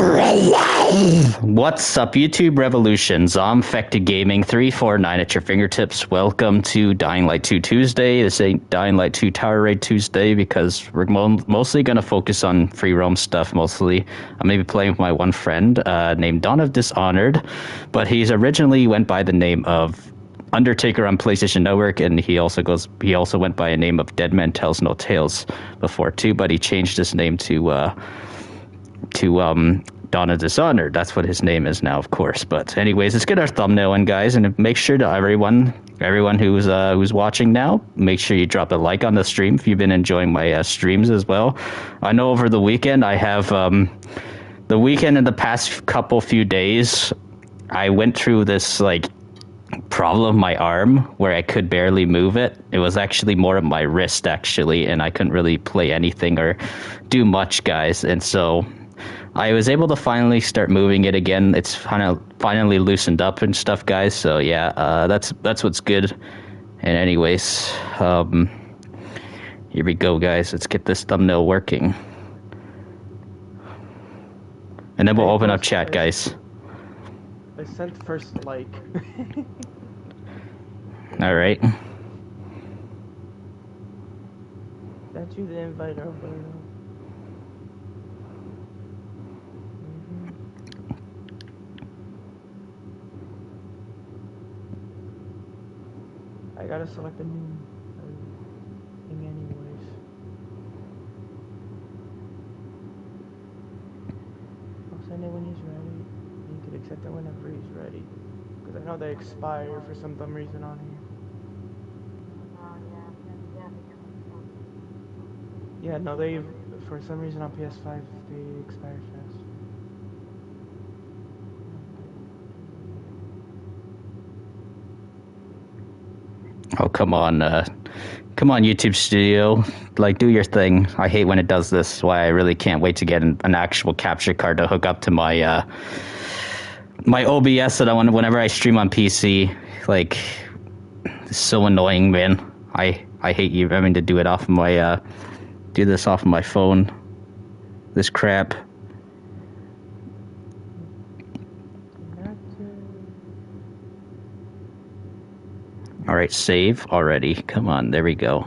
What's up, YouTube Revolution? Zombfected Gaming 349 at your fingertips. Welcome to Dying Light 2 Tuesday. This ain't Dying Light 2 Tower Raid Tuesday because we're mostly going to focus on free roam stuff, mostly. I'm going to be playing with my one friend named Dawn of Dishonored, but he's originally went by the name of Undertaker on PlayStation Network, and he also went by a name of Dead Man Tells No Tales before too, but he changed his name to Dawn of Dishonored. That's what his name is now, of course. But anyways, let's get our thumbnail in, guys, and make sure to everyone who's watching now, make sure you drop a like on the stream if you've been enjoying my streams as well. I know over the weekend I have the weekend in the past few days I went through this problem with my arm where I could barely move it. It was actually more of my wrist, actually, and I couldn't really play anything or do much, guys. And so I was able to finally start moving it again. It's finally loosened up and stuff, guys. So yeah, that's what's good. And anyways, here we go, guys. Let's get this thumbnail working, and then we'll open up chat, guys. I sent first like. All right. Sent you the invite over. I gotta select a new thing anyways. I'll send it when he's ready. You can accept it whenever he's ready. Because I know they expire for some dumb reason on here. Yeah, no, for some reason on PS5, they expire fast. Oh, come on, YouTube Studio, do your thing. I hate when it does this. That's why I really can't wait to get an actual capture card to hook up to my my OBS so that whenever I stream on PC, it's so annoying, man. I hate you having to do it off of my do this off of my phone. This crap. All right, save already. Come on, there we go.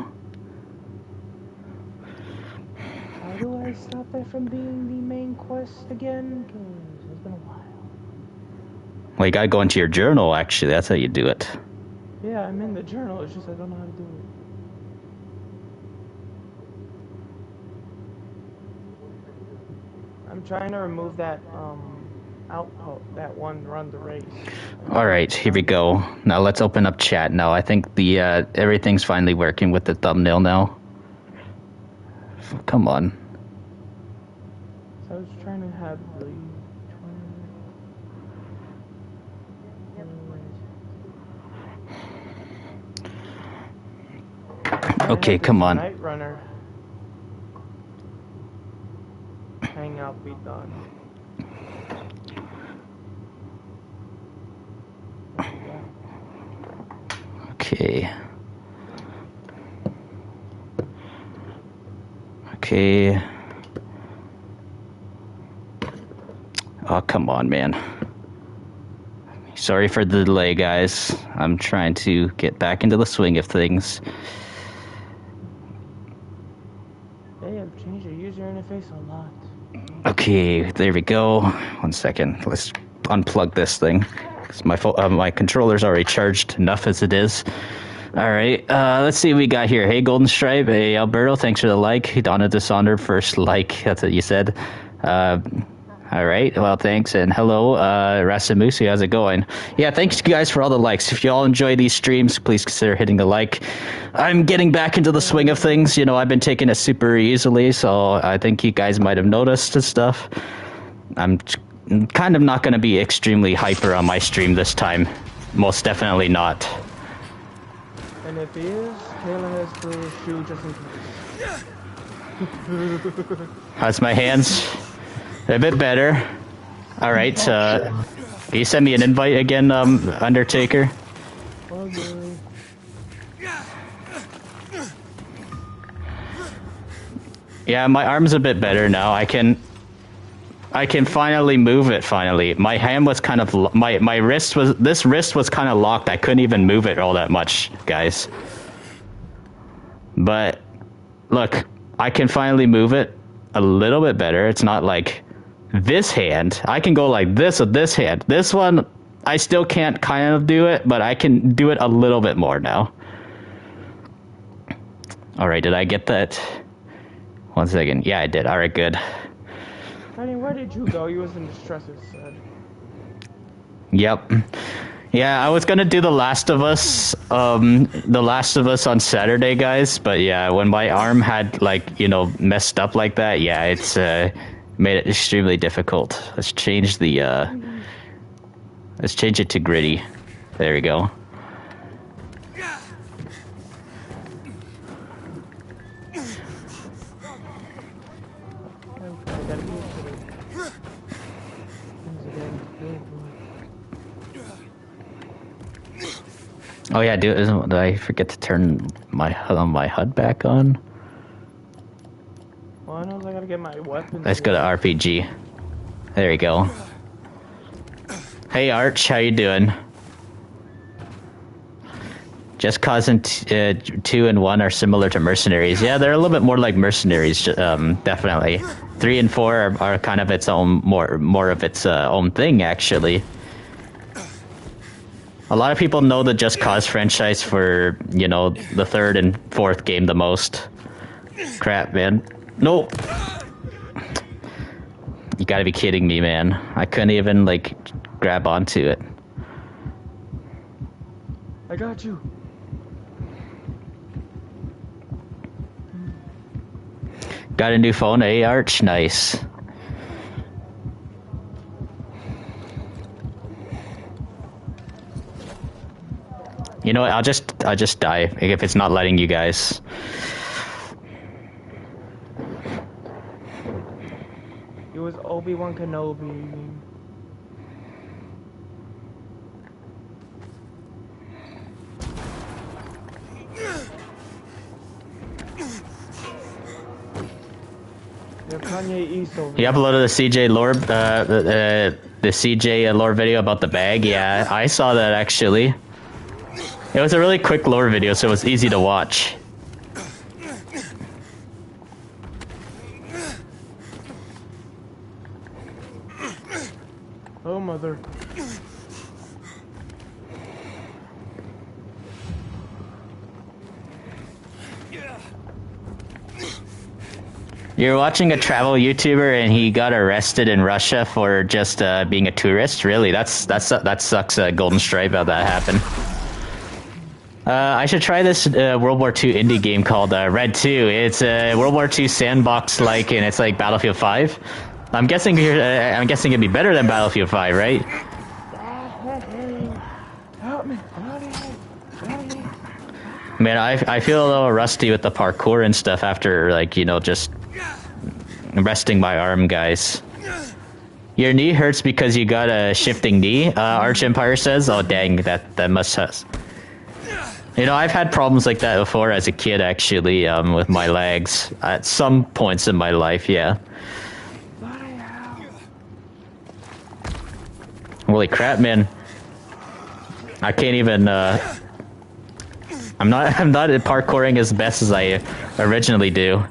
How do I stop that from being the main quest again? Because it's been a while. Well, you gotta go into your journal, actually. That's how you do it. Yeah, I'm in the journal. It's just I don't know how to do it. I'm trying to remove that outpost, that one run the race. All right, here we go. Now let's open up chat. Now I think the everything's finally working with the thumbnail now. Come on. So I was trying to have the okay, come on. Night Runner. Hangout be done. Okay. Okay. Oh, come on, man. Sorry for the delay, guys. I'm trying to get back into the swing of things. They have changed their user interface a lot. Okay, there we go. 1 second. Let's unplug this thing. My controller's already charged enough as it is. All right, let's see what we got here. Hey, Golden Stripe. Hey, Alberto, thanks for the like. Dawn of Dishonored, first like. That's what you said. All right, well, thanks. And hello, Rasamusi, how's it going? Yeah, thanks, guys, for all the likes. If you all enjoy these streams, please consider hitting the like. I'm getting back into the swing of things. You know, I've been taking it super easily, so I think you guys might have noticed and stuff. I'm kind of not going to be extremely hyper on my stream this time. Most definitely not. And if he is, Taylor has to shoot just in case. How's my hands? A bit better. All right. Can you send me an invite again, Undertaker? Okay. Yeah, my arm's a bit better now. I can I can finally move it. Finally, my hand was kind of my wrist was this wrist was kind of locked. I couldn't even move it all that much, guys. But look, I can finally move it a little bit better. It's not like this hand. I can go like this with this hand. This one, I still can't kind of do it, but I can do it a little bit more now. All right, did I get that? 1 second. Yeah, I did. All right, good. Honey, where did you go? You was in distress, it said. Yep. Yeah, I was gonna do The Last of Us on Saturday, guys. But yeah, when my arm had messed up like that, yeah, it's made it extremely difficult. Let's change it to gritty. There we go. Oh yeah, did I forget to turn my HUD back on? Well, I know I gotta get my weapons. Let's go to RPG. There we go. Hey Arch, how you doing? Just Cause and 2 and 1 are similar to Mercenaries. Yeah, they're a little bit more like Mercenaries, definitely. 3 and 4 are kind of its own, more of its own thing, actually. A lot of people know the Just Cause franchise for, the 3rd and 4th game the most. Crap, man. Nope. You gotta be kidding me, man. I couldn't even, grab onto it. I got you. Got a new phone, eh, Arch? Nice. You know what? I'll just die if it's not letting you guys. It was Obi-Wan Kenobi. Kanye East over. He uploaded the CJ lore, the CJ lore video about the bag. Yeah, I saw that actually. It was a really quick lore video, so it was easy to watch. Oh, mother. You're watching a travel YouTuber and he got arrested in Russia for just being a tourist? Really? That sucks, Golden Stripe, how that happened. I should try this World War II indie game called Red 2. It's a World War II sandbox-like, and it's like Battlefield 5. I'm guessing it'd be better than Battlefield 5, right? Help me. Man, I feel a little rusty with the parkour and stuff after, just resting my arm, guys. Your knee hurts because you got a shifting knee, Arch Empire says. Oh, dang, that must have... I've had problems like that before as a kid, actually, with my legs. At some points in my life, yeah. Holy crap, man. I can't even, I'm not parkouring as best as I originally do.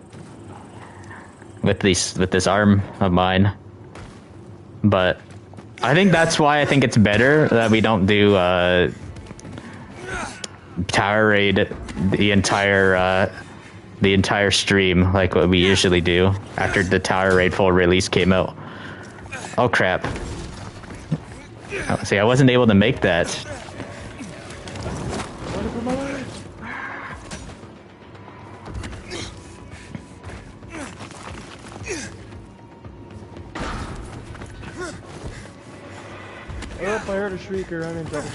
With this arm of mine. But I think that's why I think it's better that we don't do, tower raid the entire stream like what we usually do after the tower raid full release came out. Oh crap. See, I wasn't able to make that. Oh, I heard a shrieker. I'm in trouble.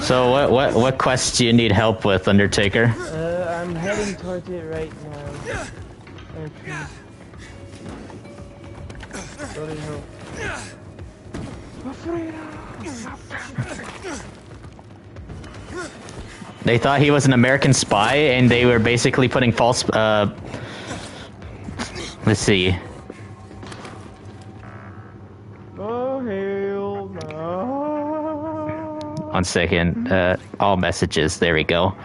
So what quests do you need help with, Undertaker? I'm heading towards it right now. They thought he was an American spy, and they were basically putting false. Let's see. Oh hell no! 1 second. All messages. There we go.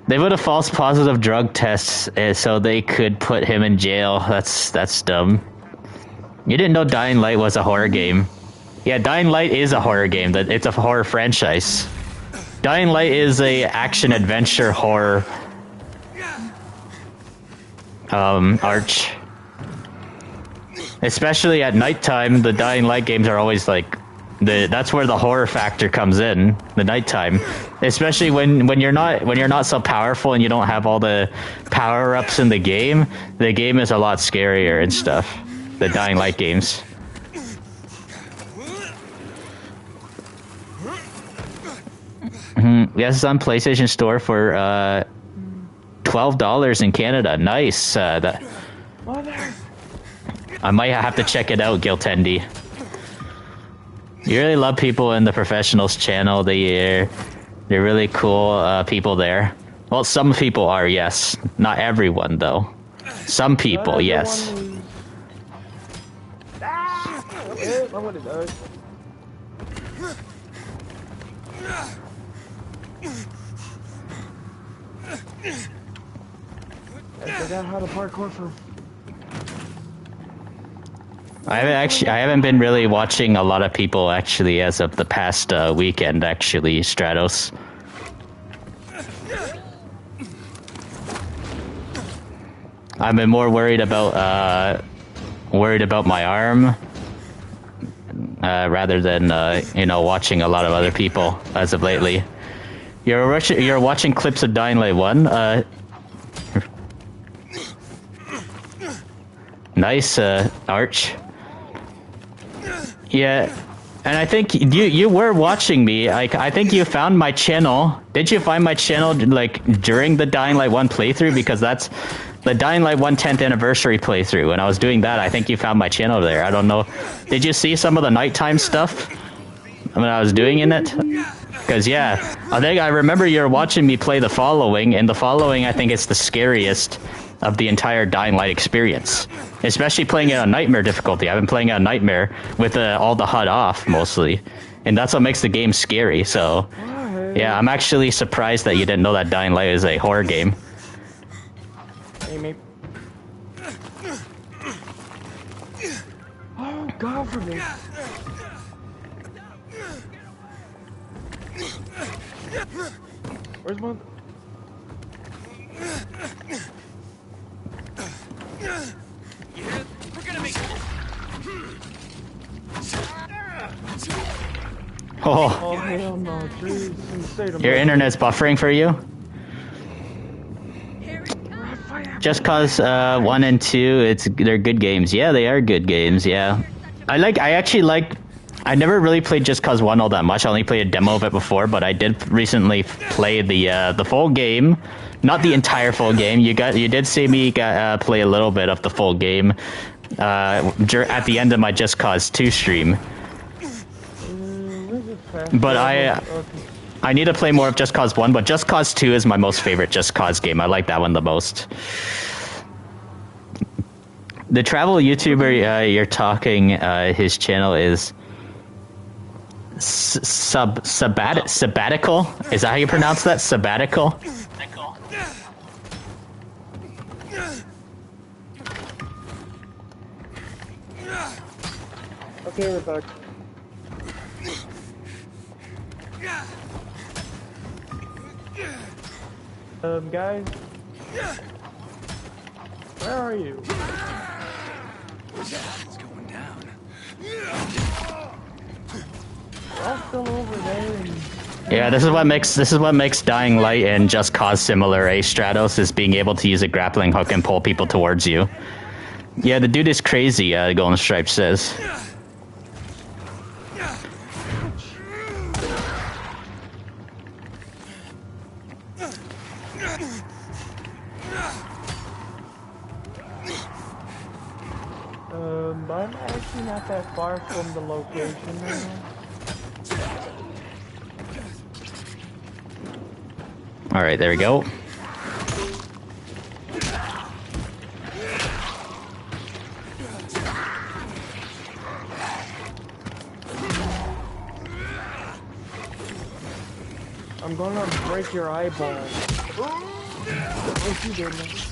They put a false positive drug test so they could put him in jail. That's dumb. You didn't know Dying Light was a horror game. Yeah, Dying Light is a horror game. It's a horror franchise. Dying Light is a action adventure horror arch. Especially at nighttime, the Dying Light games are always like that's where the horror factor comes in, the nighttime. Especially when you're not so powerful and you don't have all the power-ups in the game is a lot scarier and stuff. The Dying Light games. Yes, it's on PlayStation Store for $12 in Canada. Nice. I might have to check it out, Giltendi. You really love people in the Professionals channel. They're really cool people there. Well, some people are, yes. Not everyone, though. Some people, yes. I forgot how to parkour for. I haven't been really watching a lot of people actually as of the past weekend. Actually, Stratos. I've been more worried about my arm rather than watching a lot of other people as of lately. You're watching clips of Dying Light 1. Nice, Arch. Yeah, and I think you were watching me. Like, I think you found my channel. Did you find my channel like during the Dying Light 1 playthrough? Because that's the Dying Light 1 10th anniversary playthrough. When I was doing that, I think you found my channel there. I don't know. Did you see some of the nighttime stuff when I was doing in it? Because yeah, I remember you're watching me play The Following, and The Following I think it's the scariest of the entire Dying Light experience. Especially playing it on Nightmare difficulty. I've been playing it on Nightmare with all the HUD off, mostly. And that's what makes the game scary, so... Yeah, I'm actually surprised that you didn't know that Dying Light is a horror game. Hey, mate. Oh, God forbid. Where's my... We're gonna make Oh, hell no, trees. your internet's buffering for you? Just Cause 1 and 2, they're good games. Yeah, they are good games, yeah. I never really played Just Cause 1 all that much. I only played a demo of it before, but I did recently play the full game. Not the entire full game. You did see me play a little bit of the full game at the end of my Just Cause 2 stream. But I need to play more of Just Cause 1, but Just Cause 2 is my most favorite Just Cause game. I like that one the most. The travel YouTuber you're talking, his channel is Sabbatical? Is that how you pronounce that? Sabbatical? Okay, we're back. Guys? Where are you? It's going down. We're all still over there and... Yeah, this is what makes Dying Light and Just Cause similar, Stratos, is being able to use a grappling hook and pull people towards you. Yeah, the dude is crazy, Golden Stripe says. I'm actually not that far from the location now. right, there we go. I'm gonna break your eyeball. Oh, you didn't.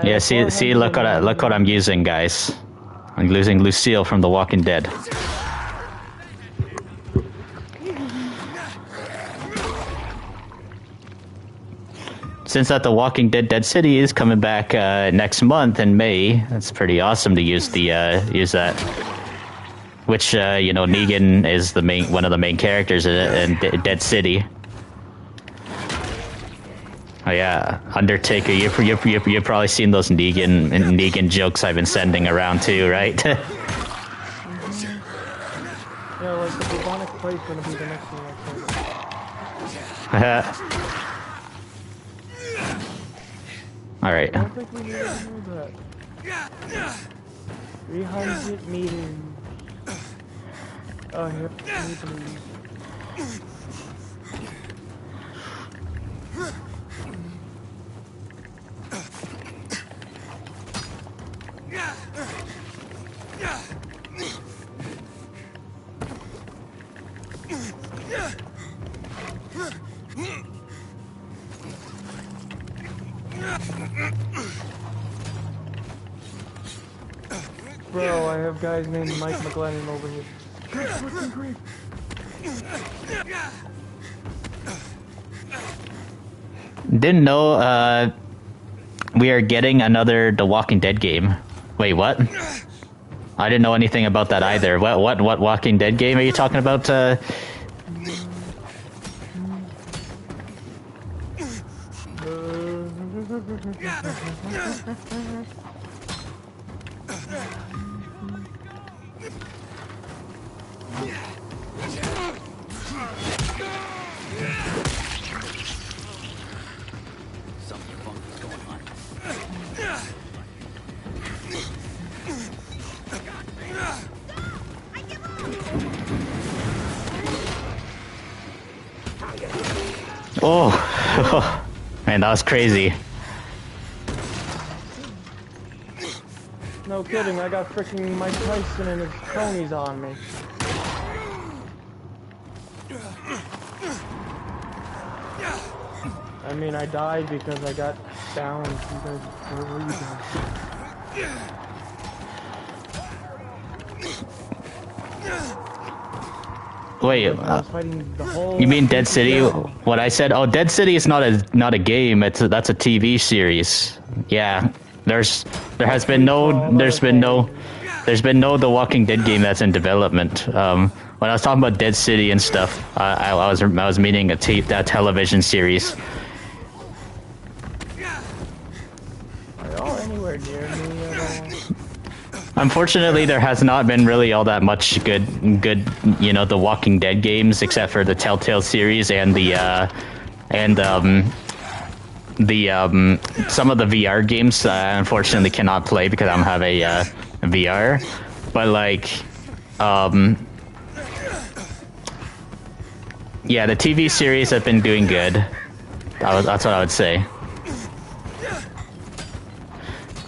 Yeah, see, look what I'm using, guys. I'm using Lucille from The Walking Dead. Since that The Walking Dead Dead City is coming back next month in May, that's pretty awesome to use use that. Which you know, Negan is one of the main characters in Dead City. Oh yeah, Undertaker. You've probably seen those Negan jokes I've been sending around too, right? Yeah, like the bubonic plate's gonna be the next thing I say. All right. I don't think we need to do that. 300 meters. Oh, here. Bro, I have guys named Mike McGlennon over here. Didn't know we are getting another The Walking Dead game. Wait, what? I didn't know anything about that either. What Walking Dead game are you talking about? Oh, man, that was crazy. No kidding, I got freaking Mike Tyson and his cronies on me. I mean, I died because I got down. You guys were leaving. Wait, you mean Dead City? What I said? Oh, Dead City is not a game. That's a TV series. Yeah, there's been no The Walking Dead game that's in development. When I was talking about Dead City and stuff, I was meaning a television series. Are y'all anywhere near me at all? Unfortunately, there has not been really all that much good, you know, The Walking Dead games, except for the Telltale series and some of the VR games. I unfortunately cannot play because I don't have a VR. But like, yeah, the TV series have been doing good. That's what I would say.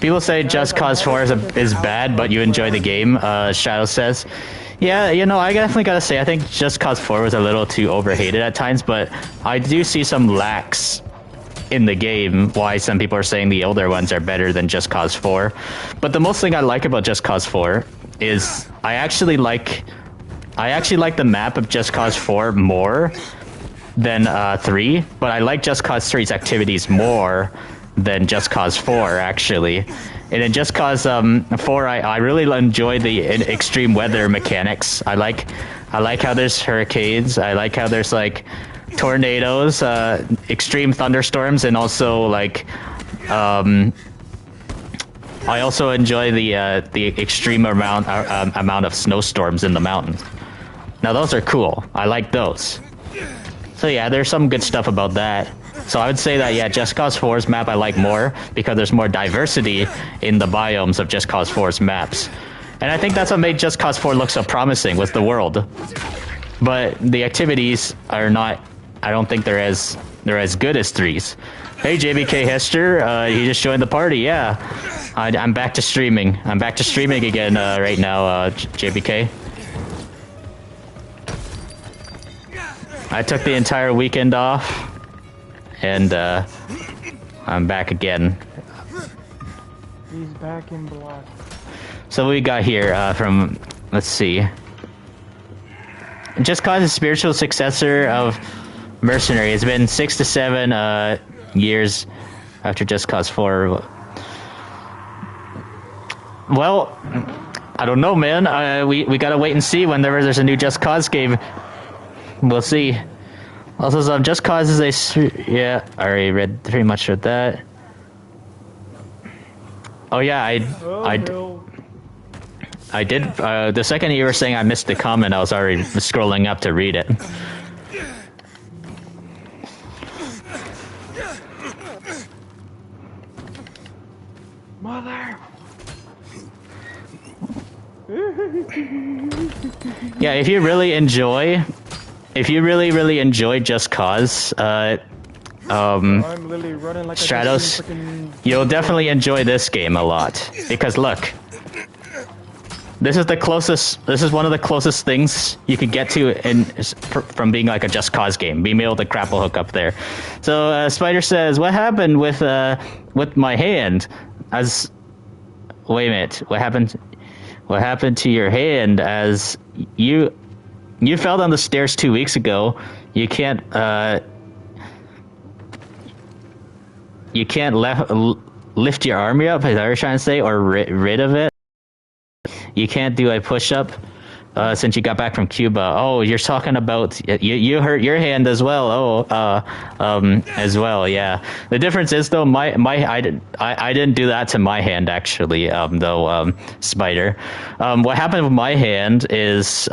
People say Just Cause 4 is bad, but you enjoy the game, Shadow says. Yeah, you know, I definitely gotta say, I think Just Cause 4 was a little too overhated at times, but I do see some lacks in the game, why some people are saying the older ones are better than Just Cause 4. But the most thing I like about Just Cause 4 is I actually like the map of Just Cause 4 more than 3, but I like Just Cause 3's activities more than Just Cause 4, actually. And in Just Cause 4, I really enjoy the extreme weather mechanics. I like how there's hurricanes. I like how there's like tornadoes, extreme thunderstorms, and also like I also enjoy the extreme amount of snowstorms in the mountains. Now those are cool. I like those. So yeah, there's some good stuff about that. So I would say that yeah, Just Cause 4's map I like more because there's more diversity in the biomes of Just Cause 4's maps. And I think that's what made Just Cause 4 look so promising, was the world. But the activities are not, I don't think they're as good as 3's. Hey JBK Hester, you just joined the party, yeah. I'm back to streaming. I'm back to streaming again right now, JBK. I took the entire weekend off. And I'm back again. He's back in block. So what we got here from, let's see. Just Cause is spiritual successor of Mercenary. It's been 6 to 7 years after Just Cause 4. Well, I don't know, man. We gotta wait and see whenever there's a new Just Cause game. We'll see. Also, Just Cause is a... Yeah, I already read pretty much of that. Oh yeah, I did. The second you were saying I missed the comment, I was already scrolling up to read it. Mother! Yeah, if you really enjoy Just Cause, I'm literally running like Stratos, you'll definitely enjoy this game a lot. Because look, this is one of the closest things you could get to from being like a Just Cause game, being able to grapple hook up there. So Spider says, what happened with my hand? Wait a minute, what happened to your hand as you fell down the stairs 2 weeks ago. You can't lift your arm up, is that what you're trying to say, or rid of it? You can't do a push-up since you got back from Cuba. Oh, you're talking about you hurt your hand as well. As well, yeah. The difference is though, I didn't do that to my hand actually. Spider. What happened with my hand is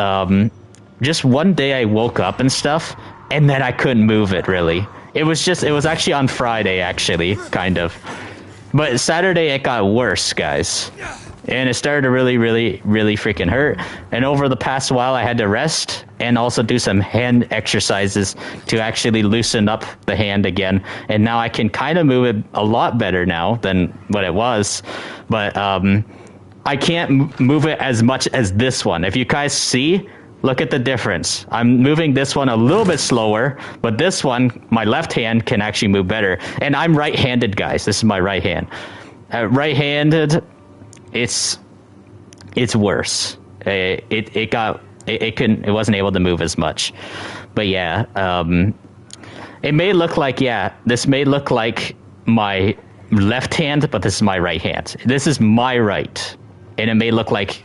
just one day I woke up and stuff, and then I couldn't move it really. It was actually on Friday actually, kind of. But Saturday it got worse, guys. And it started to really, really, really freaking hurt. And over the past while, I had to rest and also do some hand exercises to actually loosen up the hand again. And now I can kind of move it a lot better now than what it was. But I can't move it as much as this one. If you guys see, look at the difference. I'm moving this one a little bit slower, but this one, my left hand can actually move better. And I'm right-handed, guys. This is my right hand. Right-handed... It's worse. It wasn't able to move as much, but yeah, it may look like this may look like my left hand, but this is my right hand. This is my right, and it may look like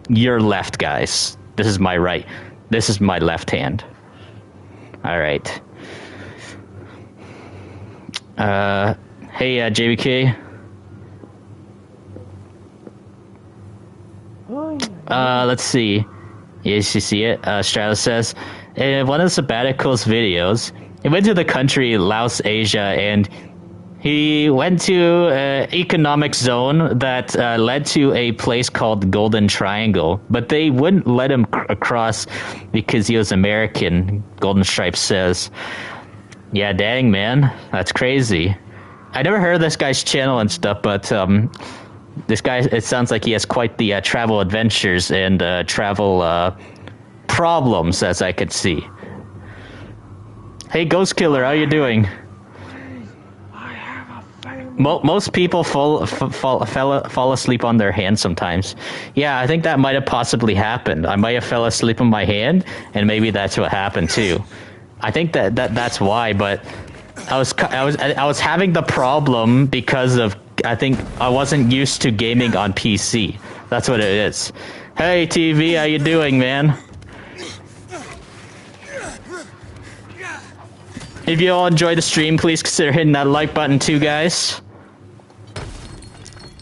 your left, guys. This is my right. This is my left hand. All right. Hey, JBK. Let's see. Yes, you see it. Stratos says, in one of the sabbatical's videos, he went to the country Laos, Asia, and he went to an economic zone that led to a place called Golden Triangle, but they wouldn't let him across because he was American, Golden Stripes says. Yeah, dang, man. That's crazy. I never heard of this guy's channel and stuff, but this guy, it sounds like he has quite the travel adventures and travel problems, as I could see. Hey, Ghost Killer, how you doing? I have a family. Most people fall asleep on their hand sometimes. Yeah, I think that might have possibly happened. I might have fell asleep on my hand, and maybe that's what happened too. I think that's why, but I was having the problem because of think I wasn't used to gaming on PC. That's what it is. Hey TV, how you doing, man? If you all enjoy the stream, please consider hitting that like button too, guys.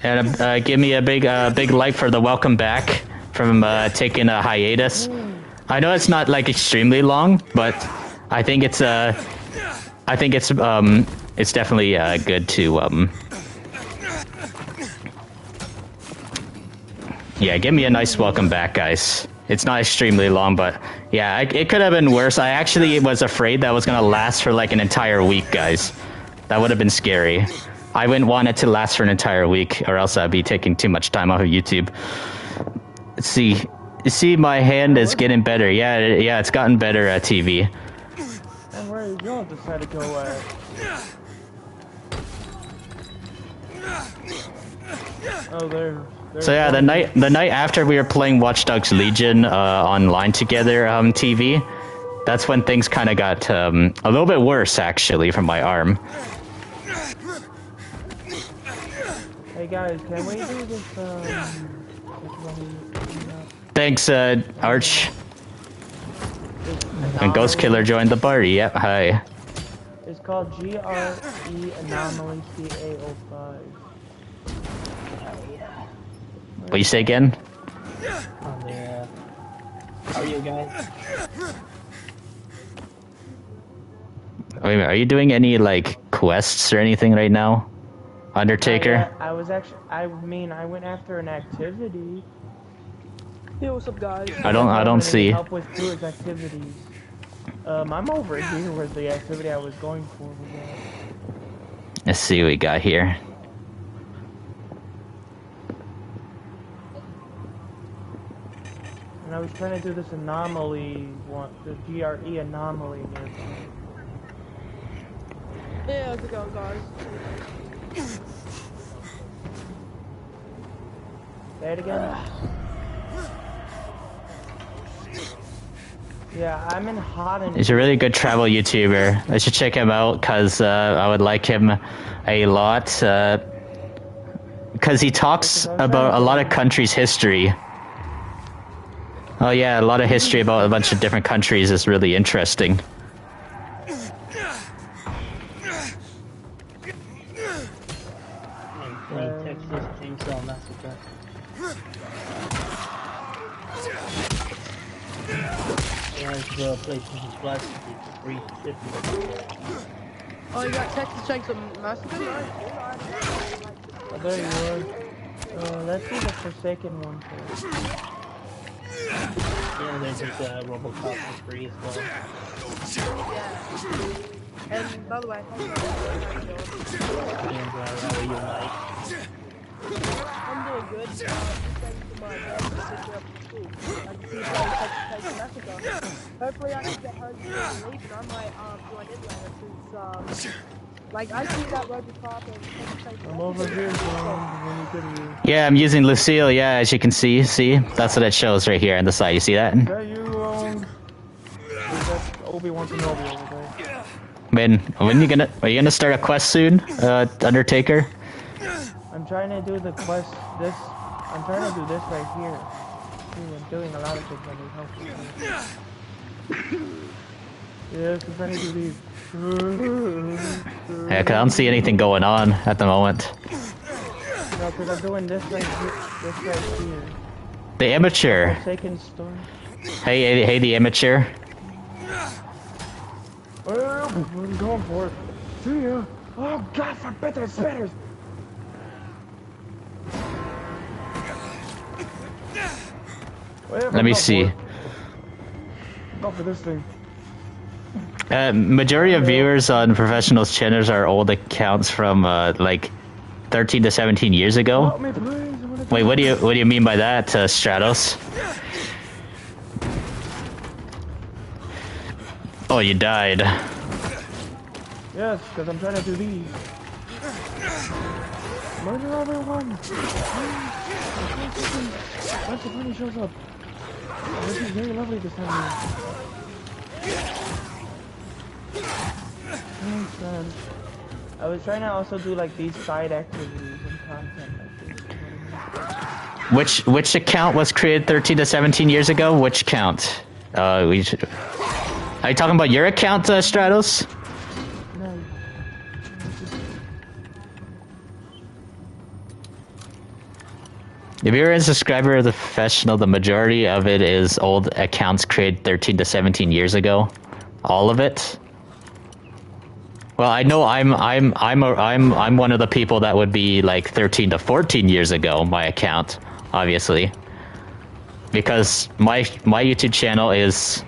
And give me a big like for the welcome back from taking a hiatus. I know it's not like extremely long, but I think it's definitely good to yeah, give me a nice welcome back, guys. It's not extremely long, but yeah, it could have been worse. I actually was afraid that was gonna last for like an entire week, guys. That would have been scary. I wouldn't want it to last for an entire week, or else I'd be taking too much time off of YouTube. Let's see. You see, my hand is getting better. Yeah, it's gotten better at TV. And where did y'all decide to go at? Oh, there. So yeah, the night after we were playing Watch Dogs Legion online together on TV, that's when things kind of got a little bit worse, actually, from my arm. Hey guys, can we do this? Thanks, Arch. And Ghost Killer joined the party. Yep, hi. It's called GRE Anomaly CA05. What you say again? On there. How are you guys? Wait a minute, are you doing any like quests or anything right now, Undertaker? I was actually. I mean, I went after an activity. Hey, what's up, guys? I don't see. Help with Stuart's activities. I'm over here where the activity I was going for was at. Let's see what we got here. And I was trying to do this anomaly one, the GRE anomaly nearby. Yeah, how's it going, guys? Say it again. Yeah, I'm in Hodden. He's a really good travel YouTuber. I should check him out because I would like him a lot. Because he talks about a lot of countries' history. Oh yeah, a lot of history about a bunch of different countries is really interesting. Texas Chainsaw Massacre. As the PlayStation Plus for free shipping. Oh, you got Texas Chainsaw Massacre? Nice. Oh, there you are. Let's do the Forsaken one first. Yeah, there's just Robocop for free as well. Yeah. And by the way, how you doing? And how are you, Mike? I'm doing good. Just thanks to my dad to pick me up from school. I can see playing Texas Chainsaw Massacre. Hopefully I can get home soon and leave, and I might join in later since like I see that Robocop and Texas Chainsaw I'm over here, John. Yeah, I'm using Lucille. Yeah, as you can see, that's what it shows right here on the side. You see that? Is that you, that's Obi-Wan Kenobi over there. When are you gonna start a quest soon, Undertaker? I'm trying to do the quest. I'm trying to do this right here. See, I'm doing a lot of things I need help with. Yes, I'm trying to do these. Yeah, 'cause I don't see anything going on at the moment. No, because I'm doing this right here. This right here. The amateur. Forsaken Storm. Hey, the amateur. I'm going for it. See ya. Oh, God forbid there's spitters. Whatever, Let me see. Go for this thing. Majority of viewers on professionals' channels are old accounts from like 13 to 17 years ago. Help me, please. Wait, what do you mean by that, Stratos? Oh, you died. Yes, because I'm trying to do these. Murder everyone! Once the party shows up. This is very lovely this time of year. Thanks, man. I was trying to also do like these side activities and content, I think. You know what I mean? Which account was created 13 to 17 years ago? Which account? Are you talking about your account, Stratos? No. If you're a subscriber of the professional, the majority of it is old accounts created 13 to 17 years ago. All of it. Well, I know I'm one of the people that would be like 13 to 14 years ago. My account, obviously, because my YouTube channel is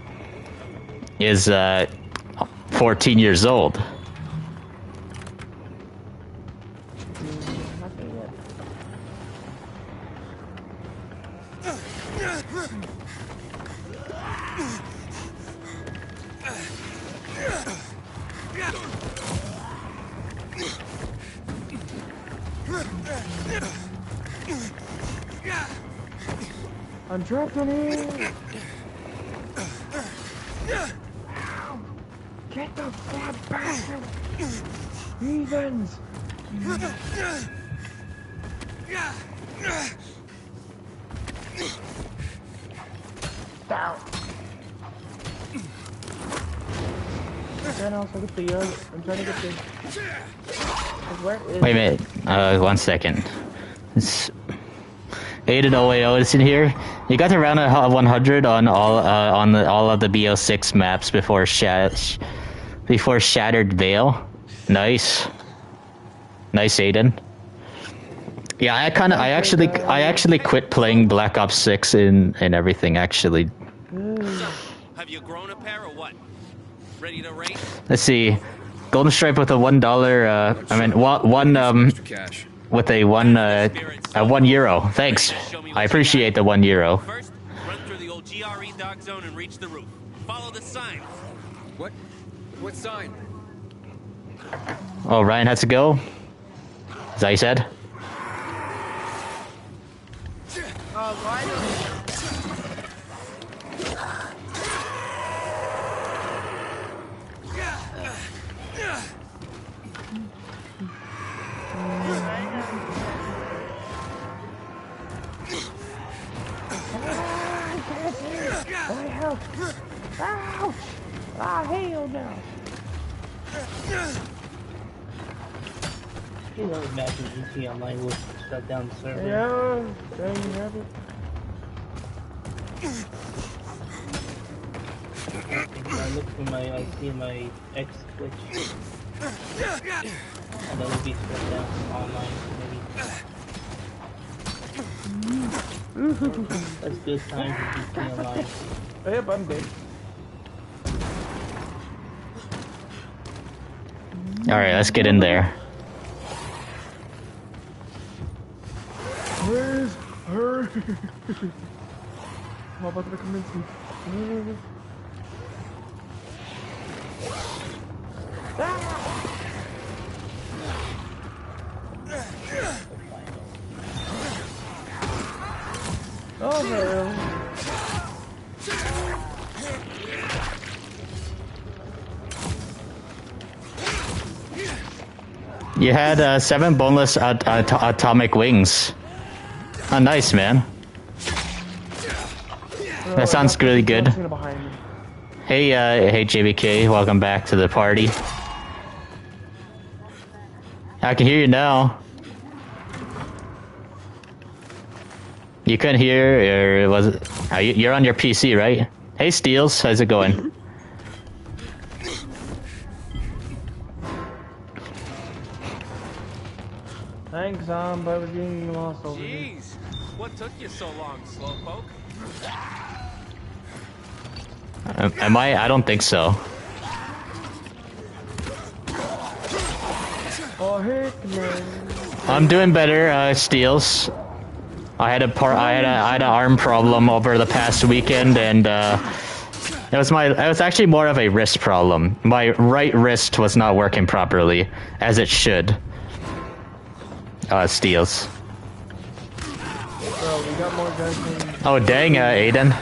14 years old. Nothing yet. I'm dropping it! Get the fuck back! Heathens! Down! I'm trying to also get the I'm trying to get the... Where is... Wait a minute. 1 second. It's Aiden OAO is in here. You got around 100 on all all of the BO6 maps before Shattered Veil. Nice, Aiden. Yeah, I actually quit playing Black Ops 6 and everything actually. So, have you grown a pair or what? Ready to race? Let's see, Golden Stripe with a $1. I mean, with a €1. Thanks. I appreciate the €1. First, run through the old GRE dock zone and reach the roof. Follow the sign. What? What sign? Oh, Ryan has to go. Is that what you said? Why my health! Ouch! Ah, hell no! You know, imagine GT Online will shut down the server. Yeah, there you have it. I look for I see my X Twitch. And that will be shut down online, maybe. That's good time for GT Online. Yep, I'm dead. Alright, let's get in there. Where's her? I'm about to convince me. Oh, hell. You had 7 boneless atomic wings. Oh, nice, man. That sounds really good. Hey, hey, JBK, welcome back to the party. I can hear you now. You couldn't hear, or was it? You're on your PC, right? Hey, Steels, how's it going? Thanks, but we're getting lost over here. Jeez, what took you so long, Slowpoke? Am I? I don't think so. Oh, heck no. I'm doing better, Steels. I had an arm problem over the past weekend, and it was actually more of a wrist problem. My right wrist was not working properly, as it should. Steels. Bro, we got more guys than... Oh dang, Aiden.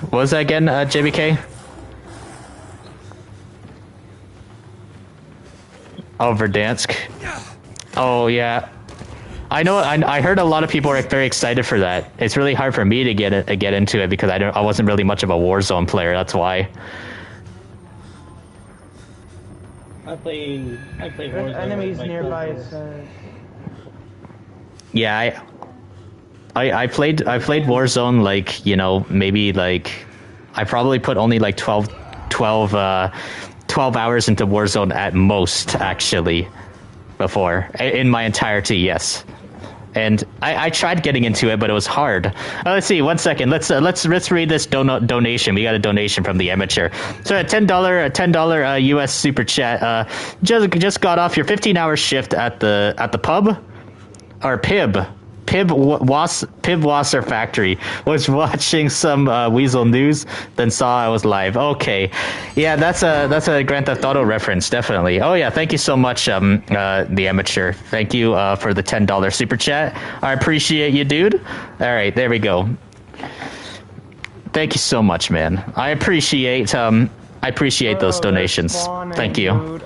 What was that again, JBK? Oh, Verdansk. Oh yeah, I know. I heard a lot of people are very excited for that. It's really hard for me to get into it because I wasn't really much of a Warzone player. That's why. I play There's Warzone enemies with my nearby, it coworkers. says. Yeah, I played Warzone like, you know, maybe like I probably put only like 12 hours into Warzone at most, actually, before in my entirety. Yes. And I tried getting into it, but it was hard. Let's see. 1 second. Let's read this donation. We got a donation from the amateur. So a $10 US super chat. Just got off your 15-hour shift at the pub or Pib Wasser Factory. Was watching some Weasel News, then saw I was live. Okay, yeah, that's a Grand Theft Auto reference, definitely. Oh yeah, thank you so much, the amateur. Thank you for the $10 super chat. I appreciate you, dude. All right, there we go. Thank you so much, man. I appreciate those donations. Thank you.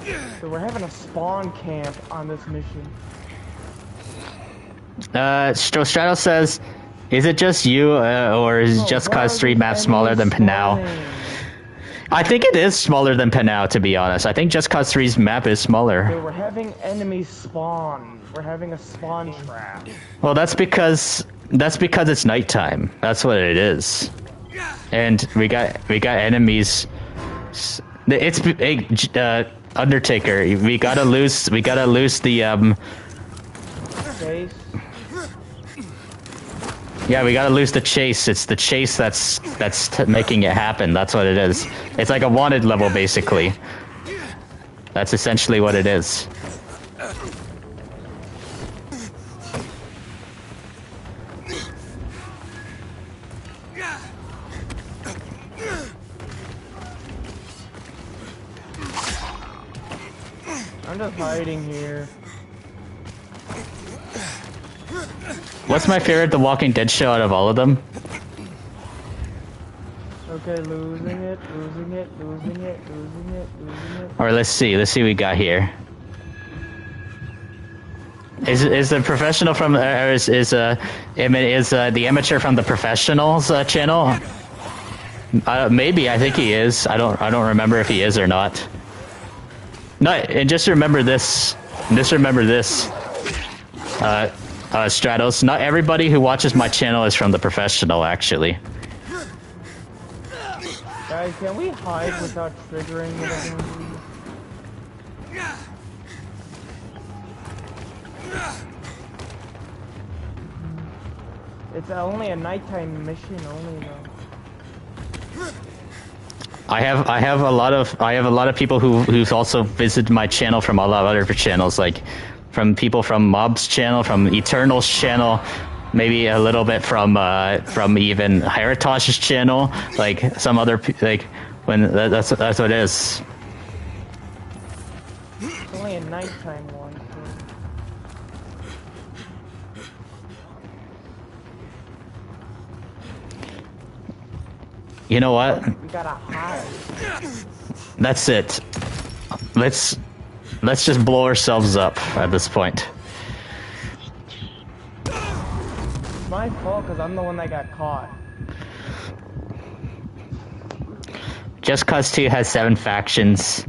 Dude. So we're having a spawn camp on this mission. Strato says, is it just you, or is it just cause 3 maps smaller than Panau? I think it is smaller than Panau, to be honest. I think just cause 3's map is smaller. Okay, we're having enemies spawn. We're having a spawn trap. Well, that's because it's nighttime. That's what it is. And we got enemies. It's Undertaker. We gotta lose the Chase. Yeah, we gotta lose the chase. It's the chase that's making it happen. That's what it is. It's like a wanted level, basically. That's essentially what it is. I'm just hiding here. What's my favorite The Walking Dead show out of all of them? Okay, losing it. Or let's see what we got here. Is the professional from is the amateur from the professionals channel? Maybe, I think he is. I don't remember if he is or not. No, and just remember this. Stratos, not everybody who watches my channel is from the professional, actually. Guys, can we hide without triggering anything? It's only a nighttime mission only though. I have a lot of people who've also visited my channel from a lot of other channels, like from people from Mob's channel, from Eternal's channel, maybe a little bit from even Heritage's channel, like some other that's what it is. It's only a nighttime one. You know what? We gotta hide. That's it. Let's just blow ourselves up at this point. It's my fault because I'm the one that got caught. Just Cause 2 has 7 factions.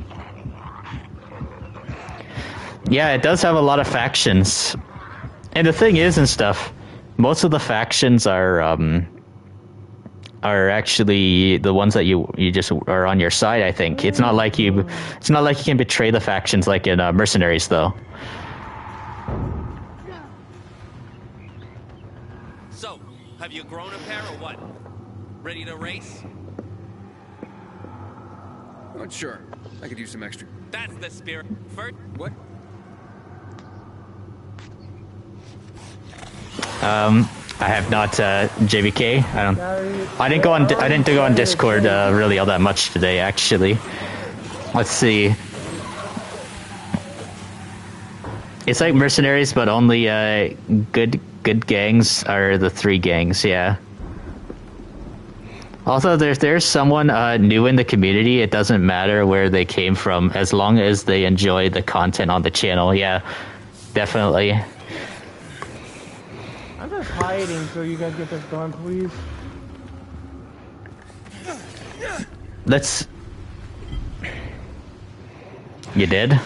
Yeah, it does have a lot of factions. And the thing is and stuff, most of the factions are actually the ones that you just are on your side, I think. It's not like you can betray the factions like in Mercenaries, though. So, have you grown a pair or what? Ready to race? Oh, sure. I could use some extra. That's the spirit. First, What? I have not JVK. I didn't go on Discord really all that much today, actually. Let's see. It's like Mercenaries, but only good gangs are the 3 gangs. Yeah. Also, there's someone new in the community. It doesn't matter where they came from, as long as they enjoy the content on the channel. Yeah, definitely. I'm just hiding so you guys get this done, please. Let's. You did?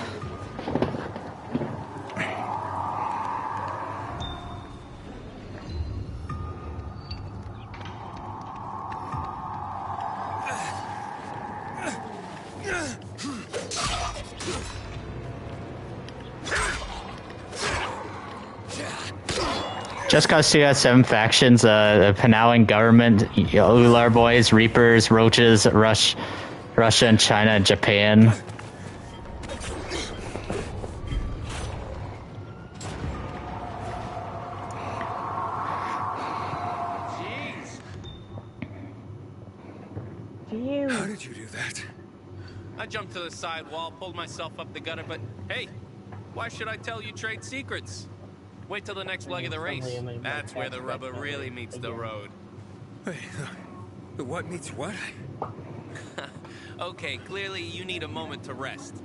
Just cause you got 7 factions, the Panawan government, Ular boys, Reapers, Roaches, Russia and China and Japan. How did you do that? I jumped to the side wall, pulled myself up the gutter, but hey, why should I tell you trade secrets? Wait till the next leg of the race. That's where the rubber really meets the road. Wait, the what meets what? Okay, clearly you need a moment to rest.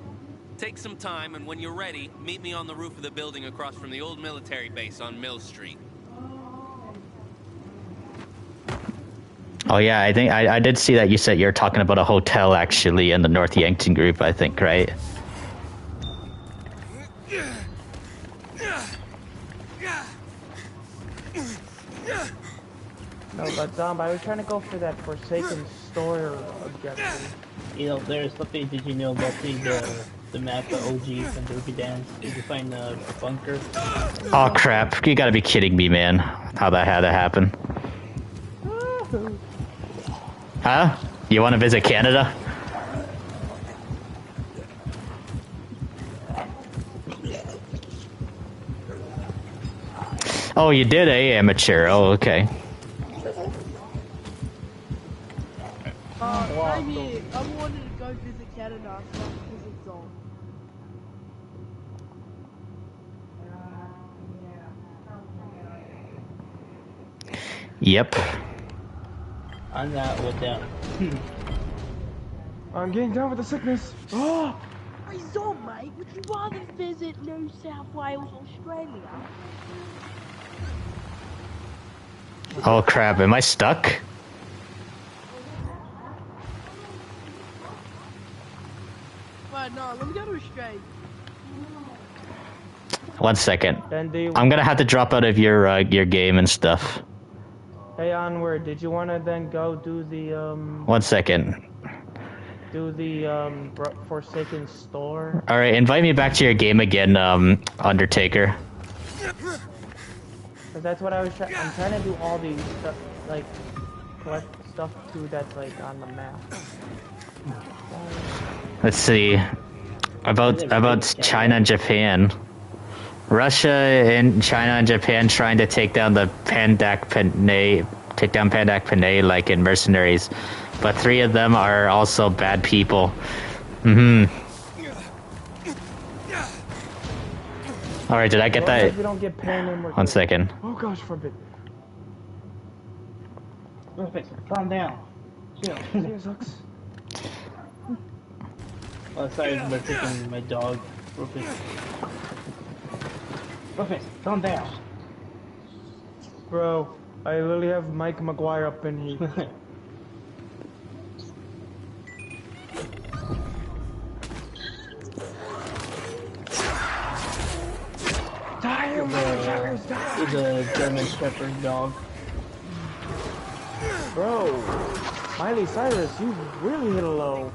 Take some time, and when you're ready, meet me on the roof of the building across from the old military base on Mill Street. Oh yeah, I think I did see that you said you're talking about a hotel actually in the North Yankton group, I think, right? No, but I was trying to go for that Forsaken Store objective. You know, there's something. Did you know about the map, the OG and Derby Dance? Did you find a bunker? Oh crap! You gotta be kidding me, man! How that had to happen? Huh? You want to visit Canada? Oh, you did, eh, amateur? Oh, okay. Maybe I wanted to go visit Canada, so visit Zone. Yep. I'm not with them. I'm getting down with the sickness. Oh! Hey Zone, mate, would you rather visit New South Wales, Australia? Oh crap! Am I stuck? But no, let me go to Australia. 1 second. Then do you, I'm gonna have to drop out of your game and stuff. hey, Onward, did you want to then go do the 1 second. Forsaken Store? All right, invite me back to your game again, Undertaker. Cause that's what I was trying. I'm trying to do all these stuff, like collect stuff too that's like on the map. Let's see. About China and Japan. Russia and China and Japan trying to take down the Pandak Panay like in Mercenaries, but 3 of them are also bad people. All right, did I get that? We don't get pain anymore. 1 second. Oh gosh, forbid. Perfect. Calm down. Chill. Yeah, sucks. Oh, sorry about taking my dog. Perfect. Perfect. Calm down. Bro, I literally have Mike McGuire up in here. Die, you motherfuckers, die! It's a German Shepherd dog. Bro, Miley Cyrus, you really hit a low.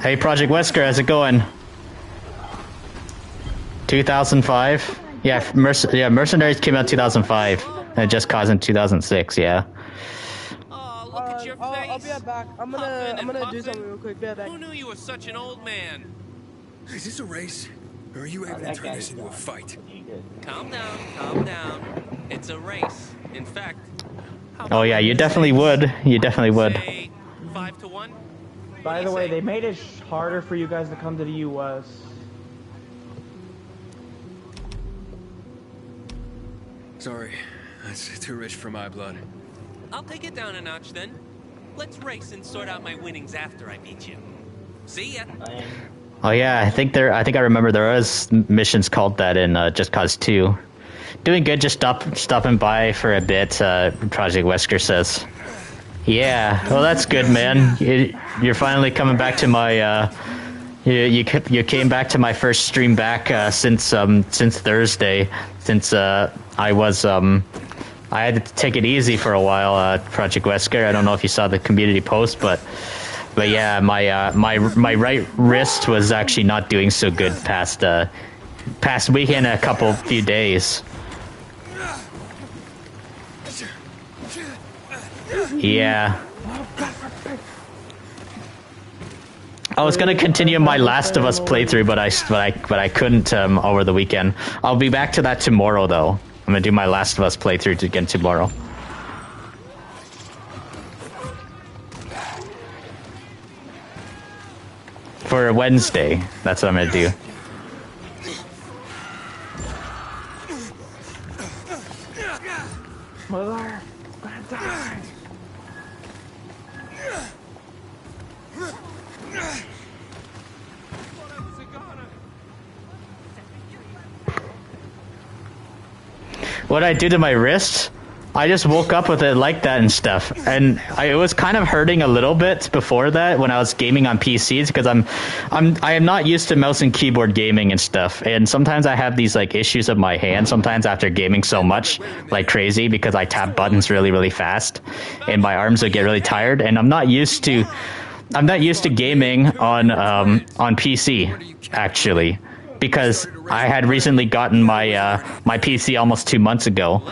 Hey, Project Wesker, how's it going? 2005? Yeah, Mercenaries came out 2005. And Just Cause in 2006, yeah. Oh, look at your face. I'll be right back. I'm gonna do something real quick. Be right back. Who knew you were such an old man? Is this a race? Or are you able to turn this into a fight? Calm down, calm down. It's a race. In fact, Oh yeah, you definitely would. You definitely would. say 5-1? By the way, they made it harder for you guys to come to the U.S. Sorry, that's too rich for my blood. I'll take it down a notch then. Let's race and sort out my winnings after I beat you. See ya. Oh yeah, I think I remember there was missions called that in Just Cause 2. Doing good, just stopping by for a bit, Project Wesker says. Yeah, well that's good, man. You're finally coming back to my, you came back to my first stream back, since Thursday, since, I had to take it easy for a while, Project Wesker. I don't know if you saw the community post, but yeah, my right wrist was actually not doing so good past weekend, a few days. Yeah. I was gonna continue my Last of Us playthrough, but I couldn't over the weekend. I'll be back to that tomorrow though. I'm gonna do my Last of Us playthrough again tomorrow. For Wednesday, that's what I'm gonna do. Mother, gonna die. What I do to my wrist, I just woke up with it like that and stuff, and it was kind of hurting a little bit before that when I was gaming on PCs because I am not used to mouse and keyboard gaming and stuff, and sometimes I have these like issues of my hand sometimes after gaming so much like crazy because I tap buttons really fast, and my arms would get really tired, and I'm not used to gaming on PC actually. Because I had recently gotten my my PC almost 2 months ago,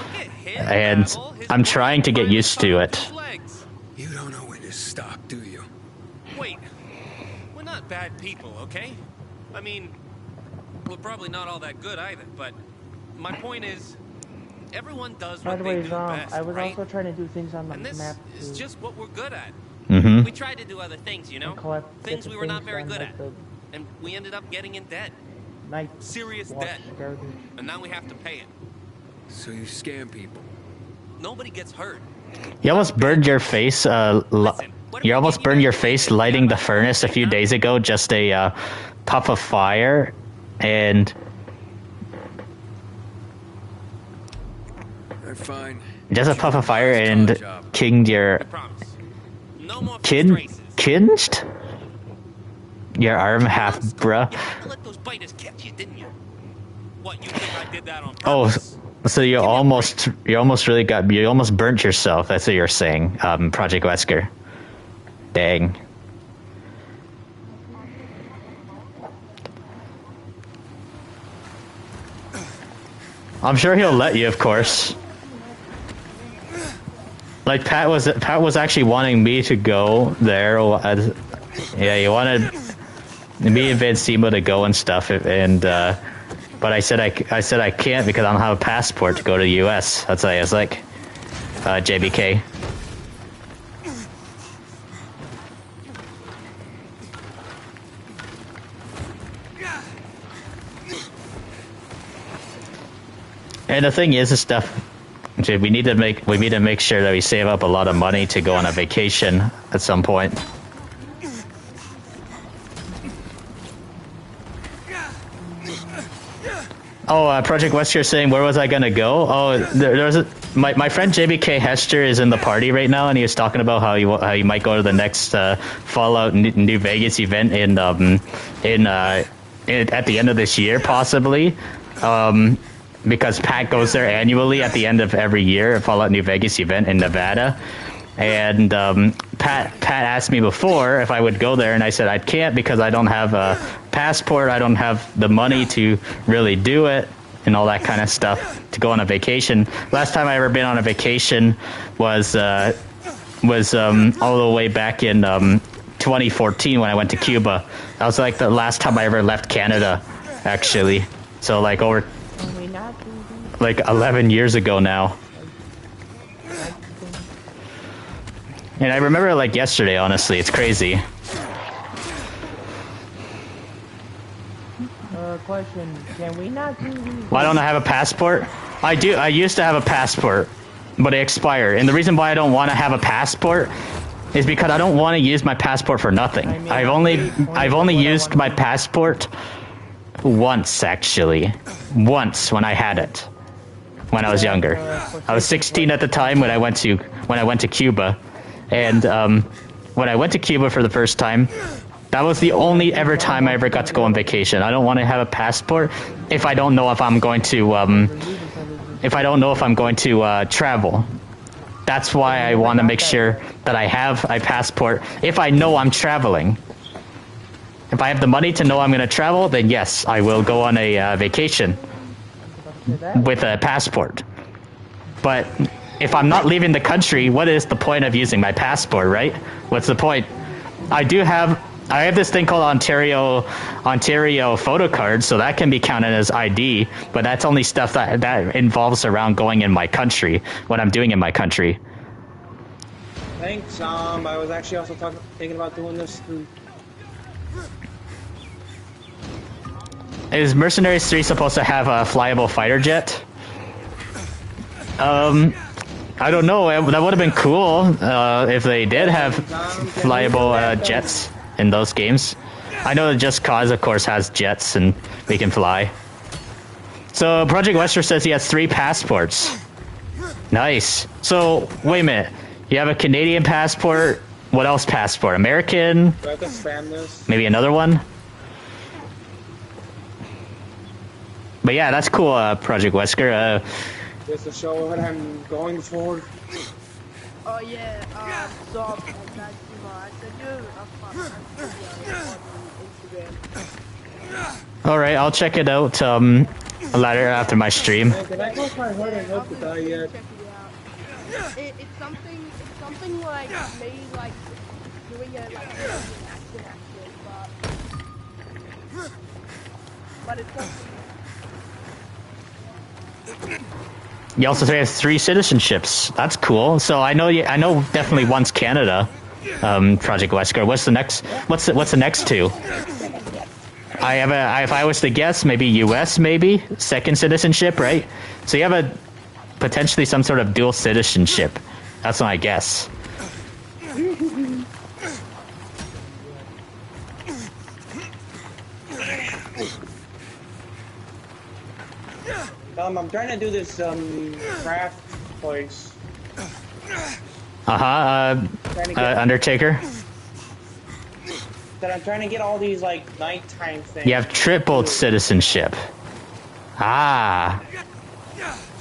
and I'm trying to get used to it. You don't know when to stop, do you? Wait, we're not bad people, okay? I mean, we're probably not all that good either, but my point is, everyone does By what the they way, do best, I was right? also trying to do things on the And this map is to just what we're good at. Mm-hmm. We tried to do other things, you know? collect Things we were not very done, good like at. the And we ended up getting in debt. night Serious watch debt. garbage. And now we have to pay it. So you scam people. Nobody gets hurt. You almost burned your face. You almost burned your face lighting the furnace a few days ago. Just a puff of fire, and Fine. just a puff of fire and kinged your I promise. No more kinged your arm half, bruh. You had to let those biters catch you, didn't you? What, you think I did that on Oh, purpose? so you almost burnt yourself. That's what you're saying, Project Wesker. Dang. I'm sure he'll let you, of course. Like Pat was actually wanting me to go there. Yeah, he wanted me and Vancimo to go and stuff, and but I said I can't because I don't have a passport to go to the U.S. That's what I was like, JBK. And the thing is, stuff. We need to make sure that we save up a lot of money to go on a vacation at some point. Oh, Project Wesker saying, where was I gonna go? Oh, there's my friend JBK Hester is in the party right now, and he was talking about how he might go to the next Fallout New Vegas event at the end of this year, possibly. Because Pat goes there annually at the end of every year, a Fallout New Vegas event in Nevada. And Pat asked me before if I would go there, and I said I can't because I don't have a passport, I don't have the money to really do it, and all that kind of stuff to go on a vacation. Last time I ever been on a vacation was all the way back in 2014 when I went to Cuba. That was like the last time I ever left Canada, actually. So like over like 11 years ago now. And I remember it like yesterday, honestly. It's crazy. Question, can we not do these? Why don't I have a passport? I do. I used to have a passport. but they expire. And the reason why I don't want to have a passport is because I don't want to use my passport for nothing. I mean, I've only used my passport once, actually. Once when I had it. When I was younger. I was 16 at the time when I went to Cuba. And when I went to Cuba for the first time, that was the only ever time I ever got to go on vacation. I don't want to have a passport if I don't know if I'm going to travel. That's why I want to make sure that I have a passport if I know I'm traveling. If I have the money to know I'm going to travel, then yes, I will go on a vacation with a passport. But if I'm not leaving the country, what is the point of using my passport, right? What's the point? I have this thing called Ontario photo card, so that can be counted as ID, but that's only stuff that involves around going in my country, what I'm doing in my country. Thanks, I was actually also thinking about doing this through... Is Mercenaries 3 supposed to have a flyable fighter jet? I don't know, that would have been cool if they did have flyable jets in those games. I know that Just Cause, of course, has jets and we can fly. So Project Wester says he has 3 passports. Nice. So, wait a minute. You have a Canadian passport. What else passport? American? Do I have to spam this? Maybe another one? But yeah, that's cool, Project Wesker. Just to show what I'm going for. Oh yeah, so I sent you on Instagram. Alright, I'll check it out later after my stream. Man, can I close my heart and hope to die yet? Check it out. It's something like maybe like doing it like an but it's something. You also have 3 citizenships. That's cool. So I know definitely one's Canada. Project Wesker. What's the next 2? If I was to guess, maybe US, maybe second citizenship, right? So you have potentially some sort of dual citizenship. That's my guess. I'm trying to do this craft place. Undertaker. That I'm trying to get all these like nighttime things. You have triple citizenship. Ah.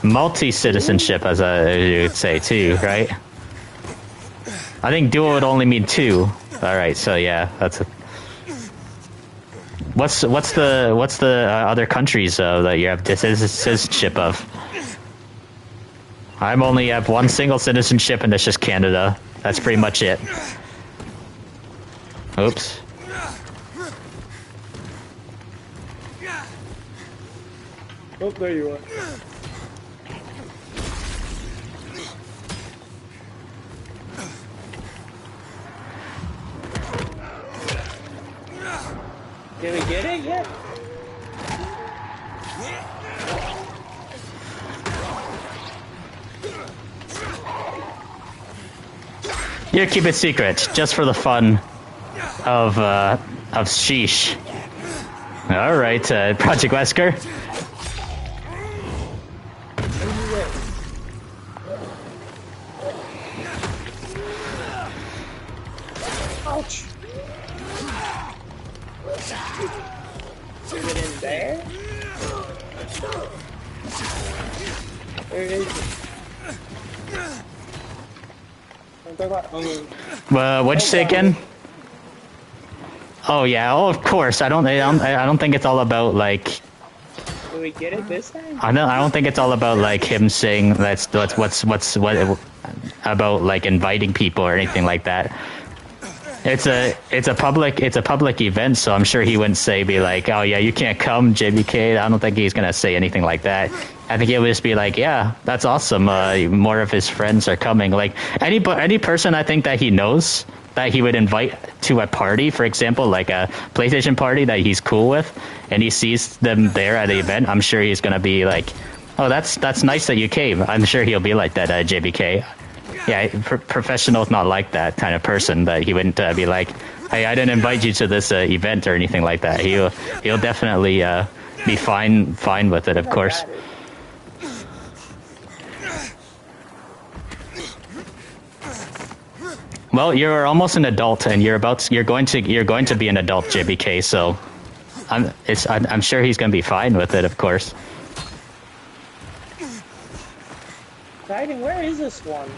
Multi-citizenship, as you would say too, right? I think dual would only mean 2. All right, so yeah, that's a. What's the other countries that you have citizenship of? I only have one single citizenship, and it's just Canada. That's pretty much it. Oops. Oh, there you are. Did we get it yet? You keep it secret, just for the fun of sheesh. All right, Project Wesker. Ouch! Is it in there? Where is it? What'd you say again? Oh yeah, oh of course. I don't think it's all about like. Did we get it this time? I don't think it's all about like him saying what's about like inviting people or anything like that. It's a public event, so I'm sure he wouldn't be like, oh yeah, you can't come, JBK. I don't think he's gonna say anything like that. I think he'll just be like, yeah, that's awesome. More of his friends are coming. Like any person I think that he knows that he would invite to a party, for example, like a PlayStation party that he's cool with, and he sees them there at the event, I'm sure he's gonna be like, Oh, that's nice that you came. I'm sure he'll be like that, JBK. Yeah, professional's not like that kind of person. That he wouldn't be like, "Hey, I didn't invite you to this event or anything like that." He'll definitely be fine with it, of course. Well, you're almost an adult, and you're going to be an adult, JBK. So, I'm sure he's going to be fine with it, of course. Titan, where is this one?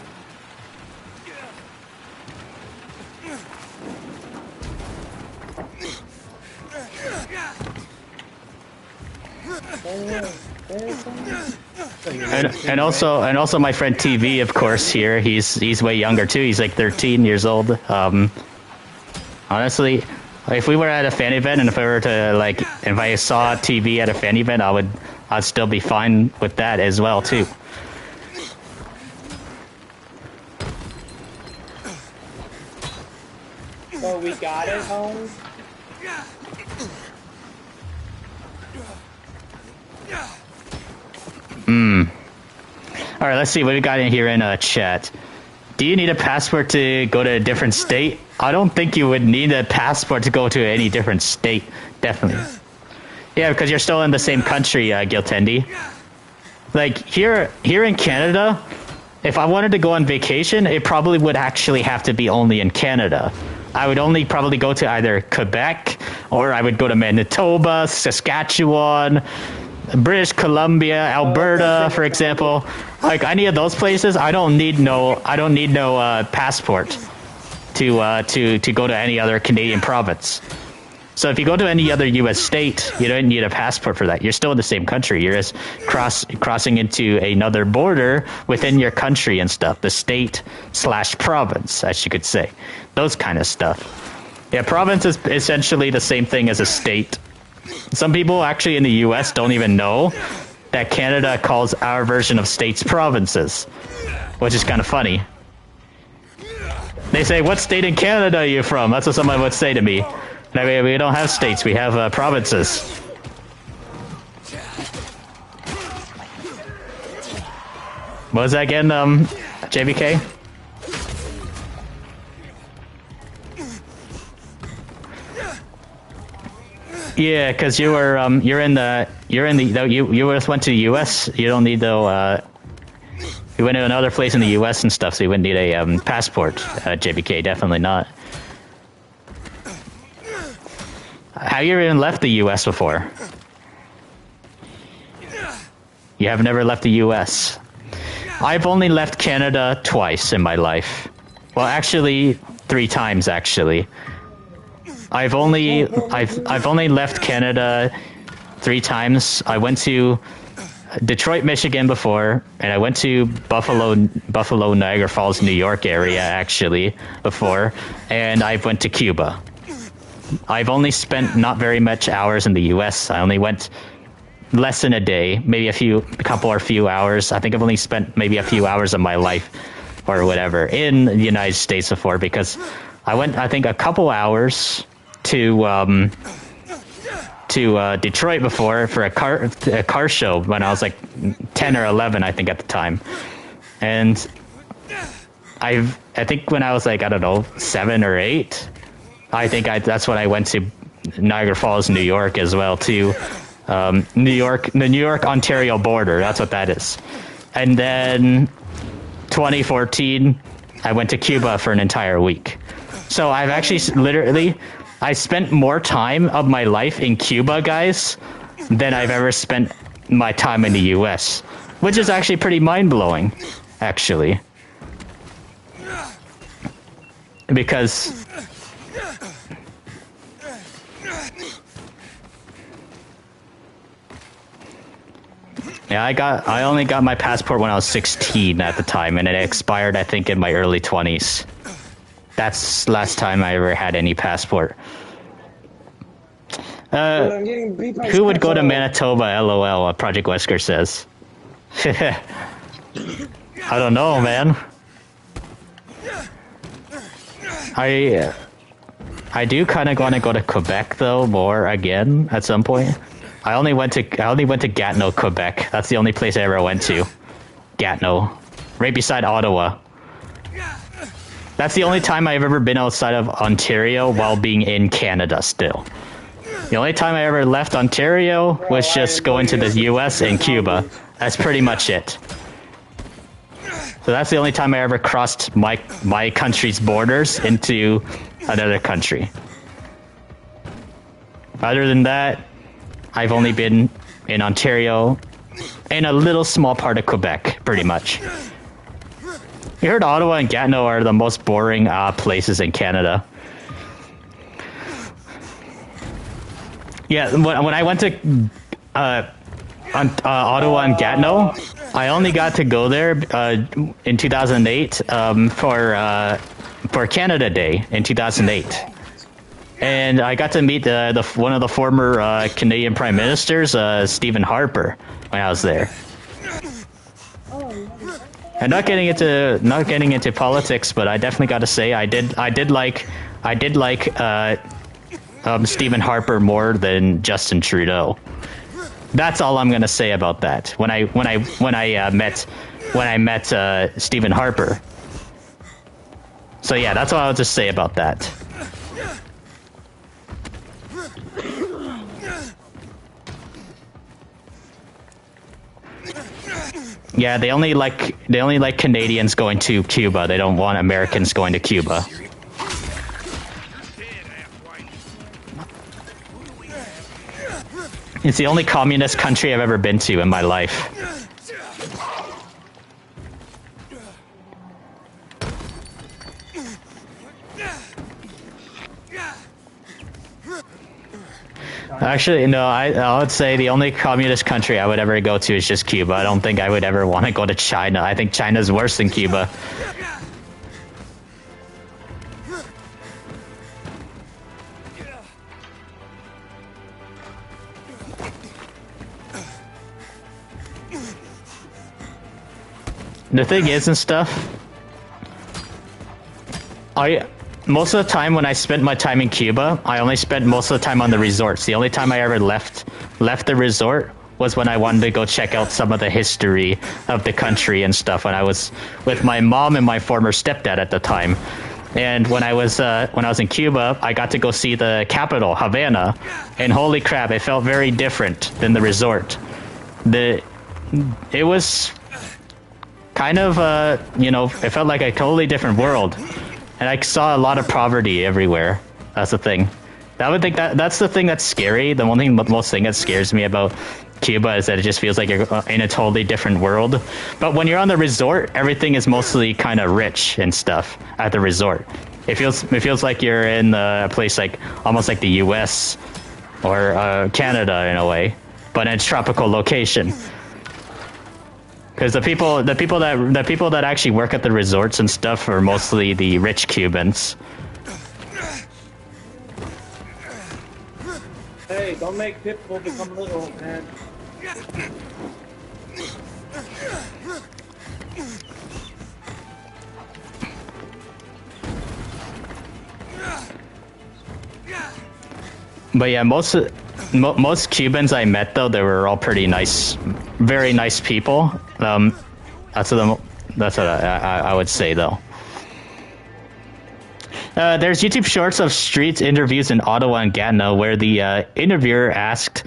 And also my friend TV, of course, here. He's way younger too. He's like 13 years old. Honestly, if we were at a fan event and if I saw TV at a fan event, I'd still be fine with that as well too. So we got it, Holmes? Alright, let's see what we got in here in chat. Do you need a passport to go to a different state? I don't think you would need a passport to go to any different state. Definitely. Yeah, because you're still in the same country, Giltendi. Like, here in Canada, if I wanted to go on vacation, it probably would actually have to be only in Canada. I would only probably go to either Quebec, or I would go to Manitoba, Saskatchewan, British Columbia, Alberta, for example. Like any of those places, I don't need no passport to go to any other Canadian province. So if you go to any other U.S. state, you don't need a passport for that. You're still in the same country. You're just crossing into another border within your country and stuff. The state/province, as you could say. Those kind of stuff. Yeah, province is essentially the same thing as a state. Some people actually in the U.S. don't even know that Canada calls our version of states provinces, which is kind of funny. They say, "What state in Canada are you from?" That's what someone would say to me. And I mean, we don't have states, we have provinces. What was that again, JBK? Yeah, because you just went to the U.S. You don't need you went to another place in the U.S. and stuff, so you wouldn't need a passport. JBK, definitely not. Have you even left the U.S. before? You have never left the U.S. I've only left Canada twice in my life. Well, actually, 3 times actually. I've only left Canada 3 times. I went to Detroit, Michigan before, and I went to Buffalo, Niagara Falls, New York area actually before, and I went to Cuba. I've only spent not very much hours in the U.S. I only went less than a day, maybe a few hours. I think I've only spent maybe a few hours of my life or whatever in the United States before, because I went, I think, a couple hours to Detroit before for a car show when I was like 10 or 11, I think, at the time. And I think when I was like, I don't know, 7 or 8, that's when I went to Niagara Falls, New York as well, too. The New York-Ontario border, that's what that is. And then 2014, I went to Cuba for an entire week. So I've actually I spent more time of my life in Cuba, guys, than I've ever spent my time in the U.S., which is actually pretty mind-blowing, actually. Because yeah, I only got my passport when I was 16 at the time, and it expired, I think, in my early 20s. That's the last time I ever had any passport. Who would go to Manitoba, LOL, Project Wesker says. I don't know, man. I do kind of want to go to Quebec, though, more again, at some point. I only went to Gatineau, Quebec. That's the only place I ever went to. Gatineau, right beside Ottawa. That's the only time I've ever been outside of Ontario while being in Canada still. The only time I ever left Ontario was just going to the US and Cuba. That's pretty much it. So that's the only time I ever crossed my country's borders into another country. Other than that, I've only been in Ontario and a little small part of Quebec, pretty much. You heard Ottawa and Gatineau are the most boring places in Canada. Yeah, when I went to Ottawa and Gatineau, I only got to go there in 2008 for Canada Day in 2008. And I got to meet one of the former Canadian Prime Ministers, Stephen Harper, when I was there. And not getting into politics, but I definitely got to say I did like Stephen Harper more than Justin Trudeau. That's all I'm gonna say about that. When I met Stephen Harper. So yeah, that's all I'll just say about that. Yeah, they only like Canadians going to Cuba. They don't want Americans going to Cuba. It's the only communist country I've ever been to in my life. Actually, no, I would say the only communist country I would ever go to is just Cuba. I don't think I would ever want to go to China. I think China's worse than Cuba. The thing is and stuff, most of the time when I spent my time in Cuba, I only spent most of the time on the resorts. The only time I ever left the resort was when I wanted to go check out some of the history of the country and stuff when I was with my mom and my former stepdad at the time. And when I was in Cuba, I got to go see the capital, Havana, and holy crap, it felt very different than the resort. It was kind of it felt like a totally different world. And I saw a lot of poverty everywhere. That's the thing. That's the thing that's scary. The most thing that scares me about Cuba is that it just feels like you're in a totally different world. But when you're on the resort, everything is mostly kind of rich and stuff at the resort. It feels like you're in a place like almost like the U.S. or Canada in a way, but in a tropical location. Because the people that actually work at the resorts and stuff are mostly the rich Cubans. Hey, don't make Pitbull become little, man. But yeah, most Cubans I met though, they were all pretty nice, very nice people. That's what I would say though. There's YouTube shorts of street interviews in Ottawa and Gatineau where the interviewer asking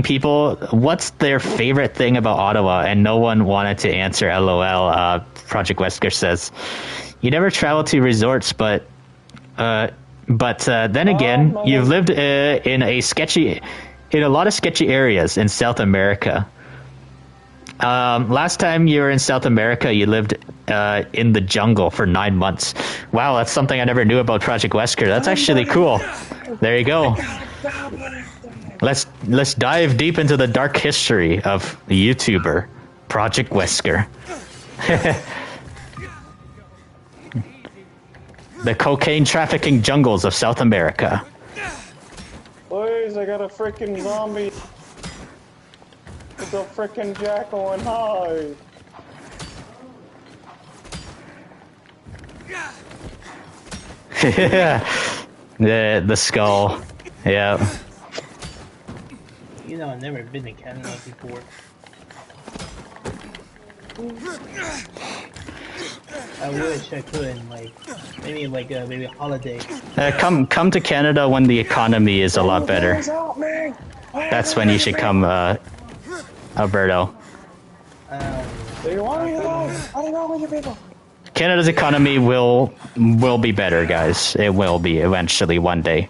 people what's their favorite thing about Ottawa, and no one wanted to answer. LOL. Project Wesker says, "You never travel to resorts, but then again, you've lived in a lot of sketchy areas in South America. Last time you were in South America, you lived in the jungle for 9 months. Wow, that's something I never knew about Project Wesker. That's actually cool. There you go. Let's dive deep into the dark history of the YouTuber Project Wesker. The cocaine trafficking jungles of South America. Boys, I got a freaking zombie. It's a freaking jackal and hide. The skull. Yeah. You know, I've never been to Canada before. I wish I could, like, maybe a holiday. Come to Canada when the economy is a lot better. That's when you should come, Alberto. Do you want me to go? I don't know with you people. Canada's economy will be better, guys. It will be eventually one day.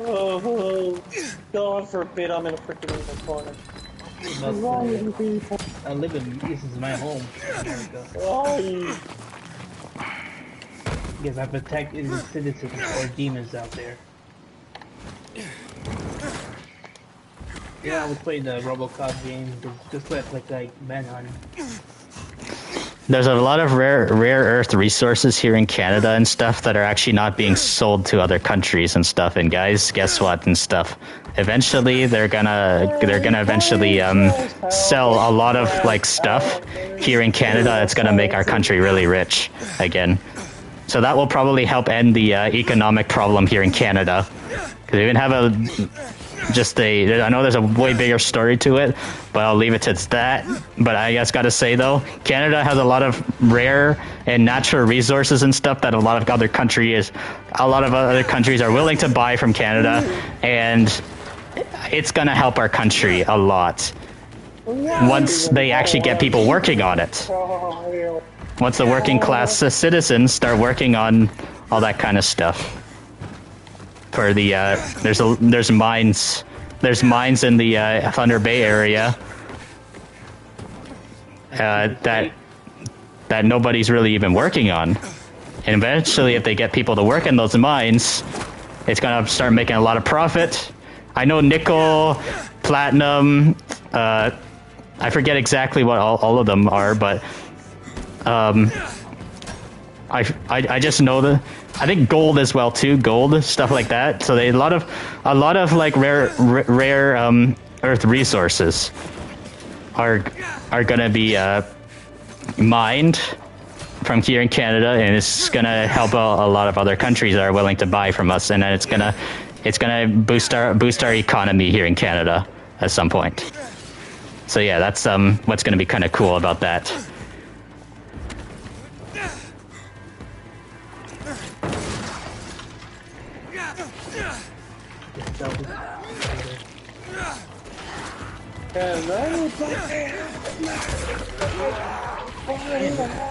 Oh, God forbid I'm in a freaking corner. What's wrong with you people? I live in, this is my home, America. Oh, Because I protect innocent citizens or demons out there. Yeah, I was playing the RoboCop game, just like Manhunt. There's a lot of rare earth resources here in Canada and stuff that are actually not being sold to other countries and stuff. And guys, guess what and stuff? Eventually, they're gonna eventually sell a lot of like stuff here in Canada that's gonna make our country really rich again. So that will probably help end the economic problem here in Canada. Because we even have I know there's a way bigger story to it, but I'll leave it to that. But I just gotta say though, Canada has a lot of rare and natural resources and stuff that a lot of other countries are willing to buy from Canada, and it's gonna help our country a lot once they actually get people working on it. Once the working class citizens start working on all that kind of stuff. For the there's mines in the Thunder Bay area that nobody's really even working on, and eventually if they get people to work in those mines, it's gonna start making a lot of profit. I know nickel, platinum, I forget exactly what all of them are, but I just know I think gold as well too, gold stuff like that. So they a lot of like rare earth resources are gonna be mined from here in Canada, and it's gonna help a lot of other countries that are willing to buy from us, and then it's gonna boost our economy here in Canada at some point. So yeah, that's what's gonna be kind of cool about that.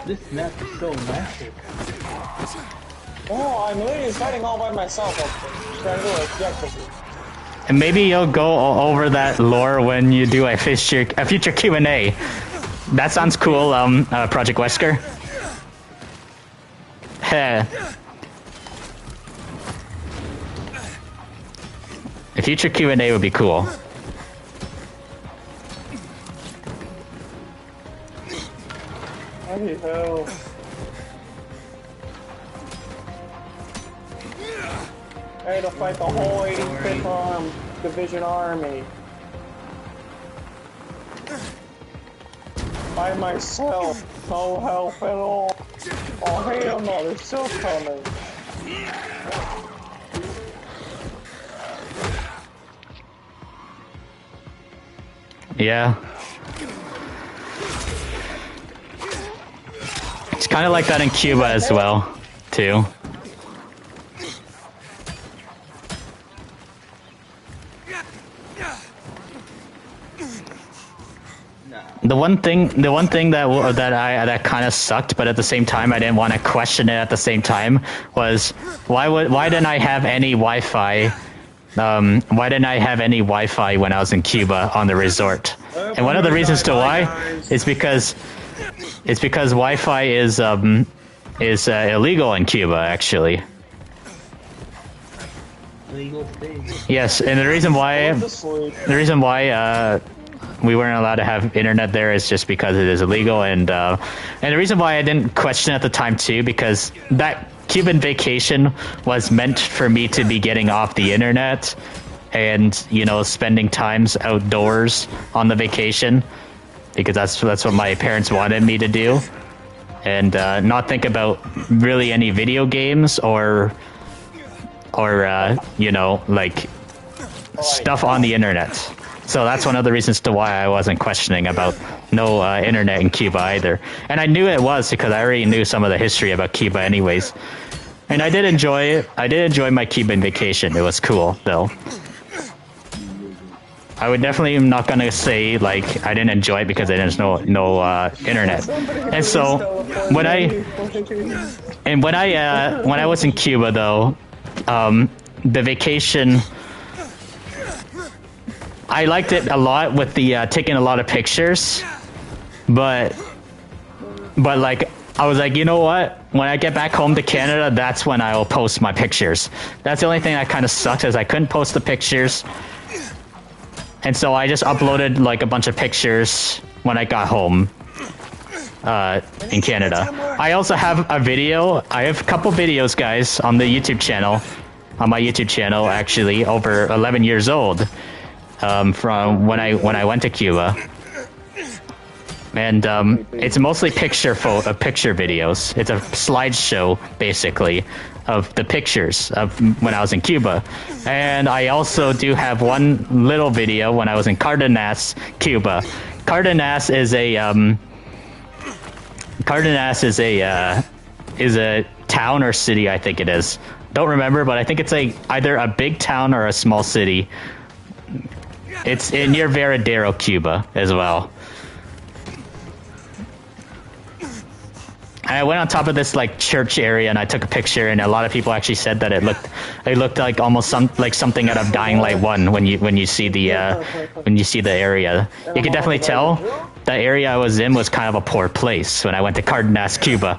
This map is so massive. Oh, I'm literally fighting all by myself. Trying to do objectives. And maybe you'll go over that lore when you do a future Q&A. That sounds cool, Project Wesker. Heh. A future Q&A would be cool. Bloody hell. I had to fight the whole 85th Division Army. By myself. No help at all. Oh hell no, they're still coming. Yeah. It's kind of like that in Cuba as well, too. The one thing that kind of sucked, but at the same time I didn't want to question it at the same time, was why didn't I have any Wi-Fi? Why didn't I have any Wi-Fi when I was in Cuba on the resort? And one of the reasons to why is because Wi-Fi is illegal in Cuba, actually. Legal thing. Yes, and the reason why we weren't allowed to have internet there is just because it is illegal, and the reason why I didn't question at the time too, because that Cuban vacation was meant for me to be getting off the internet and, you know, spending times outdoors on the vacation, because that's what my parents wanted me to do, and not think about really any video games or you know, like stuff on the internet. So that's one of the reasons to why I wasn't questioning about no internet in Cuba either. And I knew it was because I already knew some of the history about Cuba anyways. And I did enjoy it. I did enjoy my Cuban vacation. It was cool, though. I would definitely not gonna say like I didn't enjoy it because there's no internet. And so when I was in Cuba though, the vacation, I liked it a lot with the taking a lot of pictures, but like I was like, you know what? When I get back home to Canada, that's when I will post my pictures. That's the only thing that kind of sucked is I couldn't post the pictures. And so I just uploaded like a bunch of pictures when I got home in Canada. I also have a video. I have a couple videos, guys, on the YouTube channel. On my YouTube channel, actually, over 11 years old, from when I went to Cuba. And it's mostly picture videos. It's a slideshow, basically, of the pictures of when I was in Cuba. And I also do have one little video when I was in Cardenas, Cuba. Cardenas is a town or city, I think it is. Don't remember, but I think it's either a big town or a small city. It's near Veradero, Cuba, as well. And I went on top of this like church area and I took a picture, and a lot of people actually said that it looked like almost something out of Dying Light 1 when you see the area. You can definitely tell the area I was in was kind of a poor place when I went to Cardenas, Cuba.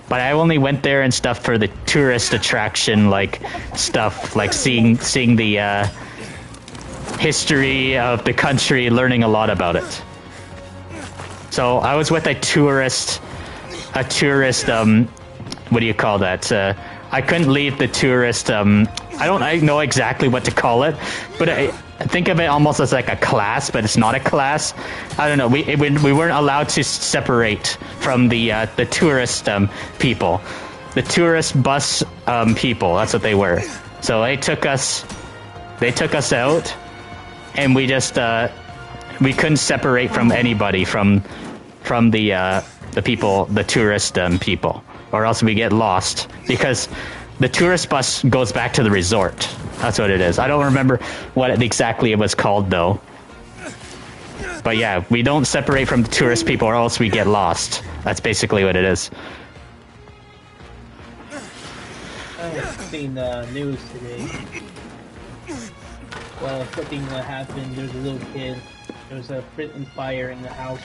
But I only went there and stuff for the tourist attraction like stuff, like seeing the history of the country, learning a lot about it. So I was with a tourist, what do you call that? I couldn't leave the tourist, I don't know exactly what to call it, but I think of it almost as like a class, but it's not a class. I don't know, we weren't allowed to separate from the tourist people. The tourist bus people, that's what they were. So they took us out, and we just, we couldn't separate from anybody from the people, the tourist people, or else we get lost, because the tourist bus goes back to the resort. That's what it is. I don't remember what exactly it was called though. But yeah, we don't separate from the tourist people or else we get lost. That's basically what it is. I've seen the news today. Well, something happened. There's a little kid. There was a friendly fire in the house.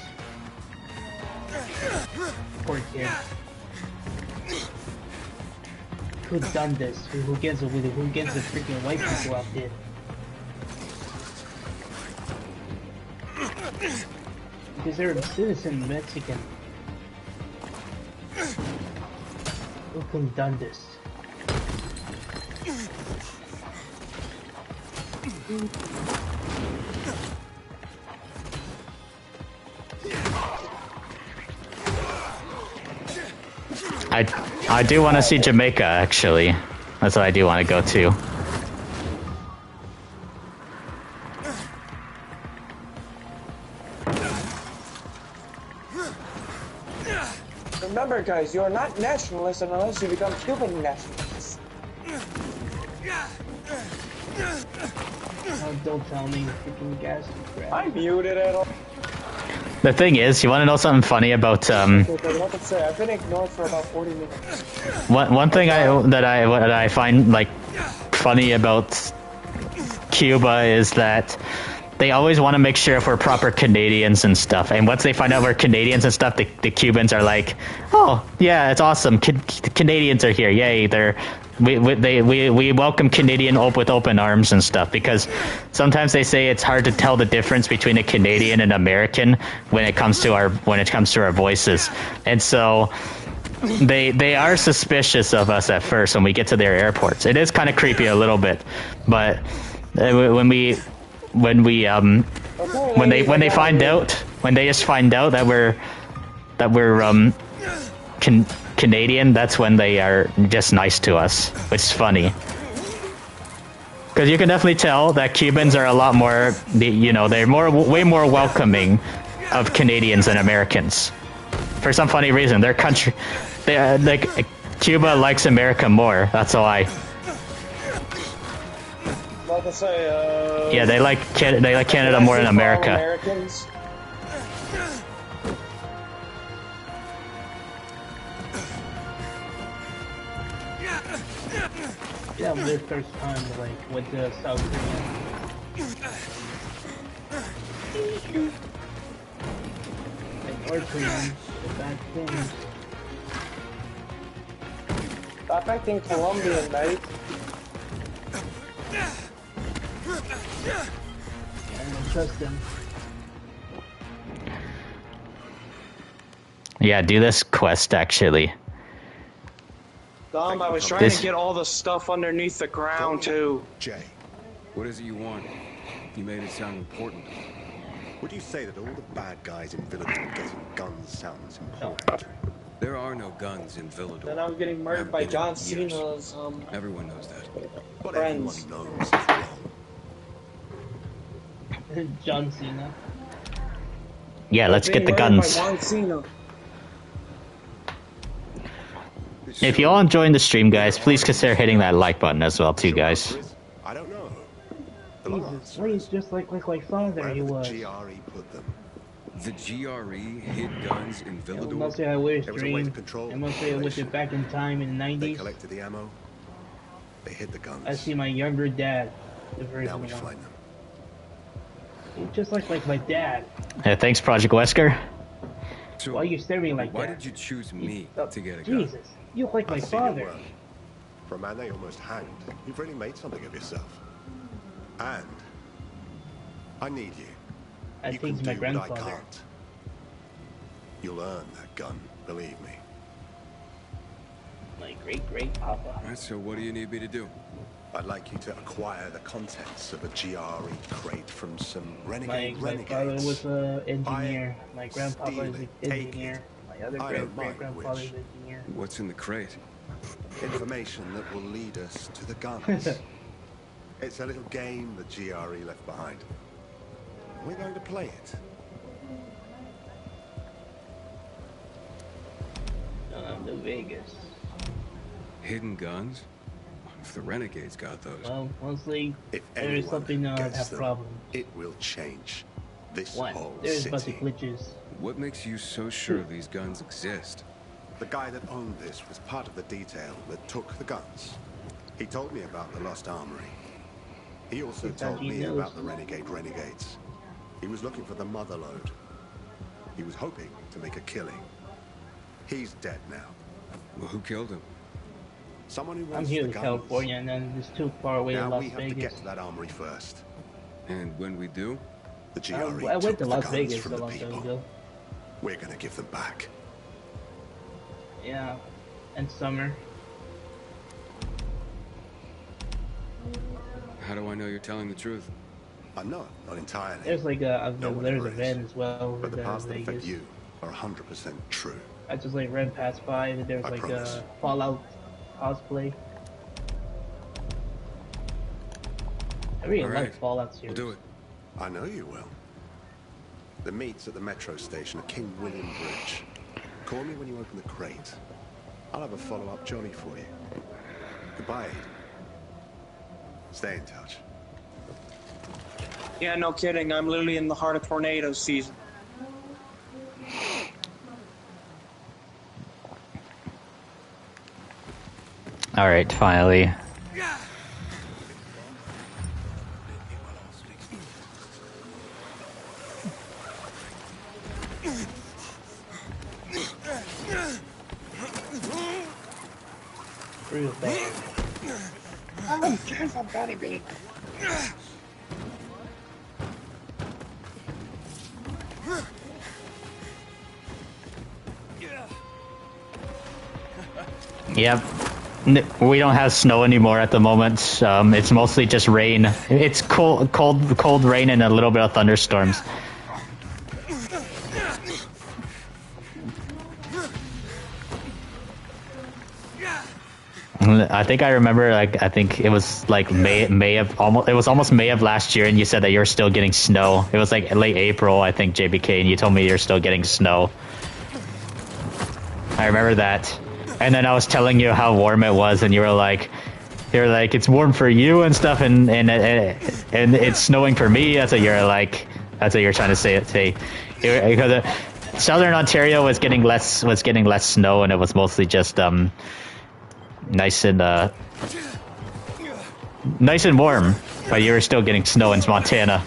Poor kid. Who done this? Who gets the freaking white people out there? Because they're a citizen Mexican. Who can done this? I do want to see Jamaica, actually. That's what I do want to go to. Remember, guys, you are not nationalists unless you become Cuban nationalists. Oh, don't tell me, freaking gas. I muted it all. The thing is, you want to know something funny about I've been ignored for about 40 minutes. one thing that I find like funny about Cuba is that they always want to make sure if we're proper Canadians and stuff. And once they find out we're Canadians and stuff, the Cubans are like, "Oh yeah, it's awesome. Canadians are here. Yay!" We welcome Canadian with open arms and stuff, because sometimes they say it's hard to tell the difference between a Canadian and American when it comes to our voices, and so they are suspicious of us at first when we get to their airports. It is kind of creepy a little bit, but when they just find out that we're Canadian, that's when they are just nice to us, which is funny. Because you can definitely tell that Cubans are a lot more, they're way more welcoming of Canadians than Americans. For some funny reason, their country, Cuba likes America more. That's why. Like I say, Yeah, they like Canada more than America. Americans. Yeah, their first time, like, with the South Korean. And North Korean, the bad things. Stop acting Colombian, mate. I don't trust them. Yeah, do this quest actually. Dom, I was trying to get all the stuff underneath the ground too. Jay, what is it you want? You made it sound important. Would you say that all the bad guys in Villador getting guns sounds important? There are no guns in Villador. Then I'm getting murdered by John Cena's Everyone knows that. But friends. everyone knows it's wrong. John Cena. Yeah, let's get the guns. John Cena. If you all enjoying the stream, guys, please consider hitting that like button as well, too, guys. I don't know. Jesus, he's just like father he was. The GRE put them. The GRE hid guns in Villador. It must say I wish There was a way to dream. control It must say I wish it back in time in the They 90s. collected the ammo. They hid the guns. I see my younger dad. The first Now we one. find them. He's just like my dad. Yeah, thanks, Project Wesker. So, Why are you staring like why that? did you choose me to get a gun? Jesus, you look like my I've seen your father. work. For a man they almost hanged, you've really made something of yourself. And I need you. I You think can he's my do what I grandfather. can't. You'll earn that gun, believe me. My great papa. Alright, so what do you need me to do? I'd like you to acquire the contents of a GRE crate from some My renegade father renegades. was an engineer. Buy it, My grandpapa steal is an it, take engineer. it. My other I don't mind grandfather is which. an engineer. What's in the crate? Information that will lead us to the guns. It's a little game the GRE left behind. We're going to play it. The Vegas. Hidden guns? If the renegades got those. Well, mostly If there's anyone something gets have them, problem. it will change this One, whole there's a bunch city. of glitches. What makes you so sure these guns exist? The guy that owned this was part of the detail that took the guns. He told me about the lost armory. He also told me about the renegades. He was looking for the mother lode. He was hoping to make a killing. He's dead now. Well, who killed him? Someone who I'm wants here the in guns. California, and then it's too far away Now in Las we have to Vegas. get to that armory first. And when we do, the GRE I went took to the Las guns Vegas from a the long time people. ago. We're gonna give them back. Yeah, and summer. How do I know you're telling the truth? I'm not entirely. There's like there's a van as well over But the there in parts that affect Vegas. you are 100% true. I just like ran past by, and there's I like promise. a Fallout cosplay. I really like Alright, Fallout series. We'll do it. I know you will. The meet's at the metro station at King William Bridge. Call me when you open the crate. I'll have a follow-up jolly for you. Goodbye, Aid. Stay in touch. Yeah, no kidding. I'm literally in the heart of tornado season. All right, finally. Real bad. Oh, jeez, I'm gonna be. Yep. We don't have snow anymore at the moment. It's mostly just rain. It's cold rain and a little bit of thunderstorms. I think I remember, like, I think it was like May of almost May of last year, and you said that you're still getting snow. It was like late April, I think, JBK, and you told me you're still getting snow. I remember that. And then I was telling you how warm it was, and you were like, it's warm for you and stuff, and it's snowing for me. That's what you're like. That's what you're trying to say. Because Southern Ontario was getting less snow, and it was mostly just nice and warm, but you were still getting snow in Montana.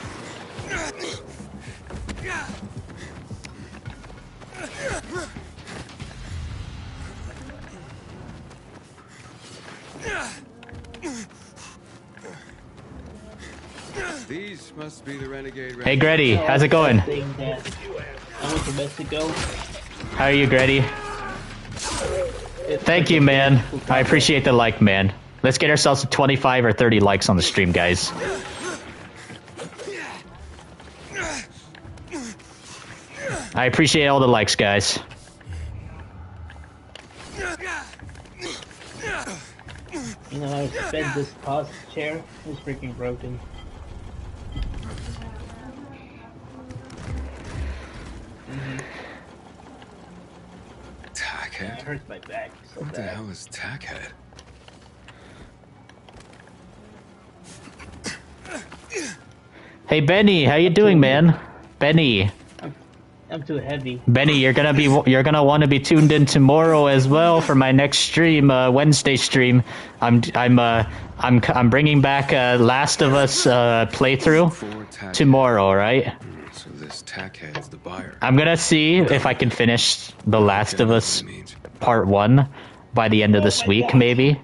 These must be the renegade. Hey Grady, how's it going? I went to Mexico. How are you, Grady? Thank you, man. I appreciate the like, man. Let's get ourselves to 25 or 30 likes on the stream, guys. I appreciate all the likes, guys. You know, I sped this pause chair. It's freaking broken. Tackhead? It hurts my back so What the bad. hell is Tackhead? Hey Benny, how you doing, man? Benny. I'm too heavy. Benny, you're gonna want to be tuned in tomorrow as well for my next stream, Wednesday stream. I'm bringing back Last of Us playthrough tomorrow, right? So this Tackhead's the buyer. I'm gonna see if I can finish The Last of Us Part 1 by the end of this week, maybe.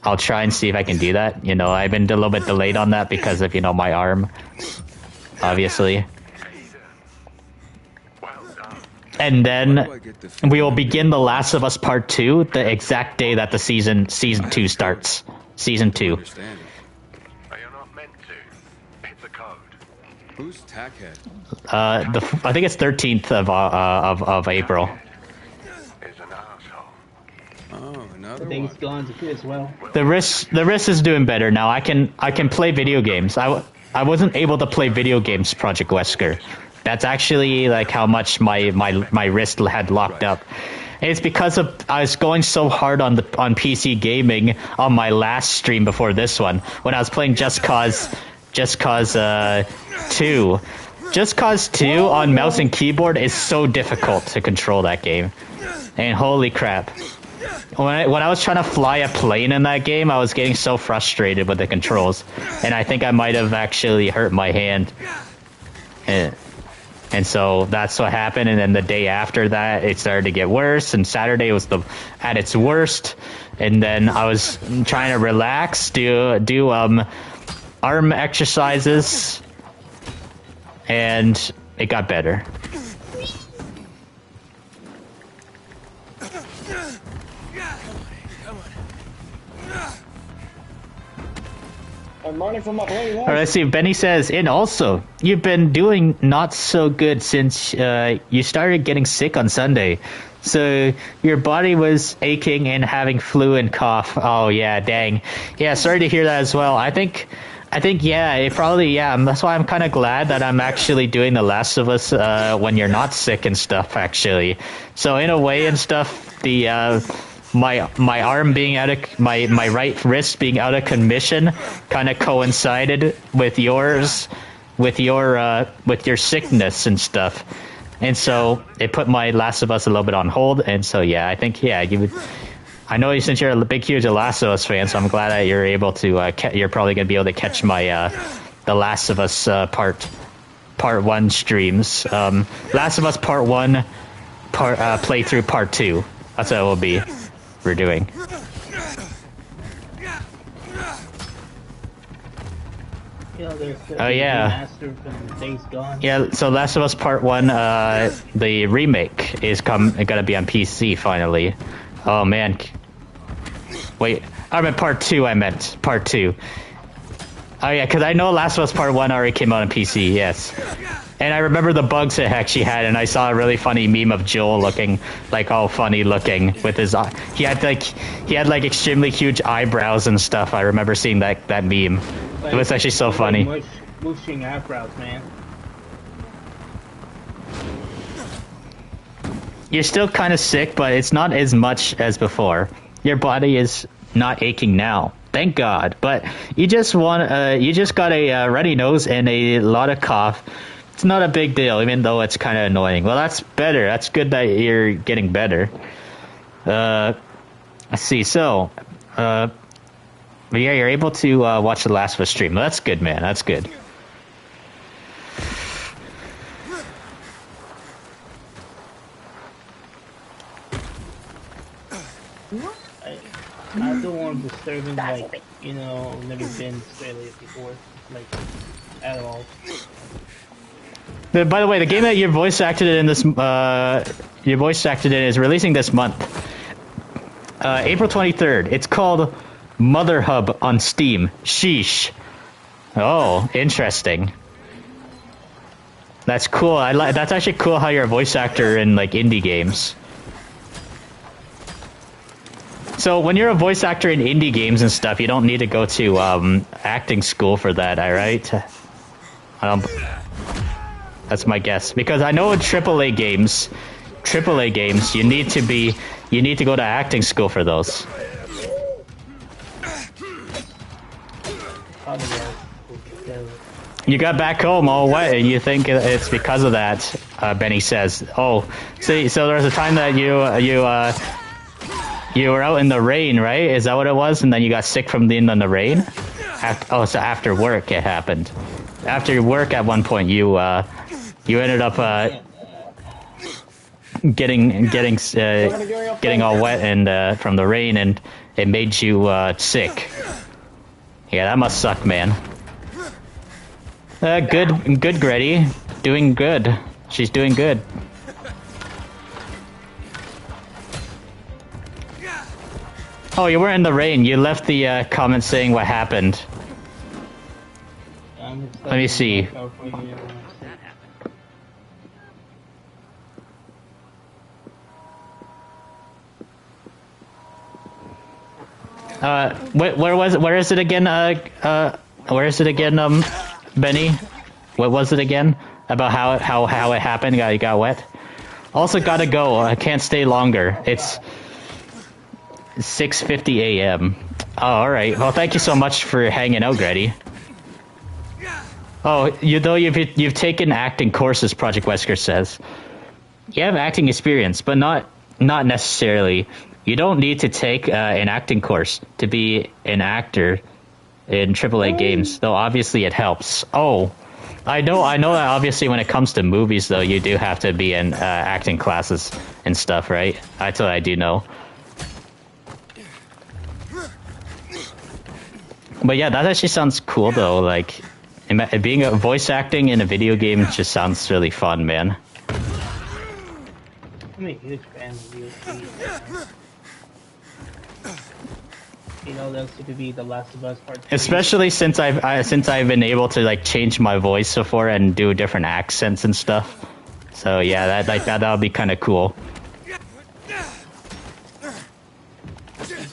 I'll try and see if I can do that. You know, I've been a little bit delayed on that because of, you know, my arm, obviously. And then we will begin The Last of Us Part 2 the exact day that the season 2 starts. Season 2. Are you not meant to? It's a code. Who's Tackhead? I think it's 13th of April. Is an asshole. Oh, another Days one. Gone as well. The wrist is doing better now. I can play video games. I wasn't able to play video games, Project Wesker. That's actually like how much my wrist had locked up. And it's because of I was going so hard on PC gaming on my last stream before this one when I was playing Just Cause 2. Just Cause 2 on mouse and keyboard is so difficult to control that game. And holy crap. When I was trying to fly a plane in that game, I was getting so frustrated with the controls. And I think I might have actually hurt my hand. And so that's what happened. And then the day after that, it started to get worse. And Saturday was at its worst. And then I was trying to relax, do arm exercises, and it got better. I'm running from my blade. All right, let's see. Benny says, and also, you've been doing not so good since you started getting sick on Sunday. So your body was aching and having flu and cough. Oh, yeah, dang. Yeah, sorry to hear that as well. I think, yeah, it probably, yeah. That's why I'm kind of glad that I'm actually doing The Last of Us when you're not sick and stuff, actually. So in a way and stuff, the... My arm being out of my right wrist being out of commission kind of coincided with your sickness and stuff, and so it put my Last of Us a little bit on hold. And so yeah, I think I know since you're a big huge Last of Us fan, so I'm glad that you're able to you're probably gonna be able to catch my The Last of Us part 1 streams. Last of Us Part 1 playthrough Part 2. That's what it will be. We're doing. Oh yeah. Days Gone. Yeah, so Last of Us Part 1, the remake is gonna be on PC finally. Oh man. Wait, I meant Part 2, Part 2. Oh yeah, because I know Last of Us Part 1 already came out on PC, yes. And I remember the bugs it actually had, and I saw a really funny meme of Joel looking like all funny looking with his he had like extremely huge eyebrows and stuff. I remember seeing that meme. It was actually so funny. Like mushing eyebrows, man. You're still kind of sick, but it's not as much as before. Your body is not aching now, thank God. But you just got a runny nose and a lot of cough. It's not a big deal, even though it's kind of annoying. Well, that's better. That's good that you're getting better. Let's see. So, yeah, you're able to watch the Last of Us stream. That's good, man. That's good. I don't want to disturb him, like, you know, never been to Australia before, like, at all. By the way, the game that you voice acted in is releasing this month, April 23rd. It's called Mother Hub on Steam. Sheesh. Oh, interesting. That's cool. That's actually cool how you're a voice actor in like indie games. So when you're a voice actor in indie games and stuff, you don't need to go to acting school for that, alright? That's my guess. Because I know in AAA games, you need to go to acting school for those. You got back home all wet, and you think it's because of that, Benny says. Oh, see, so there was a time that you were out in the rain, right? Is that what it was? And then you got sick from being in the rain? So after work it happened. After work at one point, you ended up getting all wet and from the rain, and it made you sick. Yeah, that must suck, man. Good, Gretty. Doing good. She's doing good. Oh, you were in the rain. You left the comment saying what happened. Let me see. Where is it again? Where is it again, Benny? What was it again? About how it happened? You got wet. Also gotta go. I can't stay longer. It's 6:50 a.m. Oh, all right. Well, thank you so much for hanging out, Grady. Oh, you've taken acting courses, Project Wesker says. You have acting experience, but not necessarily. You don't need to take an acting course to be an actor in AAA games, though obviously it helps. Oh, I know that obviously when it comes to movies, though, you do have to be in acting classes and stuff, right? That's what I do know. But yeah, that actually sounds cool, though. Like, being a voice acting in a video game just sounds really fun, man. I'm a huge fan of UFC. You know, that's to be the Last of Us Part 3. Especially since I've been able to like change my voice before and do different accents and stuff. So yeah, that'll be kind of cool. Yeah,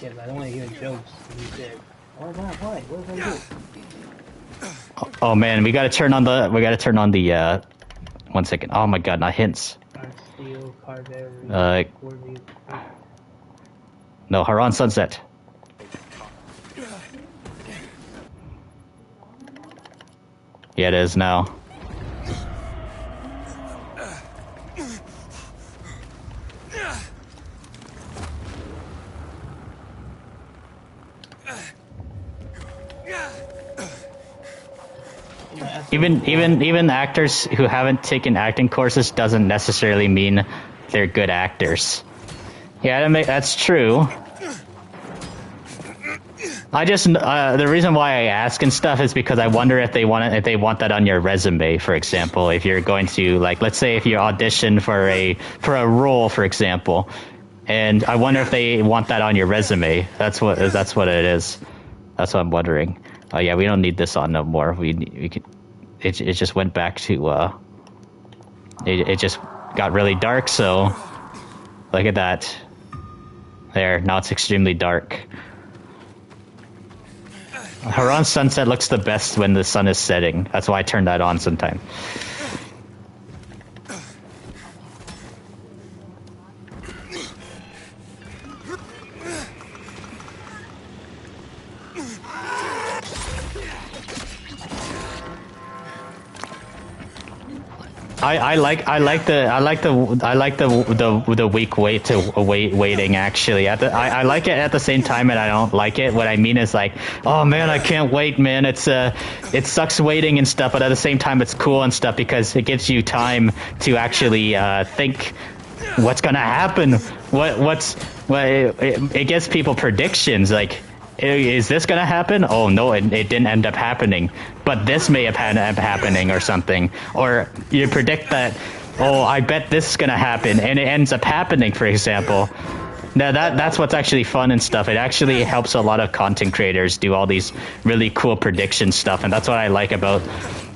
I don't want to hear jokes. He said, why? What did I do? Oh man, we gotta turn on the 1 second. Oh my god, not hints. No, Haran Sunset. Yeah, it is now. Even actors who haven't taken acting courses doesn't necessarily mean they're good actors. Yeah, that's true. I just the reason why I ask and stuff is because I wonder if they want that on your resume, for example. If you're going to, like, let's say if you audition for a role, for example, and I wonder if they want that on your resume. That's what it is. That's what I'm wondering. Oh yeah, we don't need this on no more. We could. It just went back to it just got really dark. So look at that. There, now it's extremely dark. Haran Sunset looks the best when the sun is setting. That's why I turn that on sometimes. I like the weak waiting actually. I like it at the same time, and I don't like it. What I mean is like, oh man, I can't wait, man. It sucks waiting and stuff, but at the same time, it's cool and stuff because it gives you time to actually think what's gonna happen. It gives people predictions like. Is this gonna happen? Oh no, it didn't end up happening. But this may have ended up happening or something. Or you predict that, oh, I bet this is gonna happen, and it ends up happening, for example. Now that's what's actually fun and stuff. It actually helps a lot of content creators do all these really cool prediction stuff, and that's what I like about.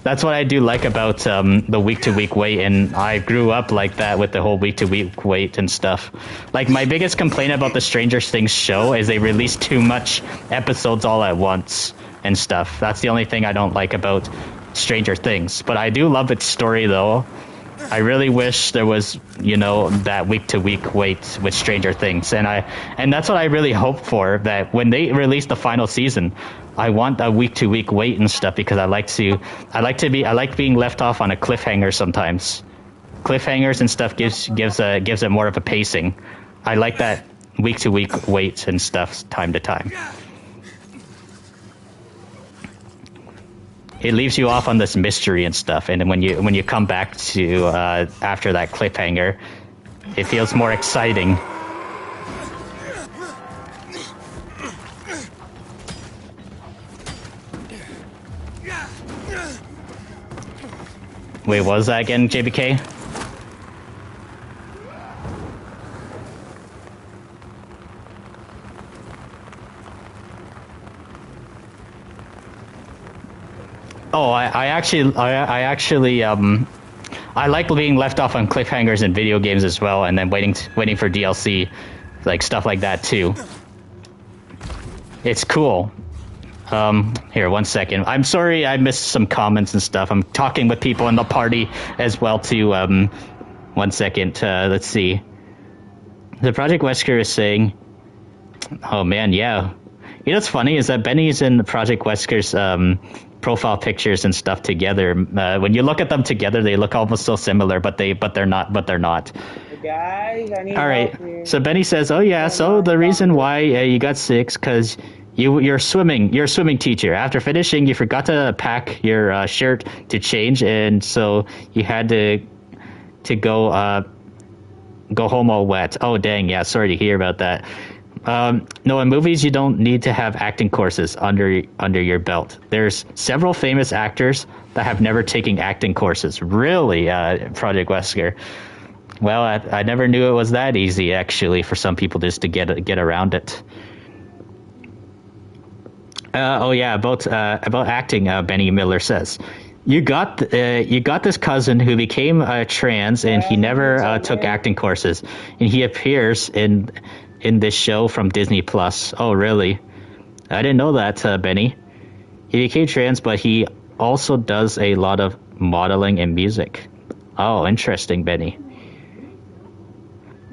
That's what I do like about the week-to-week wait, and I grew up like that with the whole week-to-week wait and stuff. Like, my biggest complaint about the Stranger Things show is they release too much episodes all at once and stuff. That's the only thing I don't like about Stranger Things. But I do love its story, though. I really wish there was, that week-to-week wait with Stranger Things, and that's what I really hope for. That when they release the final season, I want a week-to-week wait and stuff because I like being left off on a cliffhanger sometimes. Cliffhangers and stuff gives it more of a pacing. I like that week-to-week wait and stuff time to time. It leaves you off on this mystery and stuff, and then when you come back to after that cliffhanger, it feels more exciting. Wait, what was that again, JBK? Oh, I like being left off on cliffhangers in video games as well, and then waiting for DLC, like stuff like that too. It's cool. Here, 1 second. I'm sorry I missed some comments and stuff. I'm talking with people in the party as well too. 1 second. Let's see. The Project Wesker is saying, oh man, yeah. You know what's funny is that Benny's in Project Wesker's profile pictures and stuff together. When you look at them together, they look almost so similar, but they're not. Guys, I need all right. help here. So Benny says, "Oh yeah, so the reason why you got sick because you're a swimming teacher. After finishing, you forgot to pack your shirt to change, and so you had to go home all wet. Oh dang, yeah. Sorry to hear about that." No, in movies you don't need to have acting courses under your belt. There's several famous actors that have never taken acting courses. Really, Project Wesker. Well, I never knew it was that easy actually for some people just to get around it. Oh yeah, about acting. Benny Miller says, you got this cousin who became trans and he never took acting courses, and he appears in this show from Disney Plus. Oh really? I didn't know that, Benny. He became trans, but he also does a lot of modeling and music. Oh, interesting, Benny.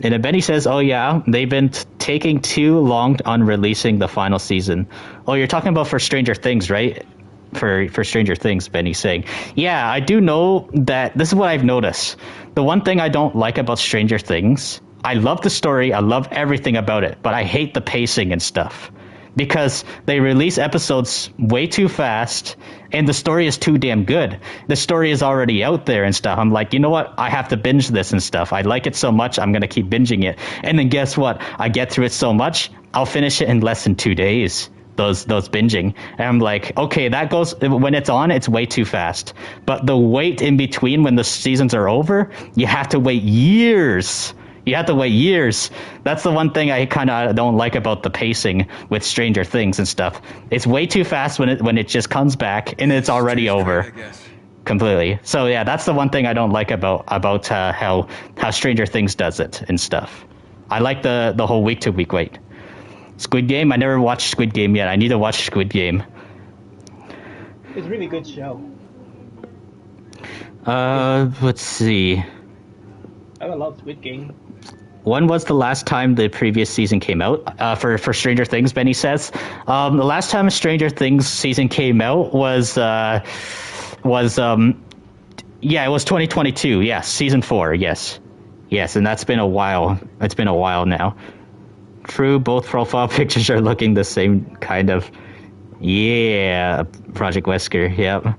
And then Benny says, oh yeah, they've been taking too long on releasing the final season. Oh, you're talking about for Stranger Things, right? For Stranger Things, Benny's saying. Yeah, I do know that. This is what I've noticed. The one thing I don't like about Stranger Things, I love the story, I love everything about it, but I hate the pacing and stuff. Because they release episodes way too fast, and the story is too damn good. The story is already out there and stuff. I'm like, you know what? I have to binge this and stuff. I like it so much, I'm going to keep binging it. And then guess what? I get through it so much, I'll finish it in less than 2 days. Those binging. And I'm like, okay, that goes, when it's on, it's way too fast. But the wait in between when the seasons are over, you have to wait years. You have to wait years. That's the one thing I kind of don't like about the pacing with Stranger Things and stuff. It's way too fast when it just comes back and it's already over. completely. So yeah, that's the one thing I don't like about how Stranger Things does it and stuff. I like the whole week to week wait. Squid Game. I never watched Squid Game yet. I need to watch Squid Game. It's a really good show. Let's see. I love Squid Game. When was the last time the previous season came out? For Stranger Things, Benny says. The last time Stranger Things season came out was it was 2022. Yes, season 4. Yes, and that's been a while. It's been a while now. True, both profile pictures are looking the same kind of. Yeah, Project Wesker. Yep.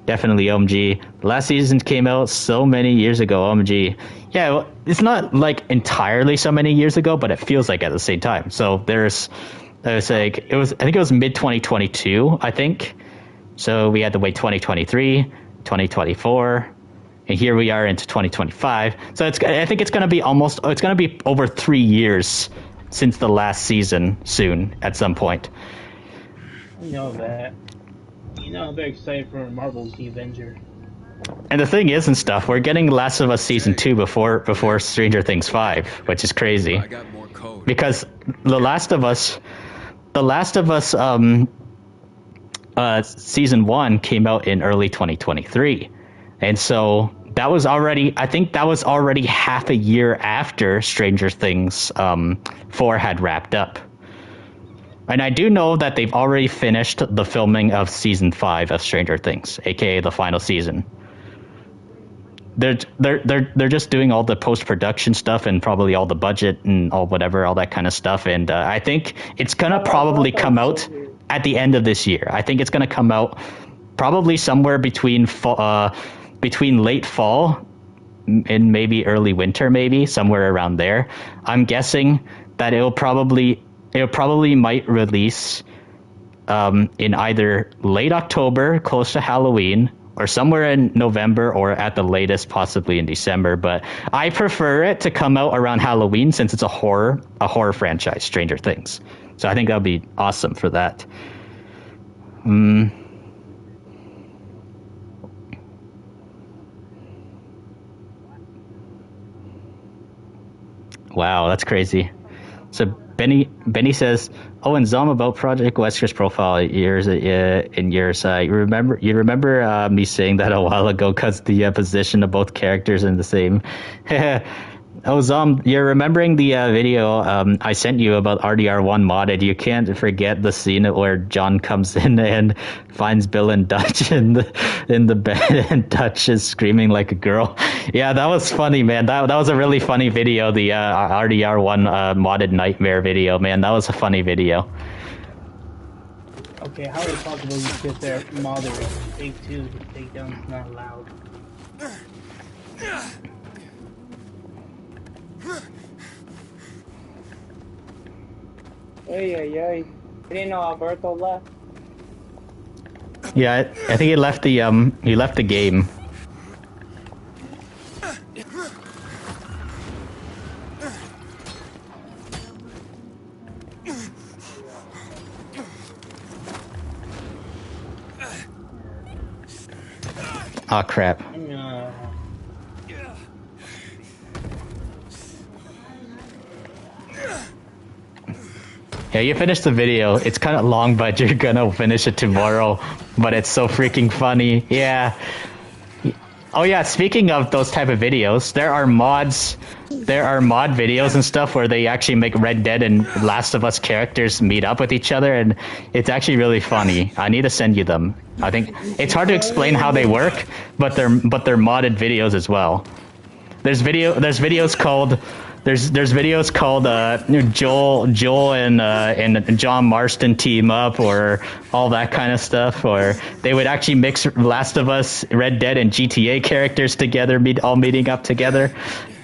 Definitely OMG. Last season came out so many years ago, OMG. Yeah, well, it's not like entirely so many years ago, but it feels like at the same time. So I think it was mid 2022, I think. So we had to wait 2023, 2024, and here we are into 2025. So I think it's going to be over 3 years since the last season soon at some point. You know that. You know, I'm very excited for Marvel's The Avenger. And the thing is and stuff, we're getting Last of Us Season 2 before Stranger Things 5, which is crazy. Because The Last of Us Season 1 came out in early 2023. And so I think that was already half a year after Stranger Things 4 had wrapped up. And I do know that they've already finished the filming of Season 5 of Stranger Things, aka the final season. They're just doing all the post-production stuff and probably all the budget and all that kind of stuff. And I think it's gonna probably come out at the end of this year. I think it's gonna come out probably somewhere between late fall and maybe early winter, maybe somewhere around there. I'm guessing that it probably might release in either late October, close to Halloween, or somewhere in November, or at the latest, possibly in December. But I prefer it to come out around Halloween since it's a horror franchise, Stranger Things. So I think that'll be awesome for that. Wow, that's crazy. So Benny says, "Oh, and Zom about Project Wesker's profile years. You remember me saying that a while ago because the position of both characters in the same." Oh, Zom, you're remembering the video I sent you about RDR1 modded. You can't forget the scene where John comes in and finds Bill and Dutch in the bed, and Dutch is screaming like a girl. Yeah, that was funny, man. That was a really funny video. The RDR1 modded nightmare video, man. That was a funny video. Okay, how is it possible you get their moderate? Take 2, the takedown is not allowed. I didn't know Alberto left. Yeah, I think he left the game. Oh crap. Yeah, you finished the video. It's kind of long, but you're gonna finish it tomorrow. But it's so freaking funny. Yeah. Oh yeah, speaking of those type of videos, there are mod videos and stuff where they actually make Red Dead and Last of Us characters meet up with each other, and it's actually really funny. I need to send you them. I think it's hard to explain how they work, but they're modded videos as well. There's videos called Joel and John Marston team up, or all that kind of stuff, or they would actually mix Last of Us, Red Dead, and GTA characters together, all meeting up together,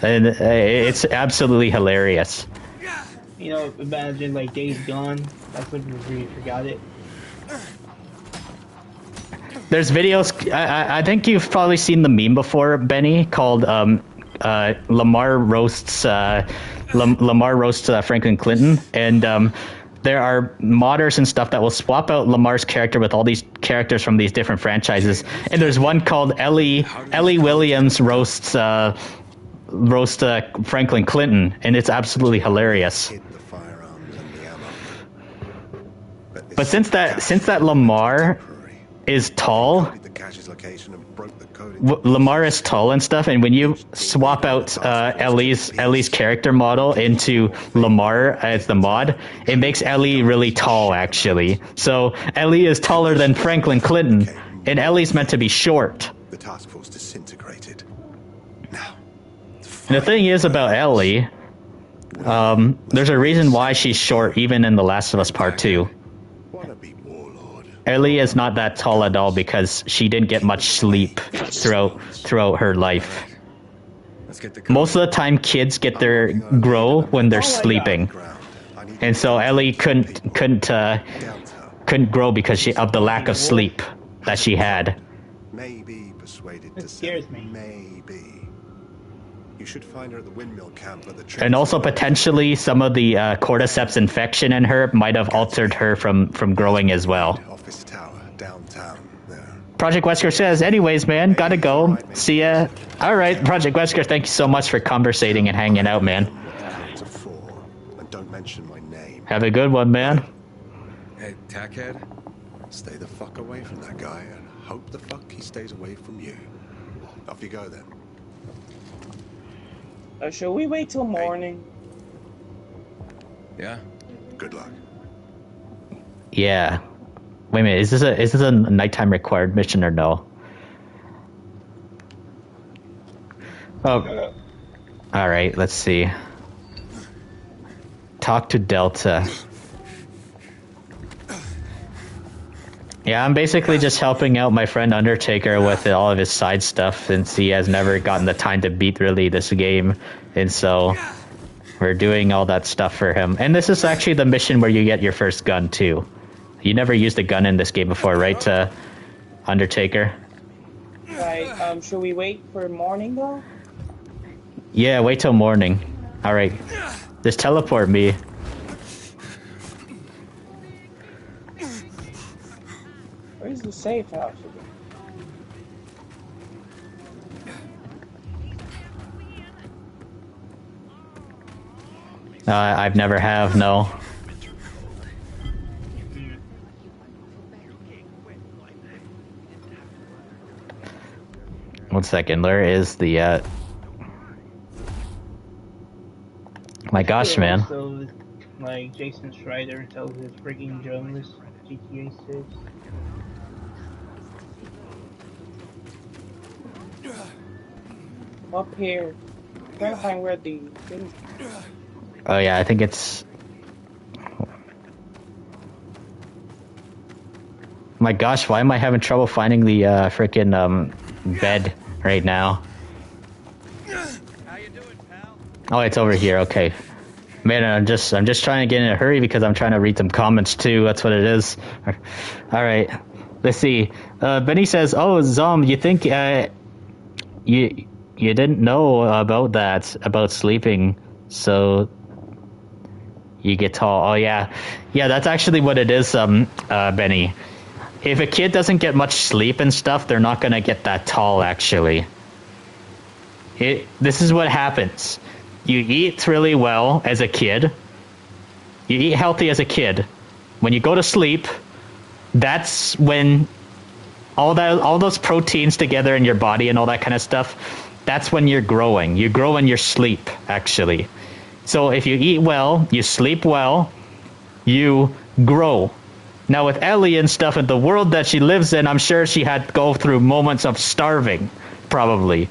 and it's absolutely hilarious. You know, imagine like Days Gone. That's when we really forgot it. There's videos. I think you've probably seen the meme before, Benny, called Lamar roasts Franklin Clinton, and there are modders and stuff that will swap out Lamar's character with all these characters from these different franchises, and there's one called Ellie Williams roasts Franklin Clinton, and it's absolutely hilarious. But since that Lamar is tall, Lamar is tall and stuff, and when you swap out Ellie's character model into Lamar as the mod, it makes Ellie really tall, actually. So Ellie is taller than Franklin Clinton, and Ellie's meant to be short. The task force disintegrated. Now, and the thing is about Ellie, there's a reason why she's short, even in The Last of Us Part 2. Ellie is not that tall at all because she didn't get much sleep throughout her life. Most of the time, kids get their grow when they're sleeping, and so Ellie couldn't grow because of the lack of sleep that she had. Maybe persuaded to scares me. Maybe. You should find her at the windmill camp at the And also potentially some of the cordyceps infection in her might have altered her from growing as well. Office tower downtown there. Project Wesker says, anyways, man, gotta go. See ya. All right, Project Wesker, thank you so much for conversating and hanging out, man. And don't mention my name. Have a good one, man. Hey, Tackhead? Stay the fuck away from that guy and hope the fuck he stays away from you. Off you go then. Should we wait till morning? Yeah. Good luck. Yeah. Wait a minute, is this a nighttime required mission or no? Oh. Alright, let's see. Talk to Delta. Yeah, I'm basically just helping out my friend Undertaker with all of his side stuff since he has never gotten the time to beat really this game. And so we're doing all that stuff for him. And this is actually the mission where you get your first gun too. You never used a gun in this game before, right, Undertaker? Right, should we wait for morning though? Yeah, wait till morning. Alright. Just teleport me. Where's the safe house? I've never have, no. One second, where is the, my gosh, man. So, like, Jason Schreider tells his freaking journalist, GTA 6. Up here. I'm trying to find where the thing. Oh yeah, I think it's... My gosh, why am I having trouble finding the frickin' bed right now? How you doing, pal? Oh, it's over here. Okay, man, I'm just trying to get in a hurry because I'm trying to read some comments too. That's what it is. All right, let's see. Benny says, "Oh, Zom, you think you didn't know about sleeping, so you get tall." Oh yeah, that's actually what it is, Benny. If a kid doesn't get much sleep and stuff, they're not gonna get that tall, actually. This is what happens. You eat really well as a kid. You eat healthy as a kid. When you go to sleep, that's when all those proteins together in your body and all that kind of stuff, that's when you're growing. You grow in your sleep, actually. So if you eat well, you sleep well, you grow. Now with Ellie and stuff in the world that she lives in, I'm sure she had to go through moments of starving, probably.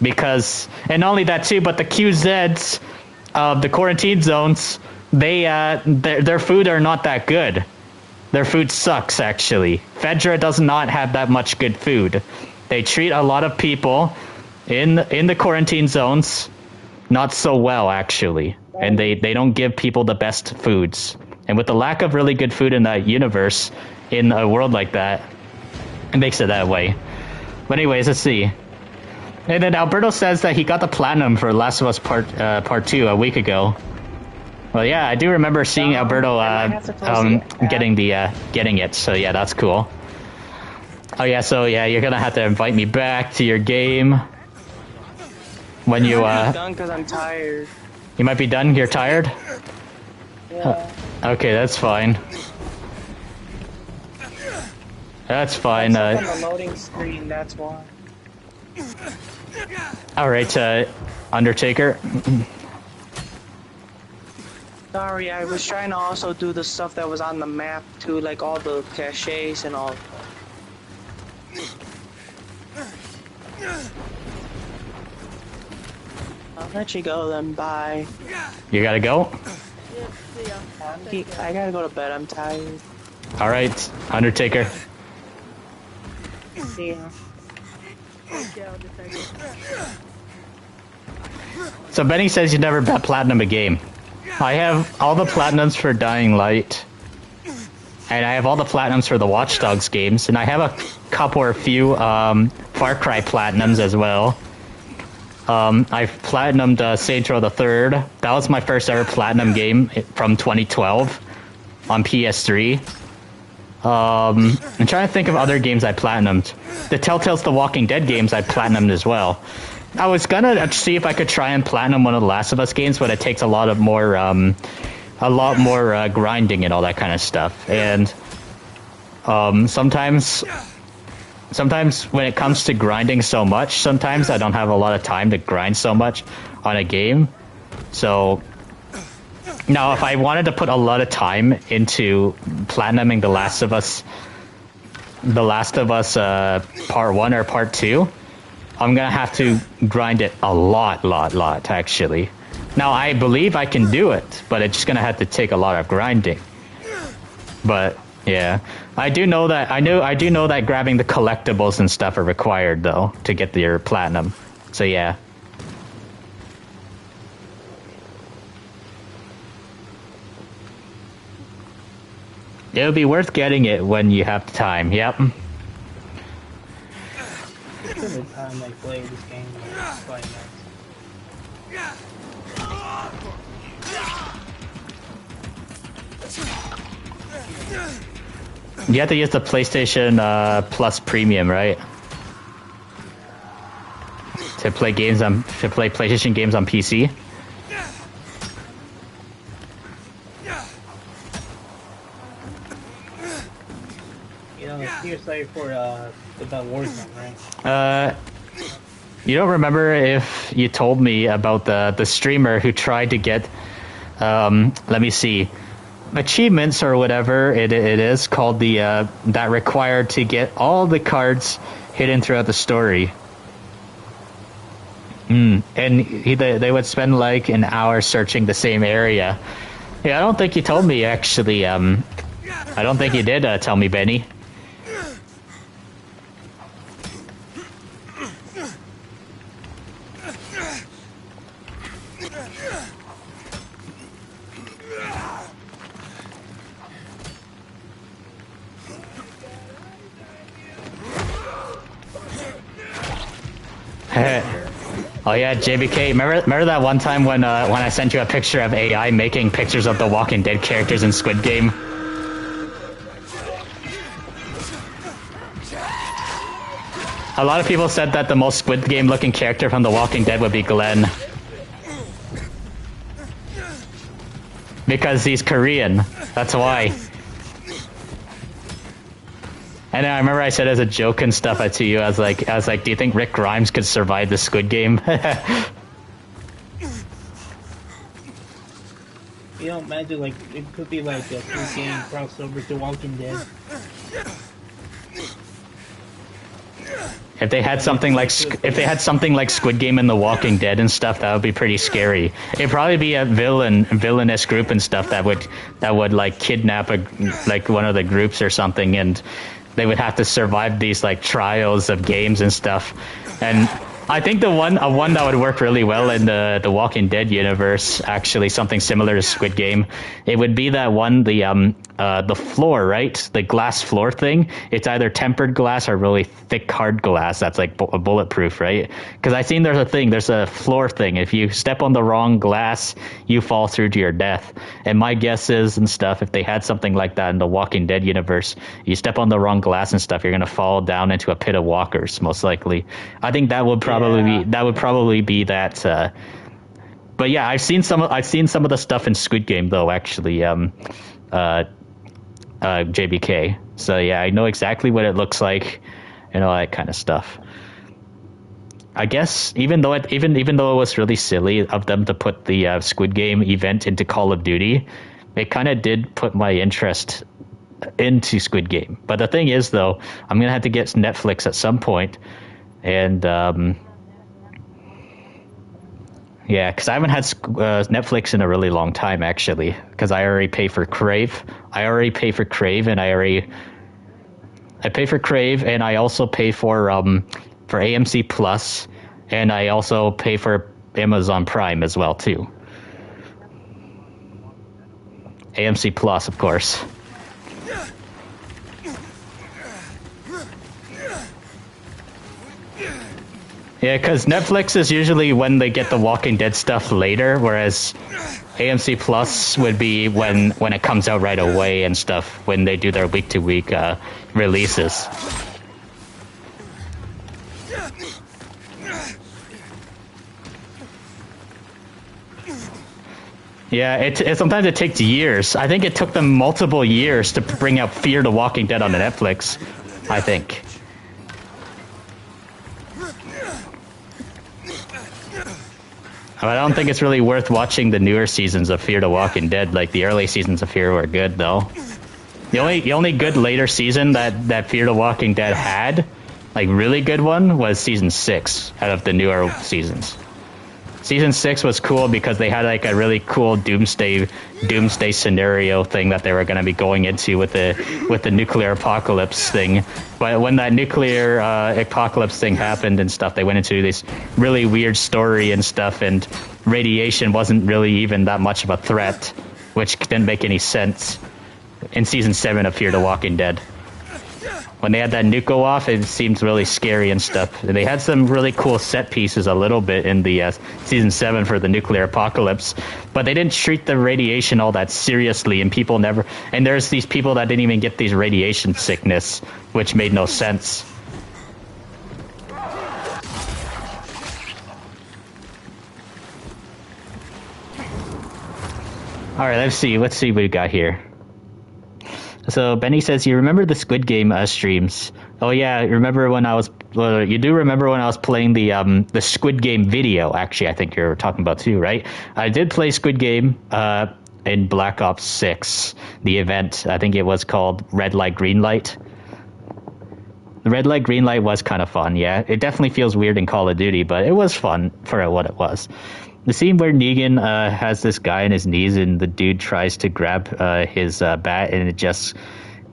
Because, and not only that too, but the QZs, the quarantine zones, their food are not that good. Their food sucks, actually. Fedra does not have that much good food. They treat a lot of people in the quarantine zones not so well, actually. And they don't give people the best foods. And with the lack of really good food in that universe, in a world like that, it makes it that way. But anyways, let's see. And then Alberto says that he got the platinum for Last of Us Part 2 a week ago. Well, yeah, I do remember seeing Alberto getting it. So yeah, that's cool. Oh yeah, so yeah, you're gonna have to invite me back to your game. When you I'm done because I'm tired. You might be done. You're tired. Yeah. Okay, that's fine. That's fine. I'm stuck on the loading screen. That's why. All right, Undertaker. Sorry, I was trying to also do the stuff that was on the map too, like all the caches and all. I'll let you go then, bye. You gotta go? Yeah, see ya. I gotta go to bed, I'm tired. Alright, Undertaker. See ya. Yeah, I'll just take it. So Benny says you never bet platinum a game. I have all the platinums for Dying Light. And I have all the platinums for the Watch Dogs games. And I have a couple or a few Far Cry platinums as well. I've platinumed Saints Row the Third. That was my first ever platinum game from 2012 on PS3. I'm trying to think of other games I platinumed. The Telltale's The Walking Dead games I platinumed as well. I was gonna see if I could try and platinum one of the Last of Us games, but it takes a lot more grinding and all that kind of stuff. And sometimes when it comes to grinding so much, sometimes I don't have a lot of time to grind so much on a game. So now if I wanted to put a lot of time into platinuming The Last of Us Part 1 or Part 2, I'm gonna have to grind it a lot actually. Now I believe I can do it, but it's just gonna have to take a lot of grinding. But yeah, I do know that grabbing the collectibles and stuff are required though to get your platinum. So yeah. It'll be worth getting it when you have the time. Yep. Every time I play this game, it's quite nice. You have to use the PlayStation Plus Premium, right? To play PlayStation games on PC. You're sorry for about Warzone, right? You don't remember if you told me about the streamer who tried to get let me see, achievements or whatever it is called, the that required to get all the cards hidden throughout the story. And they would spend like an hour searching the same area. Yeah, I don't think you told me actually. I don't think you did tell me, Benny. Oh yeah, JBK. Remember that one time when I sent you a picture of AI making pictures of the Walking Dead characters in Squid Game? A lot of people said that the most Squid Game looking character from The Walking Dead would be Glenn. Because he's Korean. That's why. And I remember I said as a joke and stuff to you, I was like, do you think Rick Grimes could survive the Squid Game? You know, imagine like it could be like a Squid Game crossover to Walking Dead. If they had something like Squid Game and The Walking Dead and stuff, that would be pretty scary. It'd probably be a villainous group and stuff that would like kidnap one of the groups or something, and they would have to survive these like trials of games and stuff. And I think the one that would work really well in the Walking Dead universe, actually something similar to Squid Game, it would be that one, the the floor, right? The glass floor thing. It's either tempered glass or really thick hard glass that's like bulletproof, right? Because I seen there's a floor thing. If you step on the wrong glass, you fall through to your death. And my guess is and stuff, if they had something like that in the Walking Dead universe, you step on the wrong glass and stuff, you're gonna fall down into a pit of walkers, most likely. I think that would probably be that. But yeah, I've seen some of the stuff in Squid Game though, actually. JBK. So yeah, I know exactly what it looks like and all that kind of stuff. I guess even though it was really silly of them to put the Squid Game event into Call of Duty, it kind of did put my interest into Squid Game. But the thing is, though, I'm gonna have to get Netflix at some point, and yeah, because I haven't had Netflix in a really long time, actually, because I already pay for Crave. I pay for Crave, and I also pay for AMC Plus, and I also pay for Amazon Prime as well, too. AMC Plus, of course. Yeah, because Netflix is usually when they get the Walking Dead stuff later, whereas AMC Plus would be when it comes out right away and stuff, when they do their week-to-week releases. Yeah, sometimes it takes years. I think it took them multiple years to bring out Fear the Walking Dead on Netflix, I think. I don't think it's really worth watching the newer seasons of Fear the Walking Dead. Like, the early seasons of Fear were good, though. The only good later season that Fear the Walking Dead had, like, really good one, was season 6 out of the newer seasons. Season 6 was cool because they had, like, a really cool doomsday scenario thing that they were going to be going into with the nuclear apocalypse thing. But when that nuclear apocalypse thing happened and stuff, they went into this really weird story and stuff, and radiation wasn't really even that much of a threat, which didn't make any sense in season 7 of Fear the Walking Dead. When they had that nuke go off, it seemed really scary and stuff. And they had some really cool set pieces a little bit in the season 7 for the nuclear apocalypse, but they didn't treat the radiation all that seriously, and people never. And there's these people that didn't even get these radiation sickness, which made no sense. All right, let's see what we got here. So Benny says, you remember the Squid Game streams? Oh yeah, remember when I was? You do remember when I was playing the Squid Game video? Actually, I think you're talking about too, right? I did play Squid Game in Black Ops 6, the event. I think it was called Red Light, Green Light. The Red Light, Green Light was kind of fun. Yeah, it definitely feels weird in Call of Duty, but it was fun for what it was. The scene where Negan has this guy on his knees and the dude tries to grab his bat and it just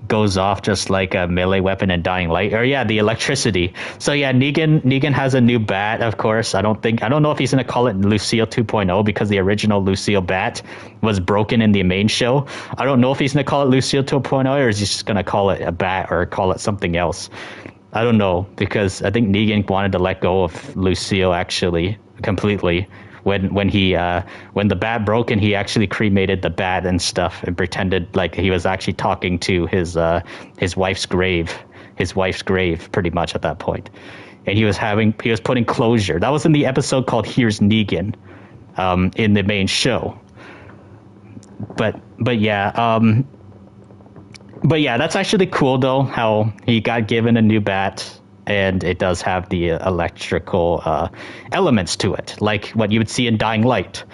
goes off just like a melee weapon in Dying Light. Or yeah, the electricity. So yeah, Negan has a new bat, of course. I don't know if he's going to call it Lucille 2.0 because the original Lucille bat was broken in the main show. I don't know if he's going to call it Lucille 2.0 or is he just going to call it a bat or call it something else. I don't know, because I think Negan wanted to let go of Lucille actually completely. When the bat broke and he actually cremated the bat and stuff and pretended like he was actually talking to his wife's grave pretty much at that point. And he was putting closure. That was in the episode called Here's Negan in the main show. But yeah, that's actually cool though, how he got given a new bat. And it does have the electrical elements to it, like what you would see in Dying Light.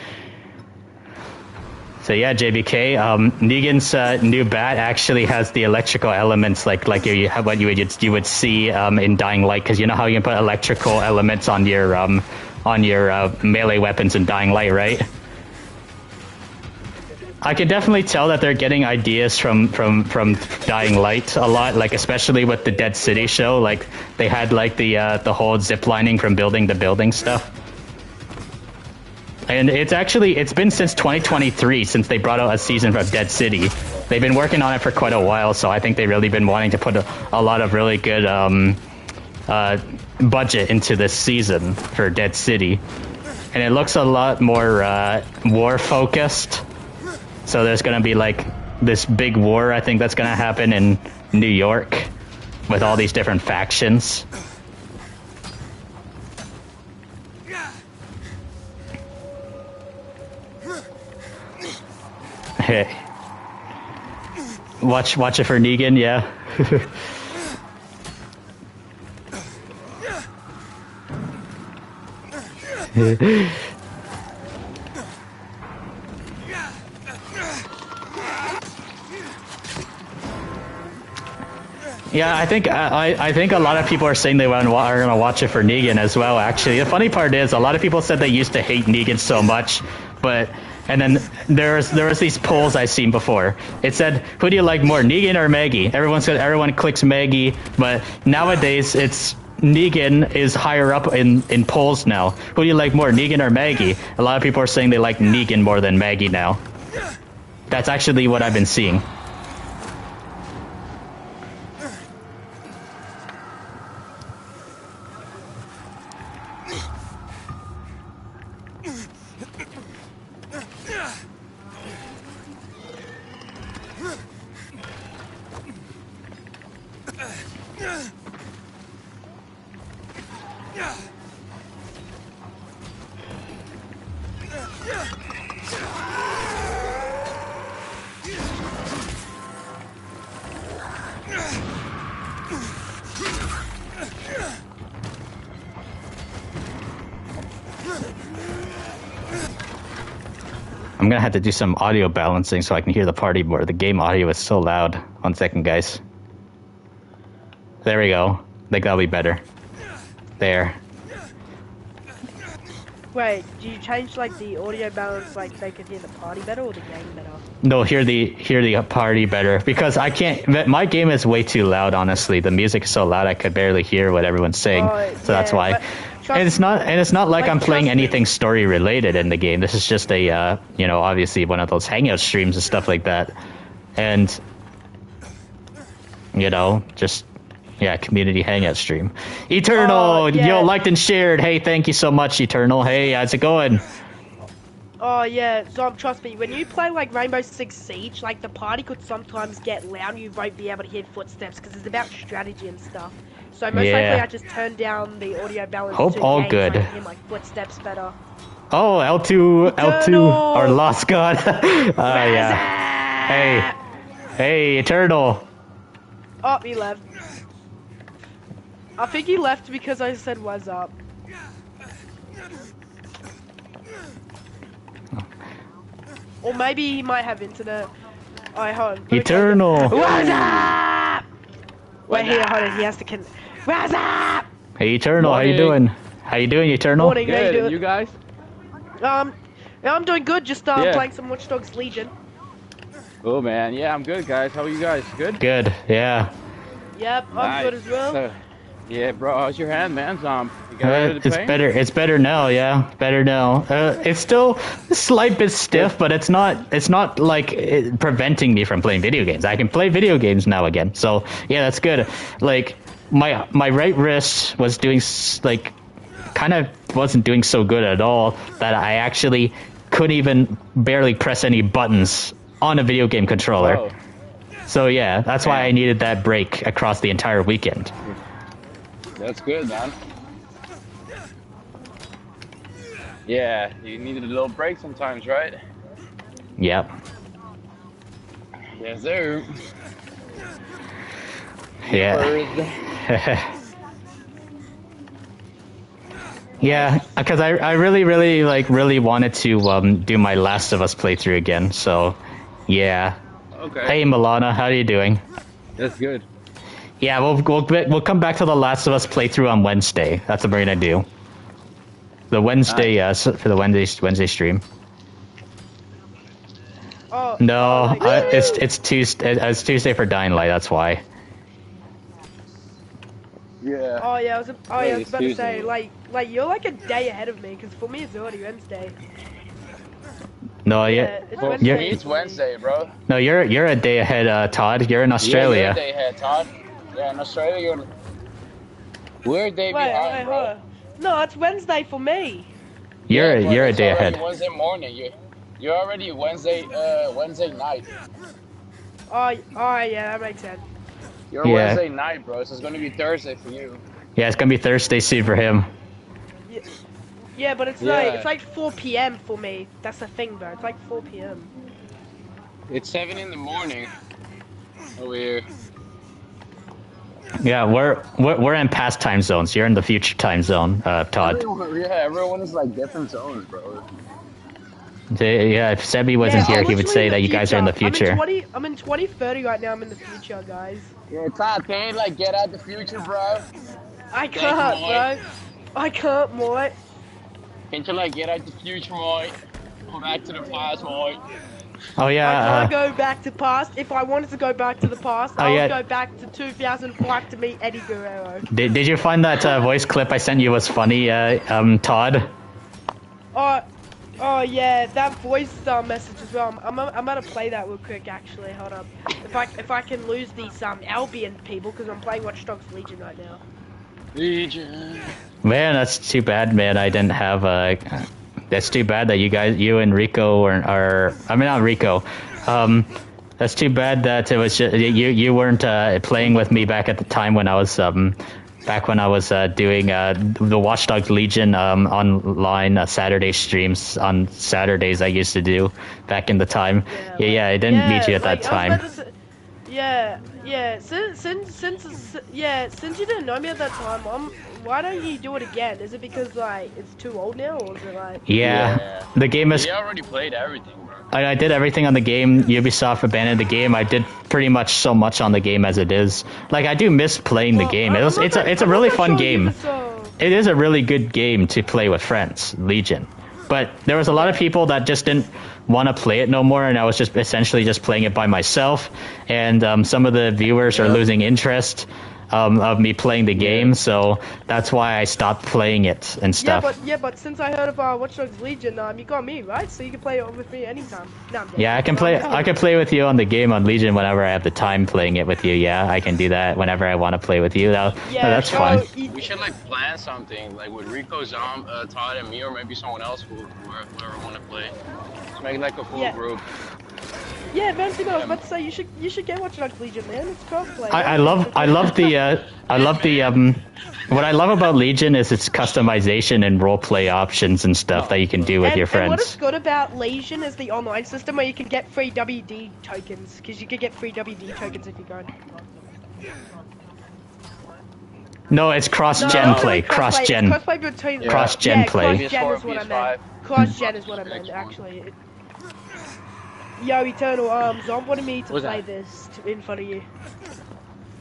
So yeah, JBK, Negan's new bat actually has the electrical elements, like what you would see in Dying Light, because you know how you can put electrical elements on your melee weapons in Dying Light, right? I can definitely tell that they're getting ideas from Dying Light a lot, like especially with the Dead City show. Like they had like the whole zip lining from building to building stuff. And it's been since 2023 since they brought out a season of Dead City. They've been working on it for quite a while, so I think they've really been wanting to put a lot of really good budget into this season for Dead City. And it looks a lot more war focused. So there's going to be like this big war, I think that's going to happen in New York with all these different factions. Hey. Watch it for Negan, yeah. Yeah, I think a lot of people are saying they are going to watch it for Negan as well. Actually, the funny part is a lot of people said they used to hate Negan so much, and then there was these polls I've seen before. It said, "Who do you like more, Negan or Maggie?" Everyone clicks Maggie, but nowadays it's Negan is higher up in polls now. Who do you like more, Negan or Maggie? A lot of people are saying they like Negan more than Maggie now. That's actually what I've been seeing. I'm gonna have to do some audio balancing so I can hear the party more. The game audio is so loud. 1 second, guys. There we go. I think that'll be better. There. Wait, do you change like the audio balance like they can hear the party better or the game better? No, hear the party better because I can't. My game is way too loud. Honestly, the music is so loud I could barely hear what everyone's saying. So that's why. And it's not like I'm playing anything story related in the game. This is just a obviously one of those Hangout streams and stuff like that, and just community Hangout stream. Eternal, yo, liked and shared. Hey, thank you so much, Eternal. Hey, how's it going? Oh yeah, so trust me, when you play like Rainbow Six Siege, like the party could sometimes get loud and you won't be able to hear footsteps because it's about strategy and stuff. So most likely I just turned down the audio balance Hope to all gain good. so I can hear my footsteps better. Oh, L2, our lost god. Yeah. Hey, Eternal. Oh, he left. I think he left because I said what's up. Or maybe he might have internet. Alright, hold on. Eternal. What's up? Wait, here, hold on. He has to what's up? Hey, Eternal, how you doing? How you doing, Eternal? Morning, good. how you doing? And you guys? Yeah, I'm doing good. Just playing some Watch Dogs Legion. Oh man, yeah, I'm good, guys. How are you guys? Good? Good, yeah. Yep, I'm good as well. Yeah, bro, how's your hand, man? You got rid of the pain? It's better now, yeah. Better now. It's still a slight bit stiff, but it's not like preventing me from playing video games. I can play video games now again. So, yeah, that's good. Like my right wrist was doing kind of wasn't doing so good at all that I actually couldn't even barely press any buttons on a video game controller. Oh. So, yeah, that's why I needed that break across the entire weekend. That's good, man. Yeah, you needed a little break sometimes, right? Yep. Yes, sir. Yeah. Yeah, because I really wanted to do my Last of Us playthrough again. So, yeah. Okay. Hey, Milana, how are you doing? That's good. Yeah, we'll come back to the Last of Us playthrough on Wednesday. That's what we're gonna do. The Wednesday, for the Wednesday stream. Oh. No, it's Tuesday. It's Tuesday for Dying Light. That's why. Yeah. Oh yeah, I was about to Excuse say, me. like you're like a day ahead of me, because for me it's already Wednesday. No, Yeah, it's For Wednesday. me, it's Wednesday, bro. no, you're a day ahead, Todd. You're in Yeah, you're a Australia. day ahead, Todd. Yeah, in Australia, we're a day behind, Wait, hold bro. on. No, it's Wednesday for me. Yeah, but You're a it's day already ahead. Wednesday morning. You're already Wednesday night. Oh, yeah, that makes sense. You're Yeah, Wednesday night, bro. So it's gonna be Thursday for you. yeah. It's gonna be Thursday soon for him. Yeah, yeah, but it's Yeah, like 4 p.m. for me. That's the thing, bro. It's like 4 p.m. it's 7 in the morning over here. Yeah, we're in past time zones. You're in the future time zone, Todd. Everyone is like different zones, bro. Yeah, if Sebi wasn't Yeah, here, I'm he would literally say in the that you guys are in the future. I'm in 2030 right now. I'm in the future, guys. Yeah, Todd, can you like get out the future, bro? I Thanks, can't, mate. bro. I can't, mate. Can't you like get out the future, mate? Go back to the past, mate. Oh I yeah. can't go back to past. If I wanted to go back to the past, Oh I would yeah. go back to 2005 to meet Eddie Guerrero. Did you find that voice clip I sent you was funny, Todd? Oh yeah, that voice message as well. I'm gonna play that real quick. Actually, hold up. If I can lose these Albion people, because I'm playing Watch Dogs Legion right now. Legion. Man, that's too bad, man. I didn't have That's too bad that you and Rico are. I mean, not Rico. That's too bad that it was just, you weren't playing with me back at the time when I was doing the Watch Dogs Legion online Saturday streams on Saturdays I used to do back in the time. Yeah, I didn't meet you at that time. Since you didn't know me at that time, why don't you do it again? Is it because like it's too old now, or is it like? Yeah. The game is. You already played everything, bro. I did everything on the game. Ubisoft abandoned the game. I did pretty much so much on the game as it is. Like, I do miss playing the game. It's a really fun game. It is a really good game to play with friends, Legion. But there was a lot of people that just didn't want to play it no more, and I was just essentially just playing it by myself. And some of the viewers are losing interest of me playing the game, so that's why I stopped playing it and stuff. Yeah, but since I heard of Watch Dogs Legion, you got me, right? So you can play it with me anytime. No, Yeah, I can play with you on the game on Legion whenever I have the time playing it with you. Yeah, I can do that whenever I want to play with you. That's fun. We should like plan something like with Rico, Todd, and me, or maybe someone else whoever want to play. Let's make like a full group. Yeah, Vancy, I was about to say you should get Watch Dogs Legion, man. It's crossplay. I love the what I love about Legion is its customization and roleplay options and stuff that you can do with your friends. And what is good about Legion is the online system where you can get free WD tokens, because you can get free WD tokens if you go. No, it's cross-gen play. Cross-gen. Cross-play between. Cross-gen play. Cross-gen is what I meant. Cross-gen is what I meant, actually. Yo, Eternal Arms, I wanted me to play this in front of you.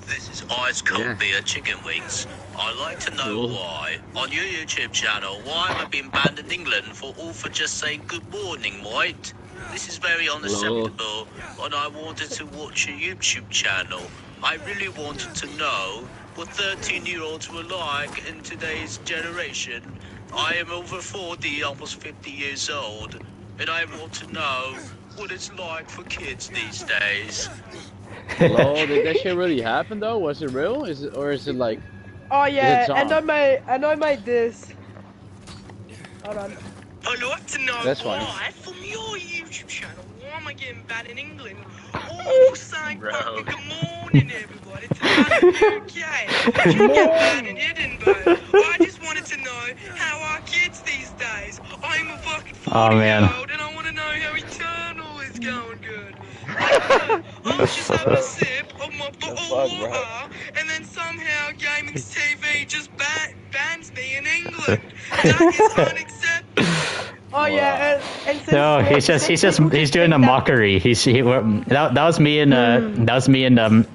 This is Ice Cold Beer Chicken Wings. I'd like to know why, on your YouTube channel, why have I been banned in England for just saying good morning, mate? This is very unacceptable, and I wanted to watch your YouTube channel. I really wanted to know what 13-year-olds were like in today's generation. I am over 40, almost 50 years old, and I want to know what it's like for kids these days. Hello, did that shit really happen though? Was it real? Is it like? Oh yeah, and I made this. Hold on. I'd like to know why from your YouTube channel, why am I getting banned in England? Oh, saying fucking good morning everybody to the UK. You get banned in Edinburgh. I just wanted to know how are kids these days. I'm a fucking 40-year-old and I want to know how Eternal is going good. I was just having a sip of my bottle of water and then somehow Gaming's TV just bans me in England. That is unacceptable. Oh yeah, and no, he's doing a mockery. That was me and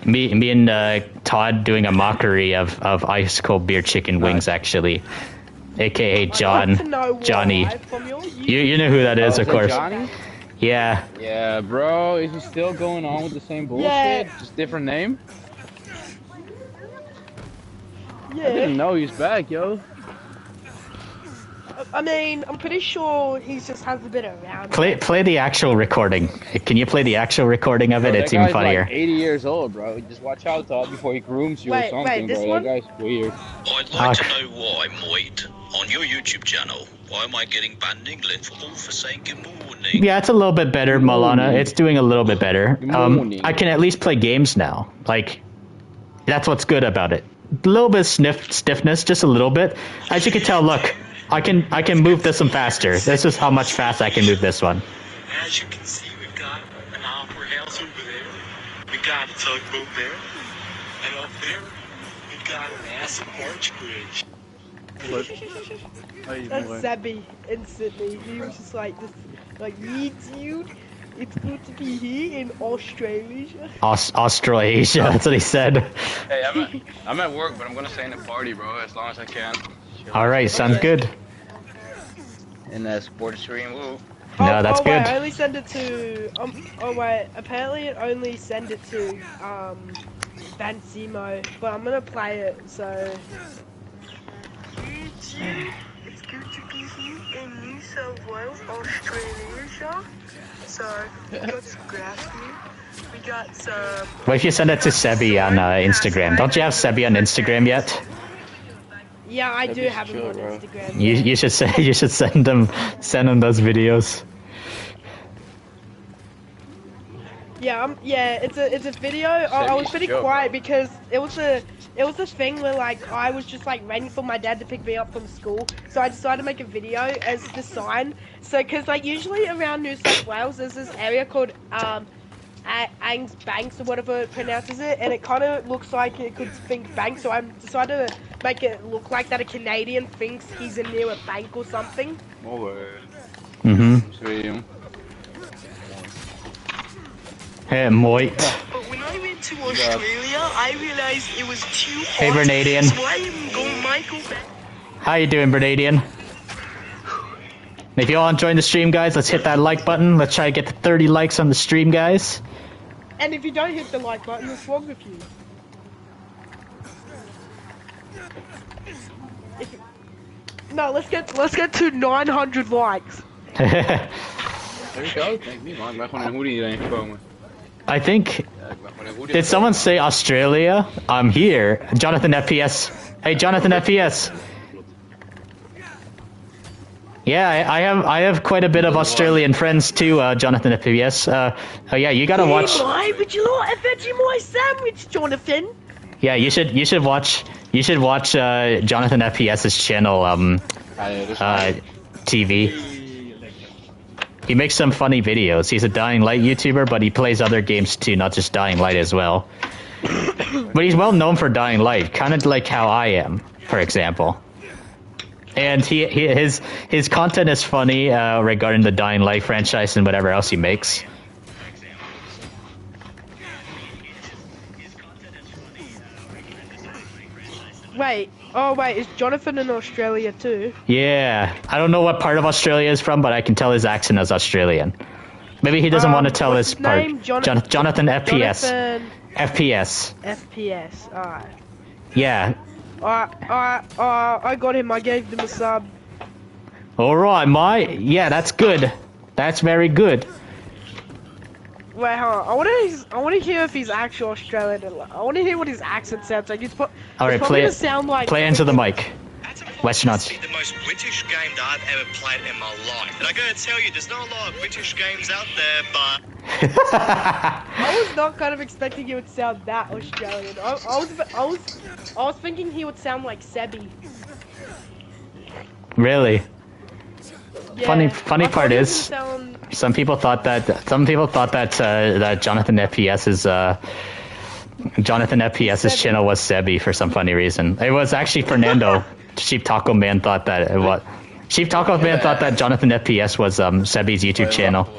me and Todd doing a mockery of Ice Cold Beer Chicken Wings, actually, aka Johnny. You know who that is, of course. Johnny? Yeah. Yeah, bro. Is he still going on with the same bullshit? Yeah. Just different name? Yeah. didn't know he was back, yo. I mean, I'm pretty sure he just hasn't been around. Play the actual recording. Can you play the actual recording of it? Bro, It's that even guy's funnier. like 80 years old, bro. Just watch out, Todd, before he grooms you or something, this bro. one? That guy's weird. I'd like to know why, mate, on your YouTube channel, why am I getting banned in England for all for saying good morning? Yeah, it's a little bit better, Malana. It's doing a little bit better. I can at least play games now. Like, that's what's good about it. A little bit of stiffness, just a little bit. As you can tell, look, I can move this one faster. This is how much fast I can move this one. As you can see, we've got an opera house over there. We got a tugboat there. And up there, we've got a massive arch bridge. That's Sebby instantly. He was just like this, like, yeah, dude, it's good to be here in Australasia. Australasia, that's what he said. Hey, I'm at work, but I'm gonna stay in the party, bro, as long as I can. Alright, sounds good. In that sports stream, woo. No, that's good. Wait, I only send it to, oh wait, apparently it only send it to, Van Simo, but I'm gonna play it, so... It's good to be here in New South Wales, Australasia. So, we got some grass here. We got some... What if you send it to Sebi on Instagram? Don't you have Sebi on Instagram yet? Yeah, I do have him on Instagram. You should say you should send him those videos. Yeah, it's a video. I was pretty quiet because it was a thing where like I was just like waiting for my dad to pick me up from school, so I decided to make a video as the sign. So, cause like usually around New South Wales there's this area called Angs Banks or whatever it pronounces it, and it kind of looks like it could think bank. So I decided to make it look like that a Canadian thinks he's near a bank or something. Mm-hmm. Hey, Moit. But when I went to Australia, I realized it was too hot. Hey, Bernadian. So I am going Michael back. How you doing, Bernadian? If you all enjoying the stream, guys, let's hit that like button. Let's try to get to 30 likes on the stream, guys. And if you don't hit the like button, what's wrong with you? No, let's get to 900 likes. There we go. Thank me, man. Ik ben gewoon in een hoodie hierheen gekomen. I think... Did someone say Australia? I'm here. Jonathan FPS. Hey, Jonathan FPS. Yeah, I have quite a bit of Australian friends too, Jonathan FPS. Yeah, you gotta watch... Hey, would you like a Vegemite sandwich, Jonathan? Yeah, you should watch Jonathan FPS's channel, TV. He makes some funny videos. He's a Dying Light YouTuber, but he plays other games too, not just Dying Light as well. But he's well known for Dying Light, kind of like how I am, for example. And his content is funny regarding the Dying Light franchise and whatever else he makes. Wait, is Jonathan in Australia too? Yeah, I don't know what part of Australia he's from, but I can tell his accent is Australian. Maybe he doesn't want to tell his part. Jonathan FPS. Jonathan FPS. FPS, alright. Yeah. I got him, I gave him a sub. Alright, yeah, that's good. That's very good. Wait, hold on. I want to hear if he's actually Australian. I want to hear what his accent sounds like. Alright, play into the mic. Westernauts. The most British game that I've ever played in my life. And I gotta tell you, there's not a lot of British games out there, but... I was not kind of expecting he would sound that Australian. I was thinking he would sound like Sebi. Really? Yeah, funny part is, some people thought that that Jonathan FPS's channel was Sebi for some funny reason. It was actually Fernando. Sheep Taco Man thought that it was. Sheep Taco Man thought that Jonathan FPS was Sebi's YouTube channel.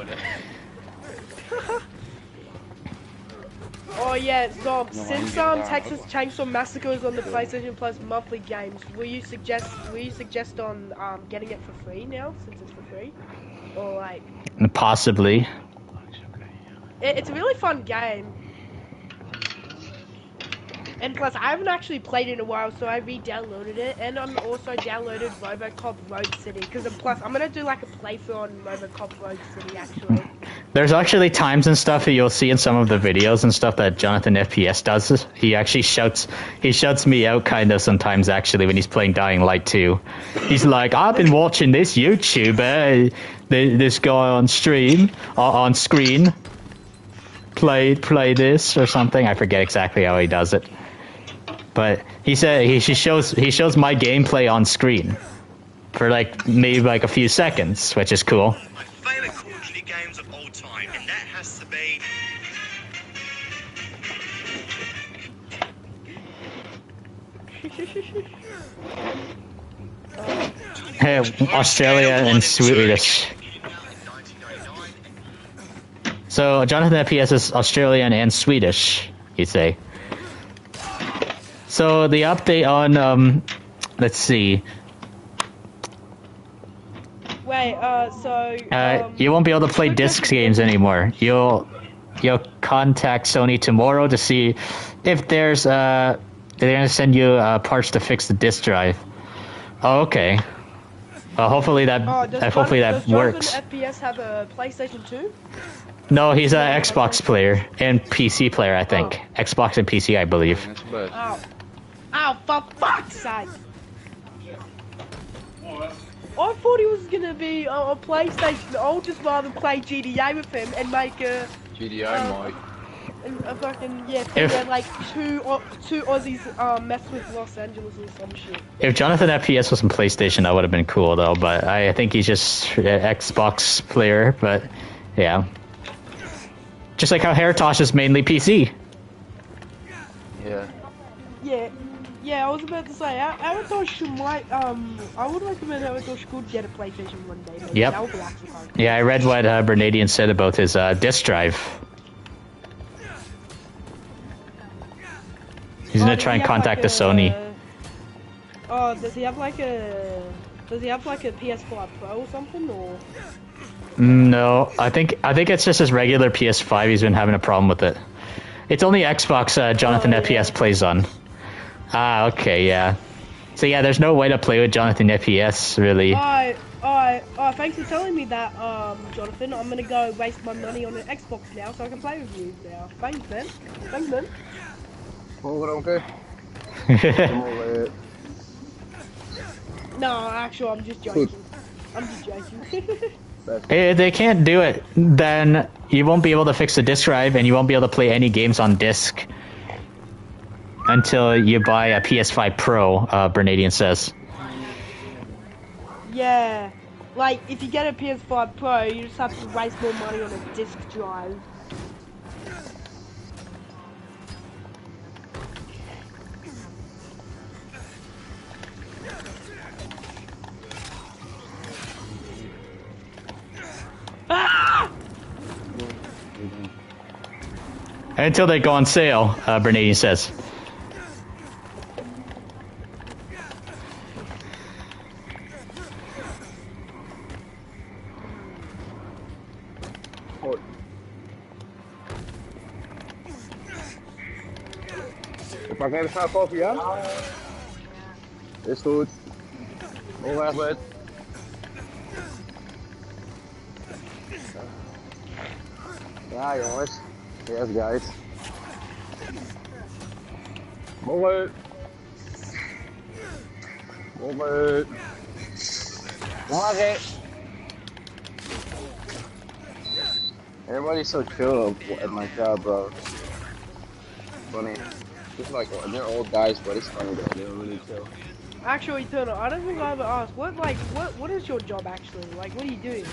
Oh yeah, so since Texas Chainsaw Massacre is on the PlayStation Plus monthly games, will you suggest on getting it for free now since it's for free, or like? Possibly. It's a really fun game. And plus, I haven't actually played it in a while, so I re-downloaded it, and I'm also downloaded RoboCop Road City, because plus I'm gonna do like a playthrough on RoboCop Road City actually. There's actually times and stuff that you'll see in some of the videos and stuff that Jonathan FPS does. He actually shouts me out kind of sometimes actually when he's playing Dying Light 2. He's like, I've been watching this YouTuber, this guy on screen, play this or something. I forget exactly how he does it. But he said he shows my gameplay on screen for like maybe like a few seconds, which is cool. My favourite Call of Duty games of all time, and that has to be. Hey, Australia and Swedish. So Jonathan FPS is Australian and Swedish, you say. So the update on let's see. Wait, you won't be able to play disc games anymore. You'll contact Sony tomorrow to see if there's they're gonna send you parts to fix the disc drive. Oh, okay. Well, hopefully that works. Does FPS have a PlayStation 2? No, he's an Xbox player and PC player, I think. Xbox and PC, I believe. Oh, for fuck's sake! I thought he was gonna be on PlayStation. I'll just rather play GTA with him and make a GTA, and a fucking yeah, like two Aussies mess with Los Angeles or some shit. If Jonathan FPS was on PlayStation, that would have been cool though. But I think he's just an Xbox player. But yeah, just like how Heritosh is mainly PC. Yeah, I was about to say, Heritosh might, I would recommend Heritosh could get a PlayStation one day. Maybe. Yep. That would be actually fun. Yeah, I read what Bernadian said about his disc drive. He's gonna try and contact the Sony. Does he have like a PS5 Pro or something, or? No, I think it's just his regular PS5. He's been having a problem with it. It's only Xbox Jonathan FPS plays on. Ah, okay, yeah. So yeah, there's no way to play with Jonathan FPS, really. Alright, thanks for telling me that, Jonathan. I'm gonna go waste my money on an Xbox now so I can play with you now. Thanks, man. Oh, okay. No, actually, I'm just joking. If they can't do it, then you won't be able to fix the disc drive and you won't be able to play any games on disc until you buy a PS5 Pro, Bernadian says. Yeah, like if you get a PS5 Pro, you just have to waste more money on a disc drive. Ah! Until they go on sale, Bernadian says. Pak even snel koffie, ja? Is goed. Onrecht met. Ja, jongens. Yes, guys. Morgen. Morgen. Morgen. Everybody's so chill at my job, bro. Funny. Just like they're old guys, but it's funny though. They're really chill. Actually, Turner, I don't think I ever asked. What is your job actually? Like, what are you doing?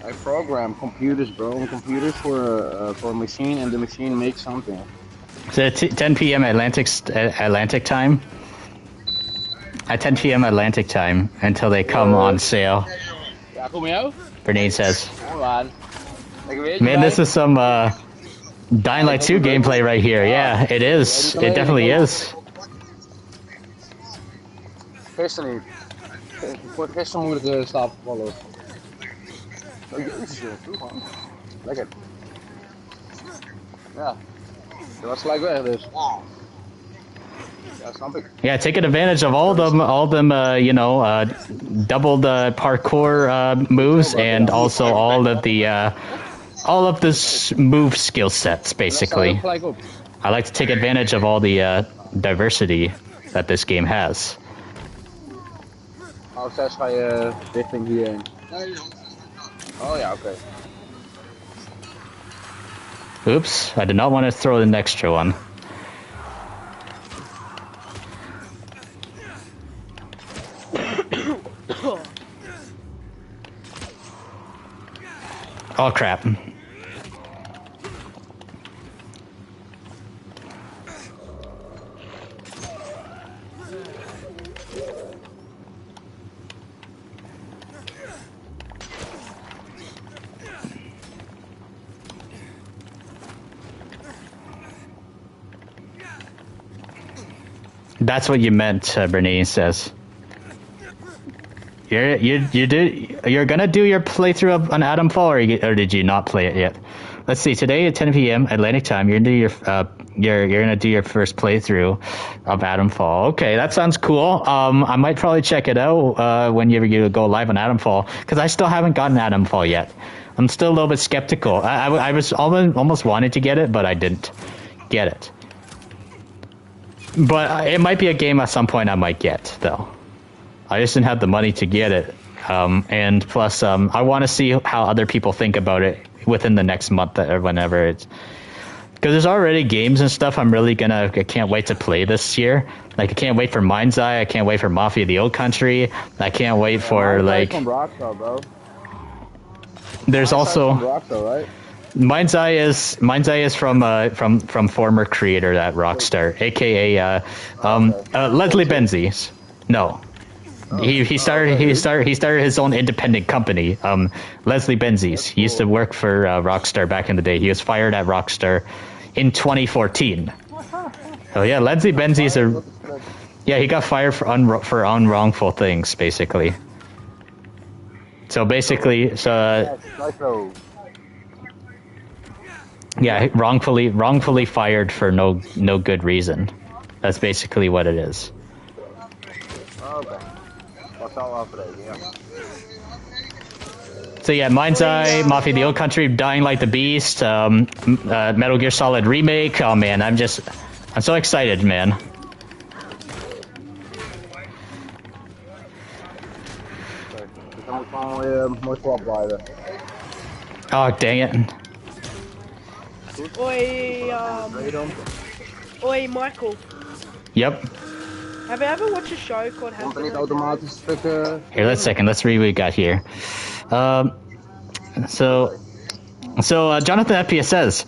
I program computers, bro. Computers for a machine, and the machine makes something. So 10 p.m. Atlantic time. At 10 p.m. Atlantic time until they come on sale. Ja, kom jou? Bernade says. Come on. Man, this is some Dying Light 2 gameplay right here. Yeah, it is. It definitely is. Gisteren niet. Voor gisteren moet ik slapen vallen. Oh jezus joh, vroeg man. Lekker. Ja. Dat was gelijk weg dus. Yeah, taking advantage of all them, you know, double the parkour moves and also all of the move skill sets, basically. I like to take advantage of all the diversity that this game has. Oh, 6 ga je richting hierheen. Oh ja, oké. Oops, I did not want to throw an extra one. Oh crap. That's what you meant, Bernice says. You're gonna do your playthrough on Atom Fall, or did you not play it yet? Let's see. Today at 10 p.m. Atlantic time, you're gonna do your first playthrough of Atom Fall. Okay, that sounds cool. I might probably check it out when you go live on Atom Fall, because I still haven't gotten Atom Fall yet. I'm still a little bit skeptical. I was almost wanted to get it, but I didn't get it. But it might be a game at some point I might get, though. I just didn't have the money to get it. And plus, I want to see how other people think about it within the next month or whenever it's... Because there's already games and stuff I can't wait to play this year. Like, I can't wait for Mind's Eye, I can't wait for Mafia the Old Country, I can't wait for, like... From Rockstar, bro. There's also... Rockstar, right? Mind's Eye is from former creator at Rockstar, aka Leslie Benzies. No, he started his own independent company. Leslie Benzies. He used to work for Rockstar back in the day. He was fired at Rockstar in 2014. Oh yeah, Leslie Benzies he got fired for unwrongful things, basically. So basically, yeah, wrongfully fired for no good reason. That's basically what it is. Okay. So yeah, Mind's Eye, Mafia the Old Country, Dying Like the Beast, Metal Gear Solid Remake. Oh man, I'm so excited, man. Oh dang it. Oi, Michael. Yep. Have you ever watched a show called Hangout? Here, let's second. Let's read what we got here. So Jonathan FPS says,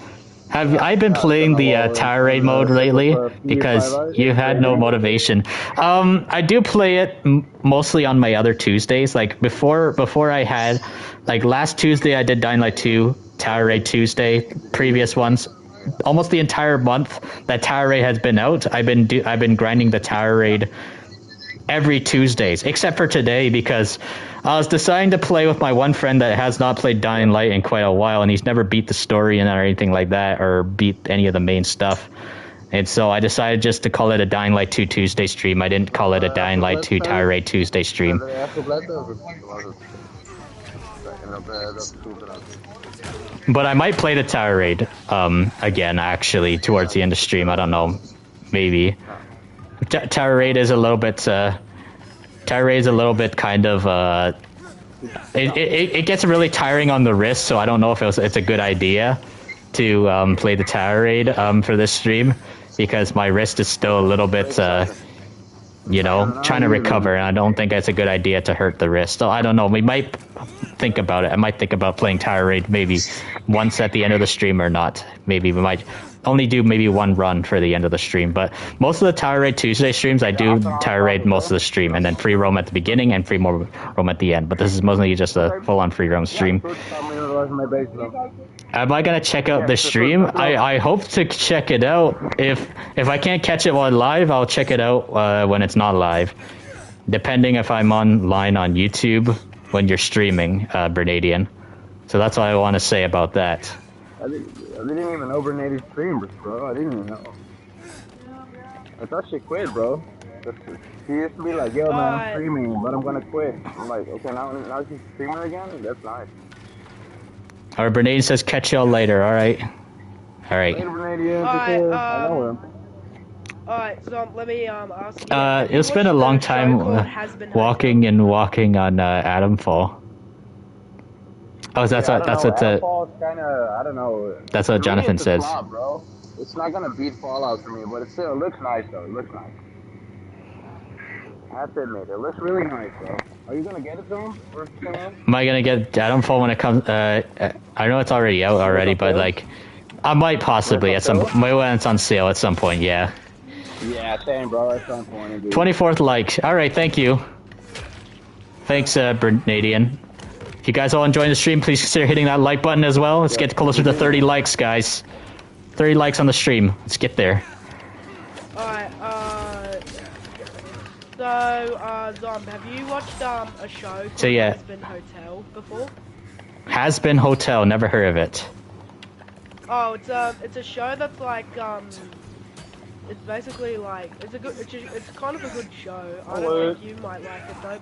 have I been playing the tower raid mode lately? Because you had no motivation. I do play it mostly on my other Tuesdays. Like before I had, like last Tuesday I did Dying Light 2 Tower Raid Tuesday. Previous ones, almost the entire month that Tower Raid has been out, I've been grinding the Tower Raid every Tuesdays, except for today, because I was deciding to play with my one friend that has not played Dying Light in quite a while, and he's never beat the story or anything like that, or beat any of the main stuff. And so I decided just to call it a Dying Light 2 Tuesday stream. I didn't call it a Dying Light 2 Tower Raid Tuesday stream. But I might play the Tower Raid again, actually, towards the end of stream. I don't know, maybe. Tower Raid is a little bit kind of it gets really tiring on the wrist, so I don't know if it's a good idea to play the Tower Raid for this stream, because my wrist is still a little bit trying to recover, and I don't think it's a good idea to hurt the wrist. So I don't know, we might think about it. I might think about playing Tower Raid maybe once at the end of the stream or not. Maybe we might only do maybe one run for the end of the stream, but most of the Tower Raid Tuesday streams, I do Tower Raid most of the stream, and then free roam at the beginning and free roam at the end. But this is mostly just a full-on free roam stream. Am I gonna check out the stream? I hope to check it out. If I can't catch it while live, I'll check it out when it's not live, depending if I'm online on YouTube when you're streaming, Bernadian. So that's what I want to say about that. I didn't even know Bernadian streamers, bro. I didn't even know. I thought she quit, bro. She used to be like, yo, man, I'm streaming, but I'm gonna quit. I'm like, okay, now she's streaming again? That's nice. Alright, Bernadian says catch y'all later, alright? Alright. Later, Bernadian, I know him. Alright, so let me ask you. It's been a long time walking on Adamfall. Oh, that's what Adamfall's kinda, I don't know. That's what Jonathan says. Flop, bro. It's not gonna beat Fallout for me, but it still looks nice though. It looks nice. I have to admit, it looks really nice though. Are you gonna get it though? Am I gonna get Adamfall when it comes? I know it's already out already, but like, I might possibly at some when it's on sale at some point. Yeah. Yeah, same, bro. At some point. 24th like. All right, thank you. Thanks, Bernadian. If you guys all enjoying the stream, please consider hitting that like button as well. Let's get closer to 30 likes, guys. 30 likes on the stream. Let's get there. Alright, so, Zom, have you watched, a show called Has Been Hotel before? Has Been Hotel, never heard of it. Oh, it's a show that's like, it's basically like, it's kind of a good show. I don't think you might like it though,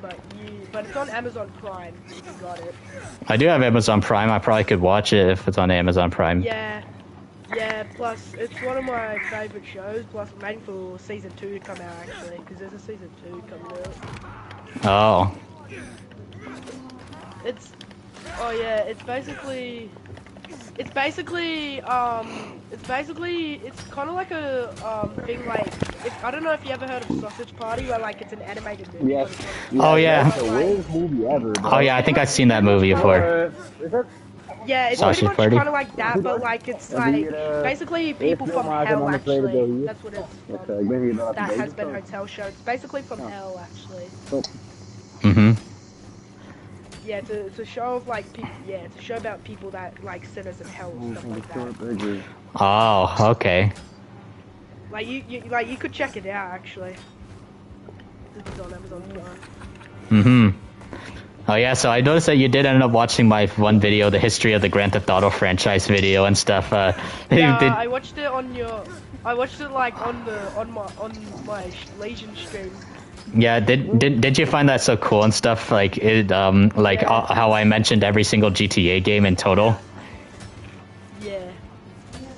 but it's on Amazon Prime, if you got it. I do have Amazon Prime, I probably could watch it if it's on Amazon Prime. Yeah, plus it's one of my favourite shows, plus I'm waiting for season 2 to come out actually, because there's a season 2 coming out. Oh. It's kind of like a thing like, I don't know if you ever heard of Sausage Party, where like it's an animated movie. Yes. Oh yeah. That's the weirdest movie ever, bro. Oh yeah, I think I've seen that movie before. Yeah, it's Sausage pretty much Party? kind of like that, but like it's like basically people from hell actually. That's what it's. That Has Been Hotel show. It's basically from hell actually. Mhm. Yeah, it's a show of like people. Yeah, it's a show about people that like sinners in hell and stuff like that. Oh, okay. Like you could check it out actually. This is on Amazon Prime. Mhm. Oh yeah, so I noticed that you did end up watching my one video, the history of the Grand Theft Auto franchise video and stuff. Yeah, I watched it on your. I watched it like on my Legion stream. Yeah, did you find that so cool and stuff? Like it, how I mentioned every single GTA game in total. Yeah.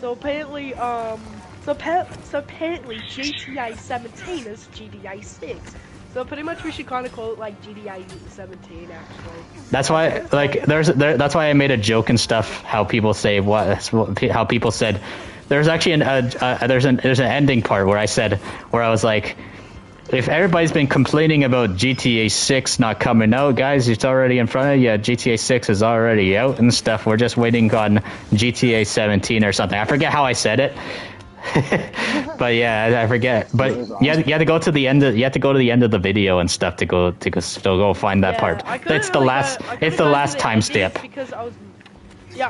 So apparently, apparently GTA 17 is GTA 6. So pretty much we should kind of call it like GTA 17 actually. That's why, like, that's why I made a joke and stuff. How people say how people said there's actually there's an ending part where I was like, if everybody's been complaining about GTA 6 not coming out, guys, it's already in front of you. GTA 6 is already out and stuff. We're just waiting on GTA 17 or something. I forget how I said it. But yeah, I forget. But you have to go to the end. You have to go to the end of the video and stuff to go find that part. It's the last timestamp. Because I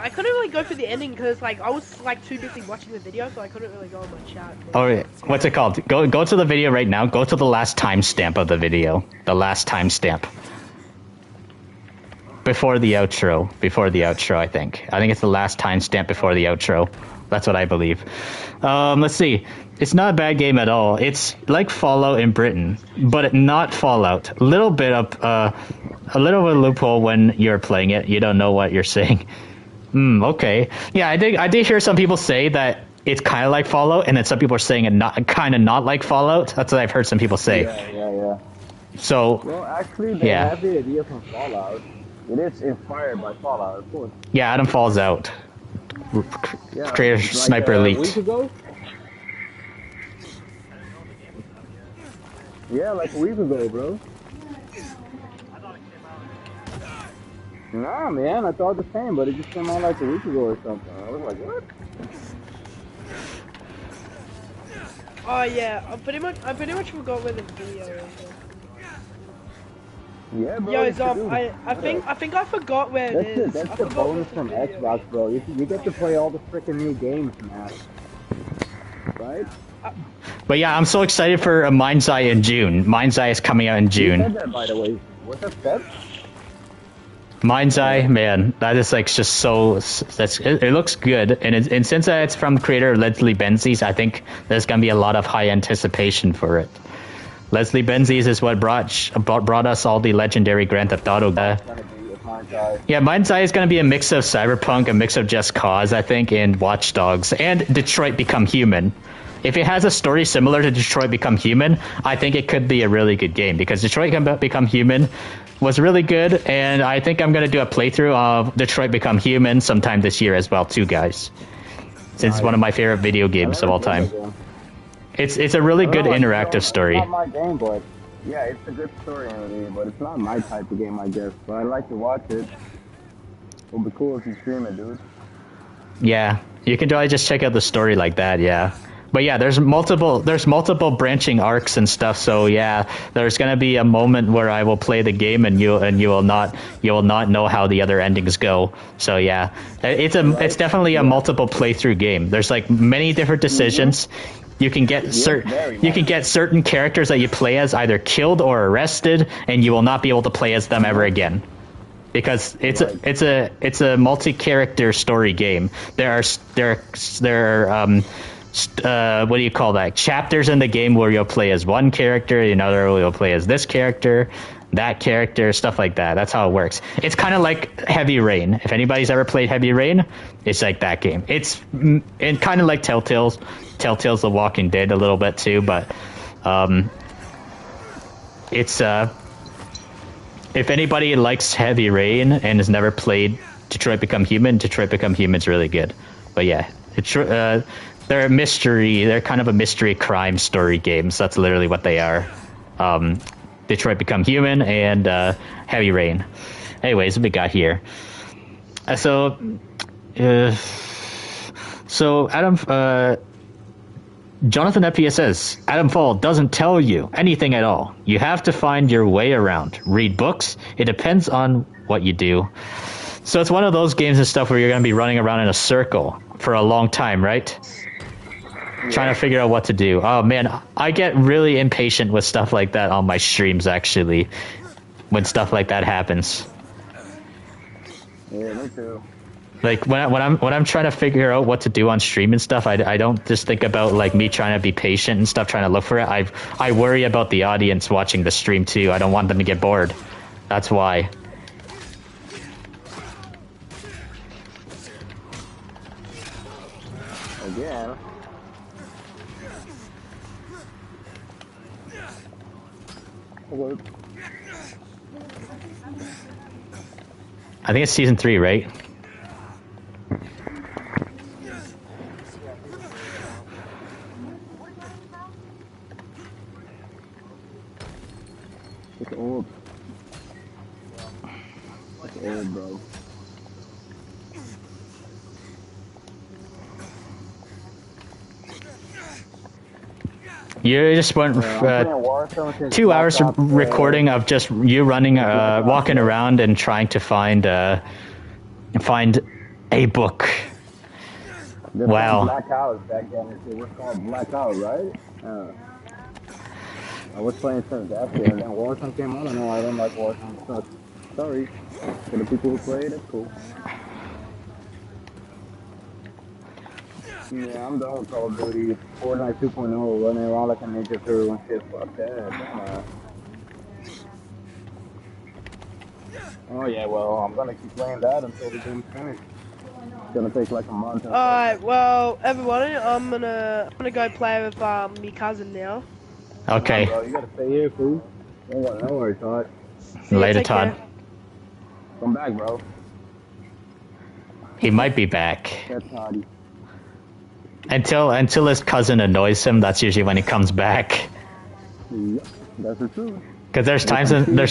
couldn't really go for the ending because like I was like too busy watching the video, so I couldn't really go on my chat. Oh, yeah. What's it called? Go to the video right now. Go to the last timestamp of the video. The last timestamp. Before the outro, I think. I think it's the last timestamp before the outro. That's what I believe. Let's see. It's not a bad game at all. It's like Fallout in Britain, but not Fallout. A little bit of loophole when you're playing it. You don't know what you're saying. Okay. Yeah, I did hear some people say that it's kind of like Fallout, and then some people are saying it not like Fallout. That's what I've heard some people say. Yeah. So. Well, actually, they have the idea from Fallout. It is inspired by Fallout, of course. Yeah, Adam Falls Out. Creator Sniper Elite. A week ago? Yeah, like a week ago, bro. Nah, man, I thought the same, but it just came out like a week ago or something. I was like, what? Oh yeah, I pretty much forgot where the video is. Yeah, bro. Yo, Zom, I think I forgot where it is. That's the bonus from Xbox, bro. You get to play all the freaking new games, man. Right? But yeah, I'm so excited for Mind's Eye in June. Mind's Eye is coming out in June. You said that, by the way. What's up, Feb? Mind's Eye, man, that is like just so. It looks good, and since it's from creator Leslie Benzies, I think there's gonna be a lot of high anticipation for it. Leslie Benzies is what brought us all the legendary Grand Theft Auto. Yeah, Mind's Eye is gonna be a mix of Cyberpunk, a mix of Just Cause, I think, and Watch Dogs, and Detroit Become Human. If it has a story similar to Detroit Become Human, I think it could be a really good game, because Detroit Become Human was really good, and I think I'm going to do a playthrough of Detroit Become Human sometime this year as well too, guys. Since it's one of my favorite video games of all time. It's a really good interactive story. It's not my game, but yeah, it's a good story but it's not my type of game, I guess. But I'd like to watch it. It would be cool if you stream it, dude. Yeah, you can probably just check out the story like that, yeah. But yeah, there's multiple branching arcs and stuff. So yeah, there's gonna be a moment where I will play the game and you will not know how the other endings go. So yeah, it's definitely a multiple playthrough game. There's like many different decisions. You can get certain characters that you play as either killed or arrested, and you will not be able to play as them ever again. Because it's a multi-character story game. There are what do you call that? Chapters in the game where you'll play as one character, another where you'll play as this character, that character, stuff like that. That's how it works. It's kind of like Heavy Rain. If anybody's ever played Heavy Rain, it's like that game. It's kind of like Telltale's The Walking Dead a little bit too, but it's if anybody likes Heavy Rain and has never played Detroit Become Human is really good. But yeah, they're kind of a mystery crime story games. That's literally what they are. Detroit Become Human and Heavy Rain. Anyways, what we got here? So Adam, Jonathan FPS says, Adam Fall doesn't tell you anything at all. You have to find your way around. Read books. It depends on what you do. So it's one of those games and stuff where you're going to be running around in a circle for a long time, right? Yeah. Trying to figure out what to do. Oh man, I get really impatient with stuff like that on my streams, actually, when stuff like that happens. Yeah, me too. Like when I'm trying to figure out what to do on stream and stuff, I don't just think about like me trying to be patient and stuff, trying to look for it. I worry about the audience watching the stream too. I don't want them to get bored. That's why. Again. I think it's season 3, right? It's old. It's old, bro. You just went 2 hours of recording of just you running, walking around and trying to find a book. Wow. Blackout back then. It was called Blackout, right? I was playing since after, and then Warzone came out. I know I don't like Warzone stuff. Sorry. For the people who play it, it's cool. Yeah, I'm done with Call of Duty. Fortnite 2.0, running around like a ninja turtle and shit. Fuck that. Oh yeah, well, I'm gonna keep playing that until the game's finished. It's gonna take like a month. Alright, well, everybody, I'm gonna go play with my cousin now. Okay. Bro, you gotta stay here, fool. You ain't got nowhere, Todd. Later, Todd. Care. Come back, bro. He might be back. That's Toddy. Until his cousin annoys him, that's usually when he comes back. Yeah, that's the truth. Because there's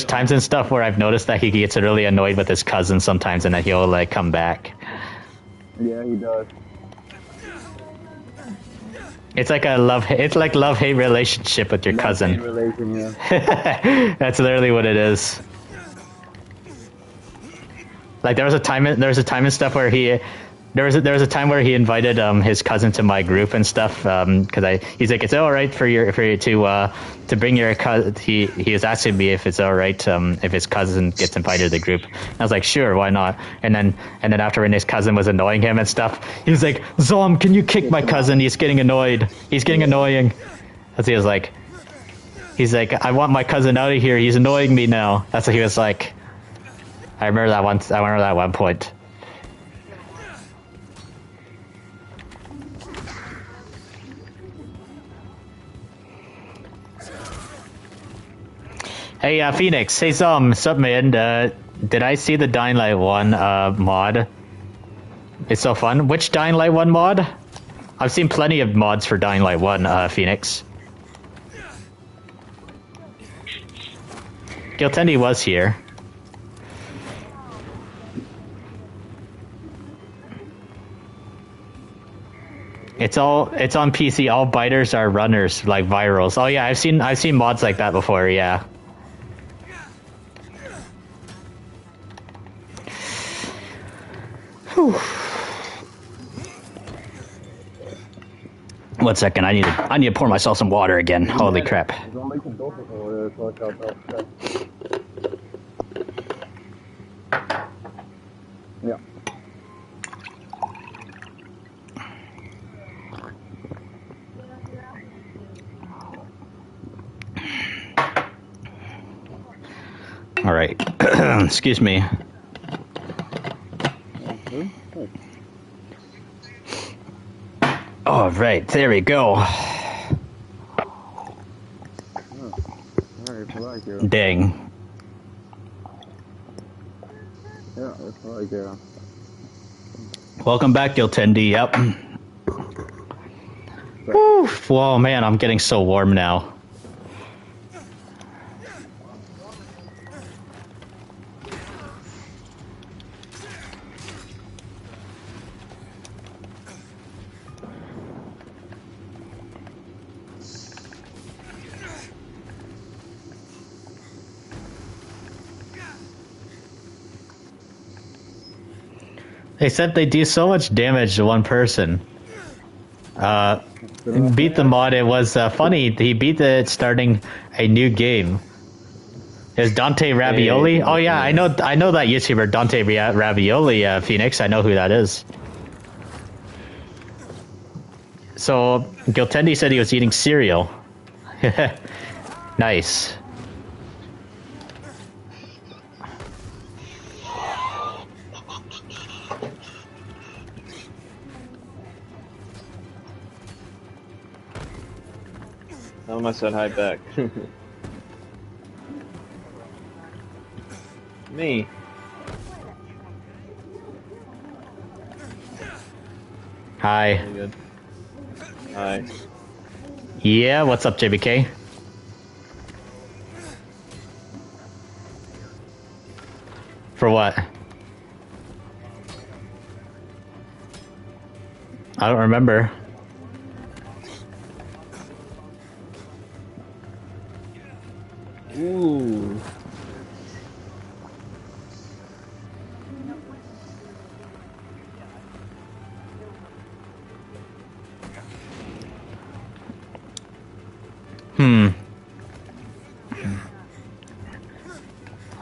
times and stuff where I've noticed that he gets really annoyed with his cousin sometimes, and that he'll like come back. Yeah, he does. It's like love-hate relationship with your cousin. Relation, yeah. That's literally what it is. Like there was a time and stuff where There was a time where he invited his cousin to my group and stuff because he's like, it's all right for you to bring your cousin. He was asking me if it's all right if his cousin gets invited to the group. And I was like, sure, why not? And then after his cousin was annoying him and stuff, he was like, Zom, can you kick my cousin? He's getting annoyed. He's getting annoying. As he was like, I want my cousin out of here. He's annoying me now. That's what he was like. I remember that one point. Hey, Phoenix. Hey, what's up, man? Did I see the Dying Light 1 mod? It's so fun. Which Dying Light 1 mod? I've seen plenty of mods for Dying Light 1, Phoenix. Giltendi was here. It's on PC. All biters are runners, like virals. Oh yeah, I've seen mods like that before. Yeah. Whew. 1 second, I need to pour myself some water again. Holy crap. Yeah. All right. Excuse me. All right, there we go. Dang. Yeah, that's like Welcome back, Giltendi. Yep. Woo. Whoa, man, I'm getting so warm now. They said they do so much damage to one person. Beat the mod. It was funny. He beat it starting a new game. Is Dante Ravioli? Oh yeah, I know that YouTuber Dante Ravioli. Phoenix, I know who that is. So Giltendi said he was eating cereal. Nice. Tell him I said hi back. Me. Hi. Very good. Hi. Yeah, what's up, JBK? For what? I don't remember. Ooh.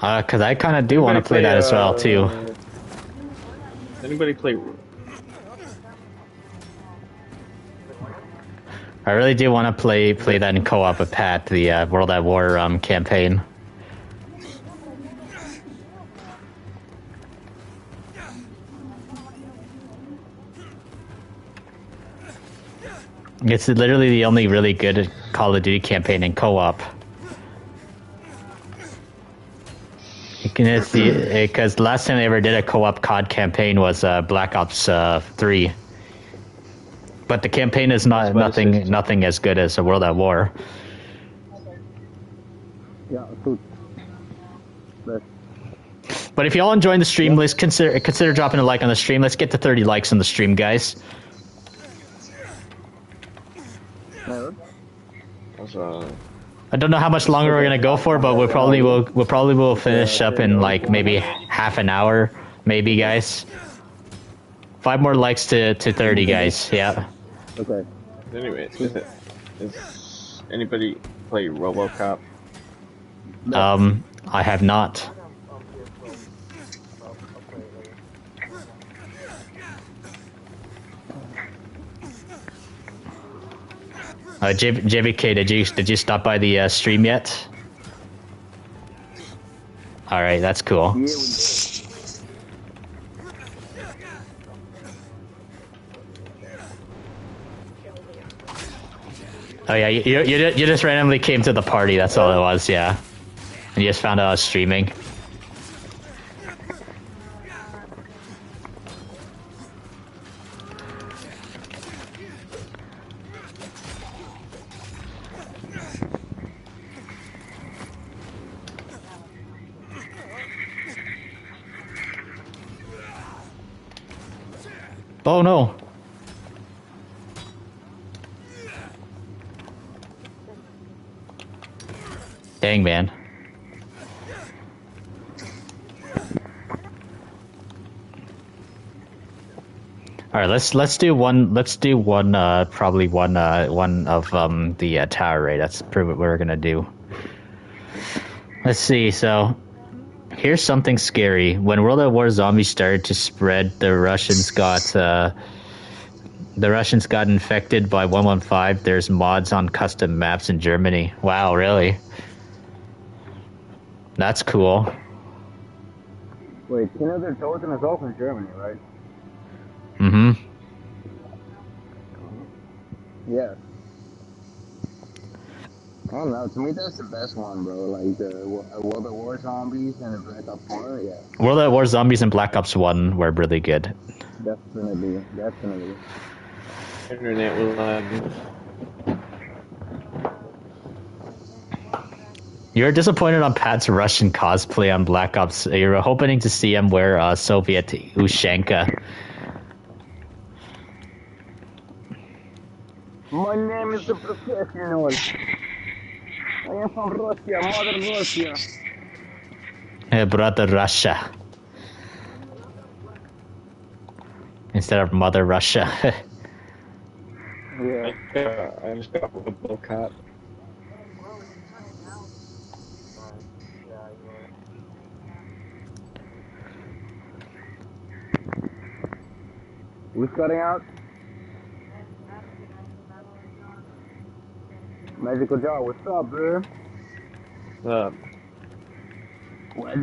Because I kind of do want to play that as well, too. Anybody play... I really do want to play that in co-op with Pat, the World at War campaign. It's literally the only really good Call of Duty campaign in co-op. Because last time they ever did a co-op COD campaign was Black Ops 3. But the campaign is nothing as good as a World at War. Yeah, cool. But if y'all enjoying the stream, let's consider dropping a like on the stream. Let's get to 30 likes on the stream, guys. I don't know how much longer we're gonna go for, but we'll probably finish up in like maybe half an hour, maybe, guys. 5 more likes to 30, guys. Yeah. Okay. Anyway, is anybody play RoboCop? I have not. JVK, did you stop by the stream yet? All right, that's cool. Oh yeah, you just randomly came to the party. That's all it was. Yeah, and you just found out I was streaming. Oh no. Dang, man. All right, let's do one. Let's do one. Probably one of the tower raid. That's pretty what we're gonna do. Let's see. So here's something scary. When World at War zombies started to spread, the Russians got infected by 115. There's mods on custom maps in Germany. Wow, really? That's cool. Wait, you know their Trojan is also in Germany, right? Mm-hmm. Yeah. I don't know. To me, that's the best one, bro. Like the World at War zombies and the Black Ops 4. Yeah. World at War zombies and Black Ops 1 were really good. Definitely. Internet will You're disappointed on Pat's Russian cosplay on Black Ops. You're hoping to see him wear Soviet Ushanka. My name is the professional. I am from Russia, mother Russia. Hey, brother Russia. Instead of mother Russia. Yeah. I just got RoboCop. Who's cutting out? Magical Jar, what's up, bro? What?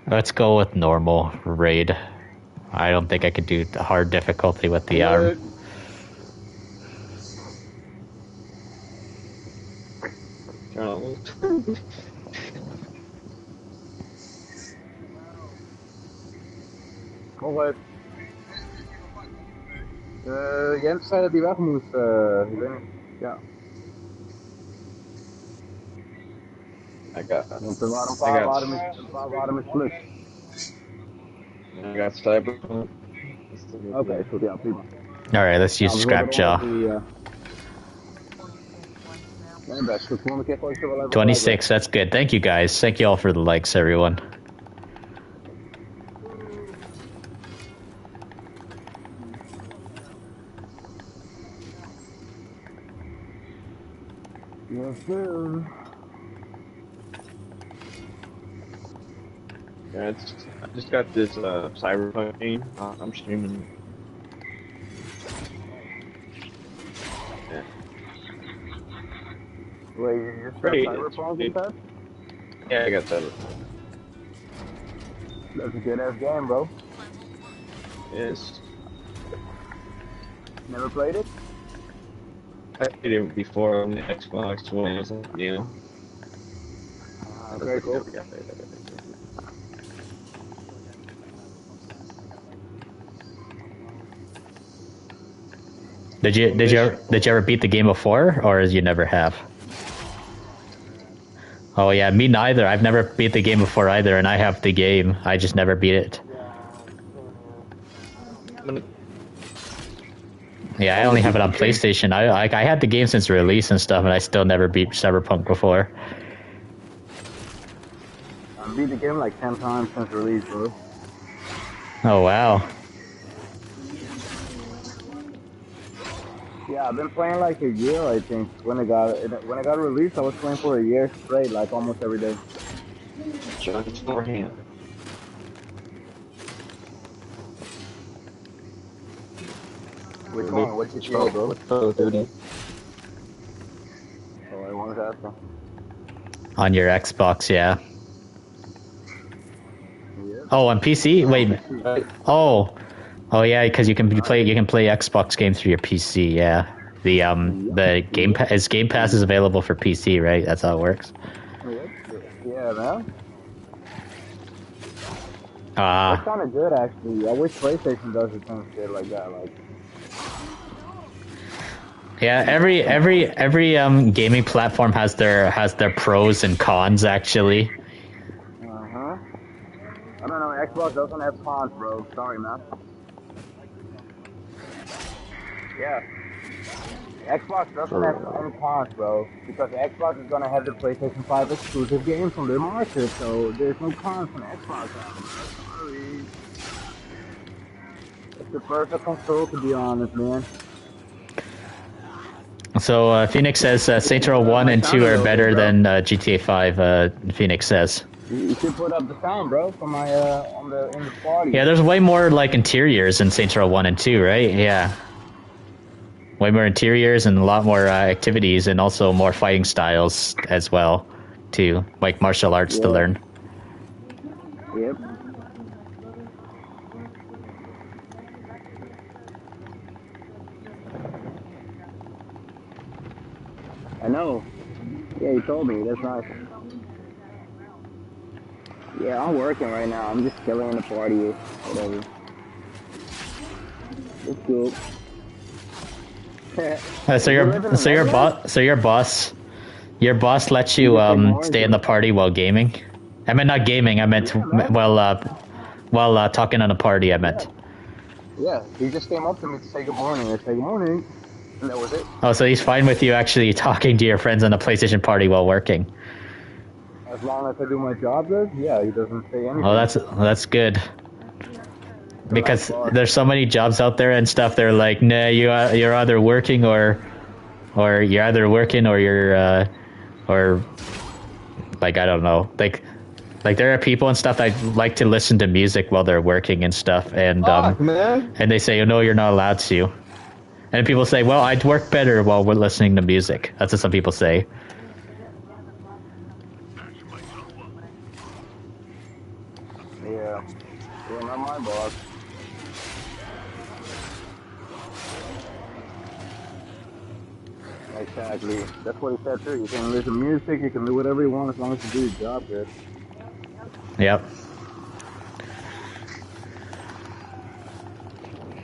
Let's go with normal raid. I don't think I could do the hard difficulty with the arm. Alright. Jens zei dat hij weg moest, ja. I got. Want er waren een paar waren met plus. I got Cyberpunk. Okay, goed, ja, prima. Alright, let's use Scrap Jaw. 26, that's good. Thank you guys. Thank you all for the likes, everyone. Yes, sir. Yeah, I just got this Cyberpunk game. I'm streaming. Yeah. Wait, you just got Cyberpunk in that? Yeah, I got Cyberpunk. That's a good ass game, bro. Yes. Never played it? I played it before on the Xbox One, you know. Okay, cool. Did you ever beat the game before, or you never have? Oh yeah, me neither. I've never beat the game before either, and I have the game. I just never beat it. Yeah, I only have it on PlayStation. I had the game since release and stuff, and I still never beat Cyberpunk before. I beat the game like 10 times since release, bro. Oh wow. Yeah, I've been playing like a year, I think. When it got released, I was playing for a year straight, like almost every day. Just for him. Which one? What GTA, bro? Call of Duty. Oh, I wanted to ask him. On your Xbox, yeah. Yeah. Oh, on PC? Wait. Oh. Oh yeah, because you can play Xbox games through your PC. Yeah. The Game Pass is available for PC, right? That's how it works. Yeah, man. Ah. That's kind of good, actually. I wish PlayStation does the same shit like that. Like. Yeah, every gaming platform has their pros and cons, actually. I don't know. Xbox doesn't have cons, bro. Sorry, man. Yeah. Xbox doesn't have any cons, bro. Because Xbox is gonna have the PlayStation 5 exclusive games on their market, so there's no cons on Xbox. Sorry. It's the perfect console, to be honest, man. So Phoenix says Saints Row 1 and 2 are better than GTA 5. Phoenix says. You should put up the sound, bro, for my in the party. Yeah, there's way more like interiors in Saints Row 1 and 2, right? Yeah. Way more interiors and a lot more activities, and also more fighting styles as well, too, like martial arts to learn. Yep. I know. Yeah, you told me. That's nice. Yeah, I'm working right now. I'm just chilling in the party, whatever. It's cool. Your boss lets you stay in the party while gaming. I meant not gaming. I meant while talking on a party. I meant. Yeah, he just came up to me to say good morning. I said good morning, and that was it. Oh, so he's fine with you actually talking to your friends on a PlayStation party while working. As long as I do my job good, yeah, he doesn't say anything. Oh, that's good. Because there's so many jobs out there and stuff. They're like, nah, you're either working or you're either working or you're or like I don't know, like there are people and stuff that like to listen to music while they're working and stuff, and and they say, oh, no, you're not allowed to. And people say, well, I'd work better while we're listening to music. That's what some people say. Yeah, not my boss. Exactly. That's what he said too. You can listen to music, you can do whatever you want as long as you do your job good. Yep.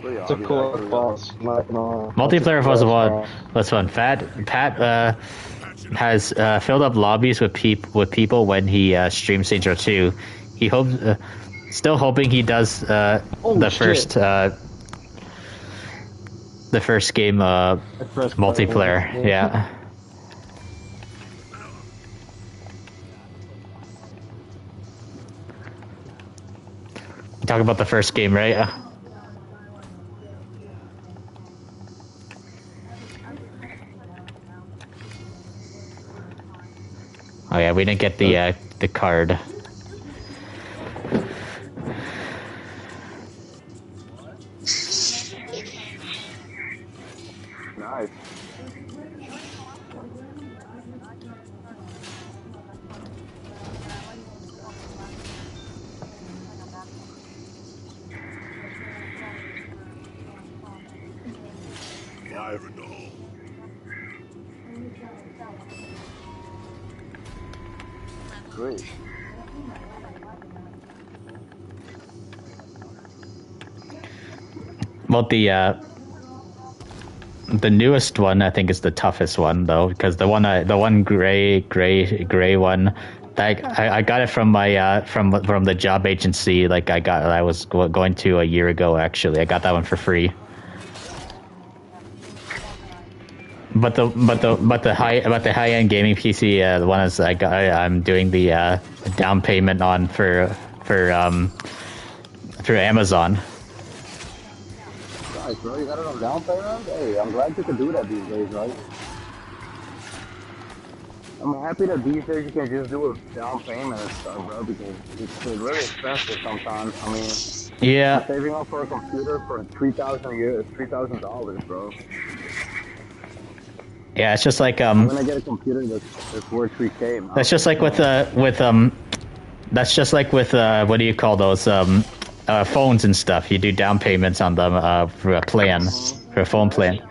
It's a cool boss. Multiplayer was fun. Pat has filled up lobbies with people when he streams Saints Row 2. He hopes, still hoping he does the first game multiplayer. Yeah. Talk about the first game, right? Oh yeah, we didn't get the card. Nice. Great. Well, the newest one I think is the toughest one though, because the one gray one, I got it from my from the job agency. Like I was going to a year ago actually. I got that one for free. the high end gaming PC, the one is I'm doing the down payment on for through Amazon. Nice, bro. You got it on down payment? Hey, I'm glad you can do that these days, right? I'm happy that these days you can just do a down payment and stuff, bro, because it's really expensive sometimes. I mean, Yeah. I'm saving up for a computer for $3,000, bro. Yeah, it's just like I'm gonna get a computer that's worth $3K. Man. That's just like with that's just like with what do you call those phones and stuff? You do down payments on them for a plan, for a phone plan. Yeah.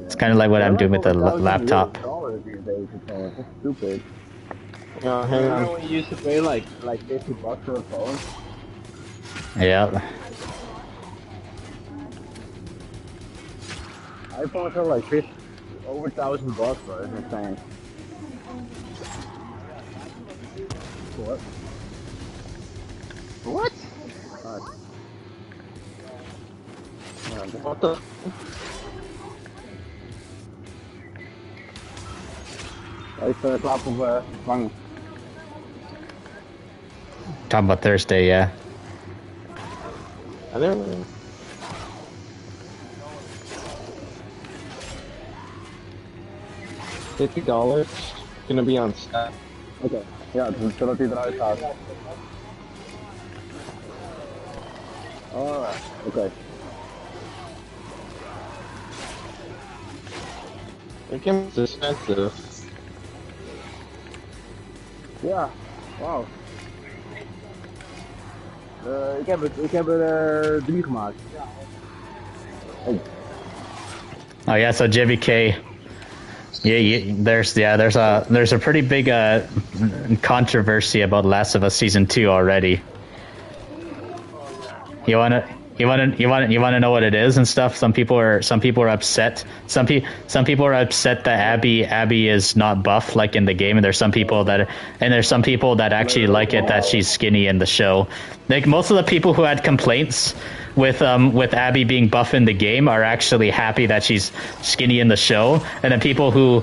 It's kind of like what I'm doing with the laptop. That's stupid. Hang on. We used to pay like $50 for a phone. Yeah. iPhones are like over $1,000, bro. It's insane. What? What? What the? Hij is klaar voor vangen. Talking about Thursday, yeah. I never know. $50 gonna be on sale. Okay. Ja, zodat hij eruit gaat. Alright, okay. It can be expensive. Ja, wauw. Ik heb er 3 gemaakt. Hey. Oh yeah, so JBK. There's a pretty big controversy about Last of Us Season 2 already. You wanna know what it is and stuff? Some people are upset. Some people are upset that Abby is not buff like in the game, and there's some people that actually like it that she's skinny in the show. Like most of the people who had complaints with Abby being buff in the game are actually happy that she's skinny in the show, and then people who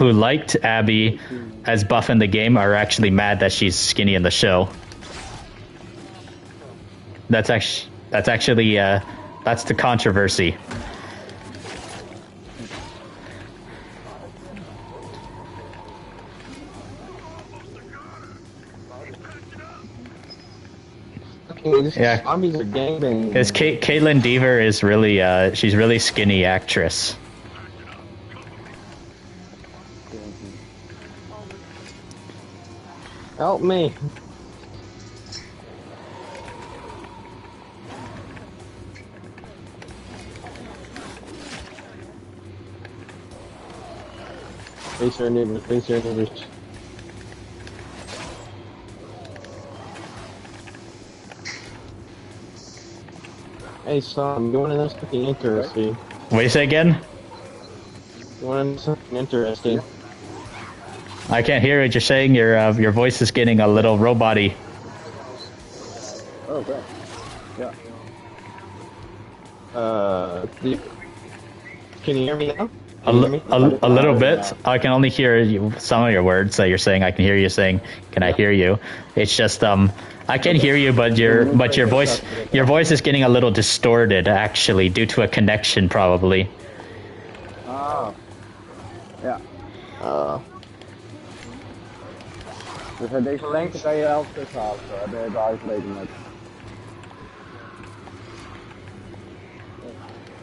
liked Abby as buff in the game are actually mad that she's skinny in the show. That's the controversy. Yeah, zombies are gangbanging. Because Caitlin Deaver is really she's really skinny actress. Help me. Face your neighbors, face your neighbors. Hey, son, you want to know something interesting? What do you say again? You want to know something interesting? I can't hear what you're saying. Your voice is getting a little robot-y. Oh, okay. Yeah. Can you hear me now? A little bit. I can only hear some of your words that you're saying. I can hear you saying, "Can I hear you?" It's just I can hear you, but your voice is getting a little distorted actually due to a connection probably. Oh. Ja. Dus deze lengte kan je 11 stuk halen. Heb je daar uitgeleden met.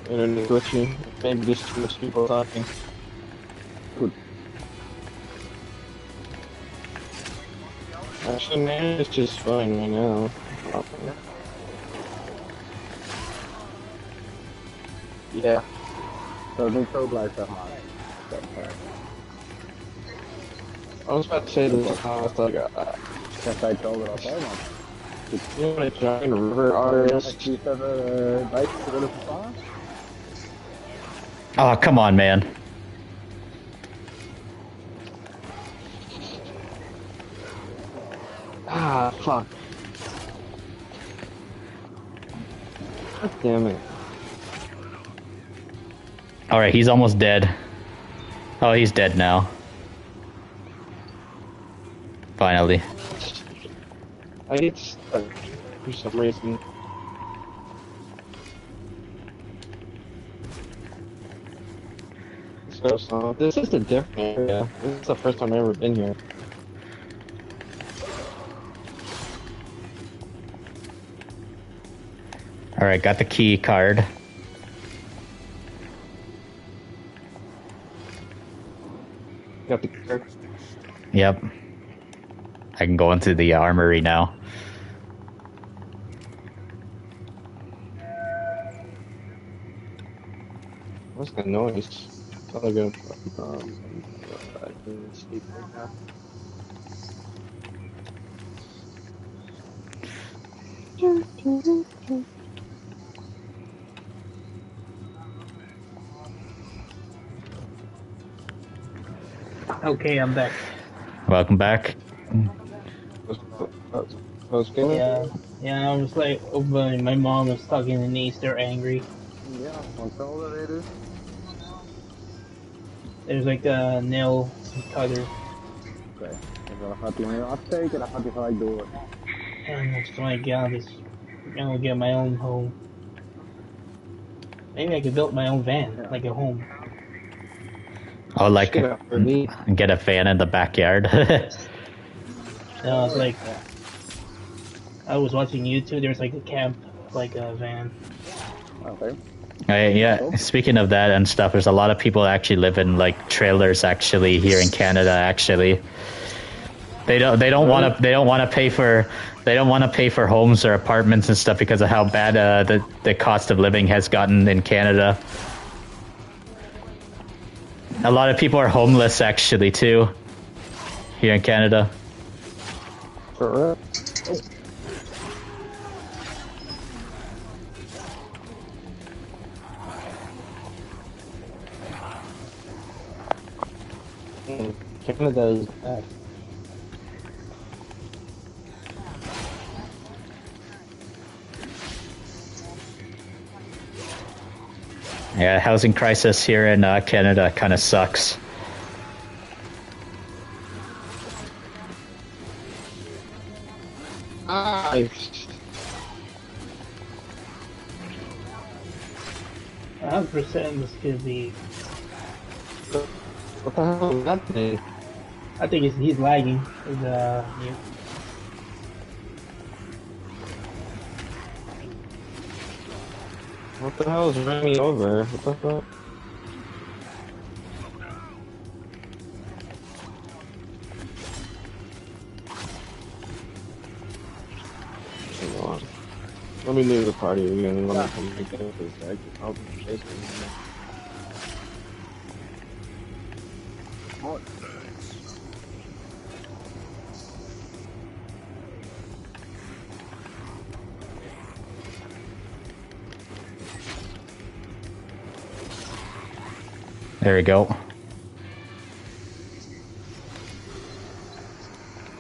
Internet glitching. Maybe just too much people talking. Good. Actually, man, it's just fine right now. Yeah. Zo niet zo blij, zeg maar. I was about to say this. I was like, Zeg hij het wel eraf, hè, man. You want to join river artist? Zie je het even bij te willen vervangen? Oh, come on, man. Ah, fuck. God damn it. Alright, he's almost dead. Oh, he's dead now. Finally. I get stuck for some reason. So, this is a different area. This is the first time I've ever been here. Alright, got the key card. Got the card. Yep. I can go into the armory now. What's that noise? Sounds like I can sleep right now. Okay, I'm back. Welcome back. Yeah, I was like, my mom was talking in Easter angry. Yeah, what's all that it is? There's like a nail cutter. Okay. I'll take it, I'll have to how I do it. And oh my god, I'm gonna get my own home. Maybe I could build my own van, like a home. Oh, like get a fan in the backyard. No, it's like I was watching YouTube. There's like a camp, like a van. Okay. Yeah. Speaking of that and stuff, there's a lot of people actually live in like trailers. Actually, here in Canada, actually, they don't want to pay for homes or apartments and stuff because of how bad the cost of living has gotten in Canada. A lot of people are homeless actually too here in Canada. For real? Canada is bad. Yeah, housing crisis here in Canada kind of sucks. Nice. 100% this could be. What the hell is that thing? I think he's lagging. Yeah. What the hell is running me over? What the fuck? Hang on. Let me leave the party again and let me come back in for a sec. I'll be chasing you. There we go.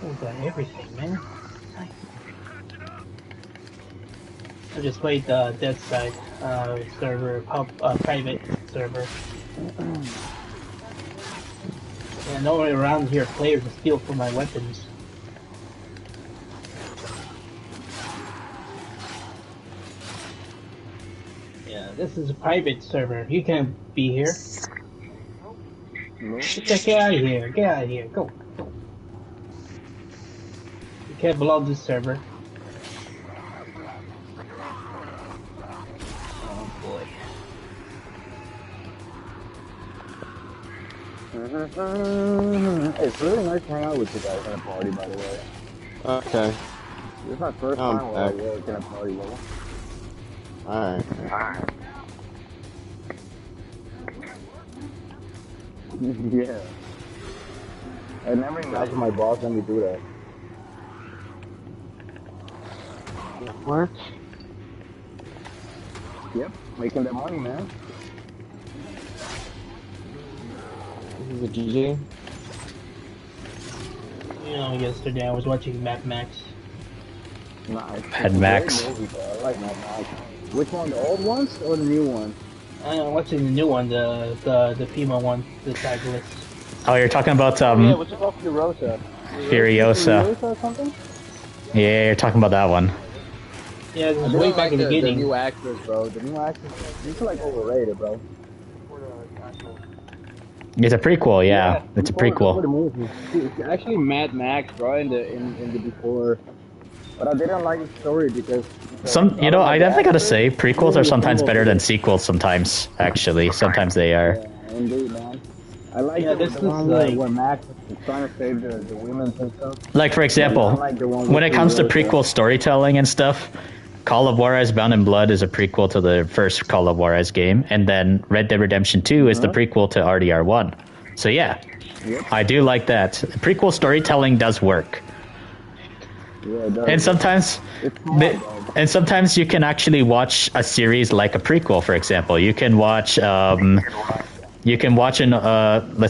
Oh, got everything, man. I just played the Dead Side server, private server. And all around here, players steal from my weapons. Yeah, this is a private server. You can't be here. Get out of here. Get out of here. Go. You can't belong to this server. Oh boy. It's really nice to hang out with you guys at a party, by the way. Okay. This is my first time where I work in a party level. Alright. Yeah. I never imagined my boss let me do that. Work? Yep, making that money, man. This is a DJ? You know, yesterday I was watching Mad Max. Nice. Mad Max. I like Mad Max. Which one, the old ones or the new one? I'm watching the new one, the female one, the cyclist. Oh, you're talking about yeah, what's it called? Furiosa. Furiosa. Furiosa or something? Yeah, you're talking about that one. Yeah, it I was don't way back like in the the beginning. new actress, bro. The new actress, she's like overrated, bro. It's a prequel, yeah. It's a Before the prequel. movie. It's actually Mad Max, bro, in the before. But I didn't like the story because I don't know, I the definitely gotta actress say, prequels are really sometimes resembles better than her. sequels. Sometimes, actually, sometimes they are. Yeah, indeed, man. I like Yeah, the this is one like where Max is trying to save the women and stuff. Like, for But example, unlike the one when with it comes to Furiosa. prequel storytelling and stuff, Call of Juarez Bound in Blood is a prequel to the first Call of Juarez game, and then Red Dead Redemption 2 is the prequel to RDR 1. So, yeah, I do like that. Prequel storytelling does work. Yeah, it does. And sometimes, sometimes you can actually watch a series like a prequel. For example, you can watch, let's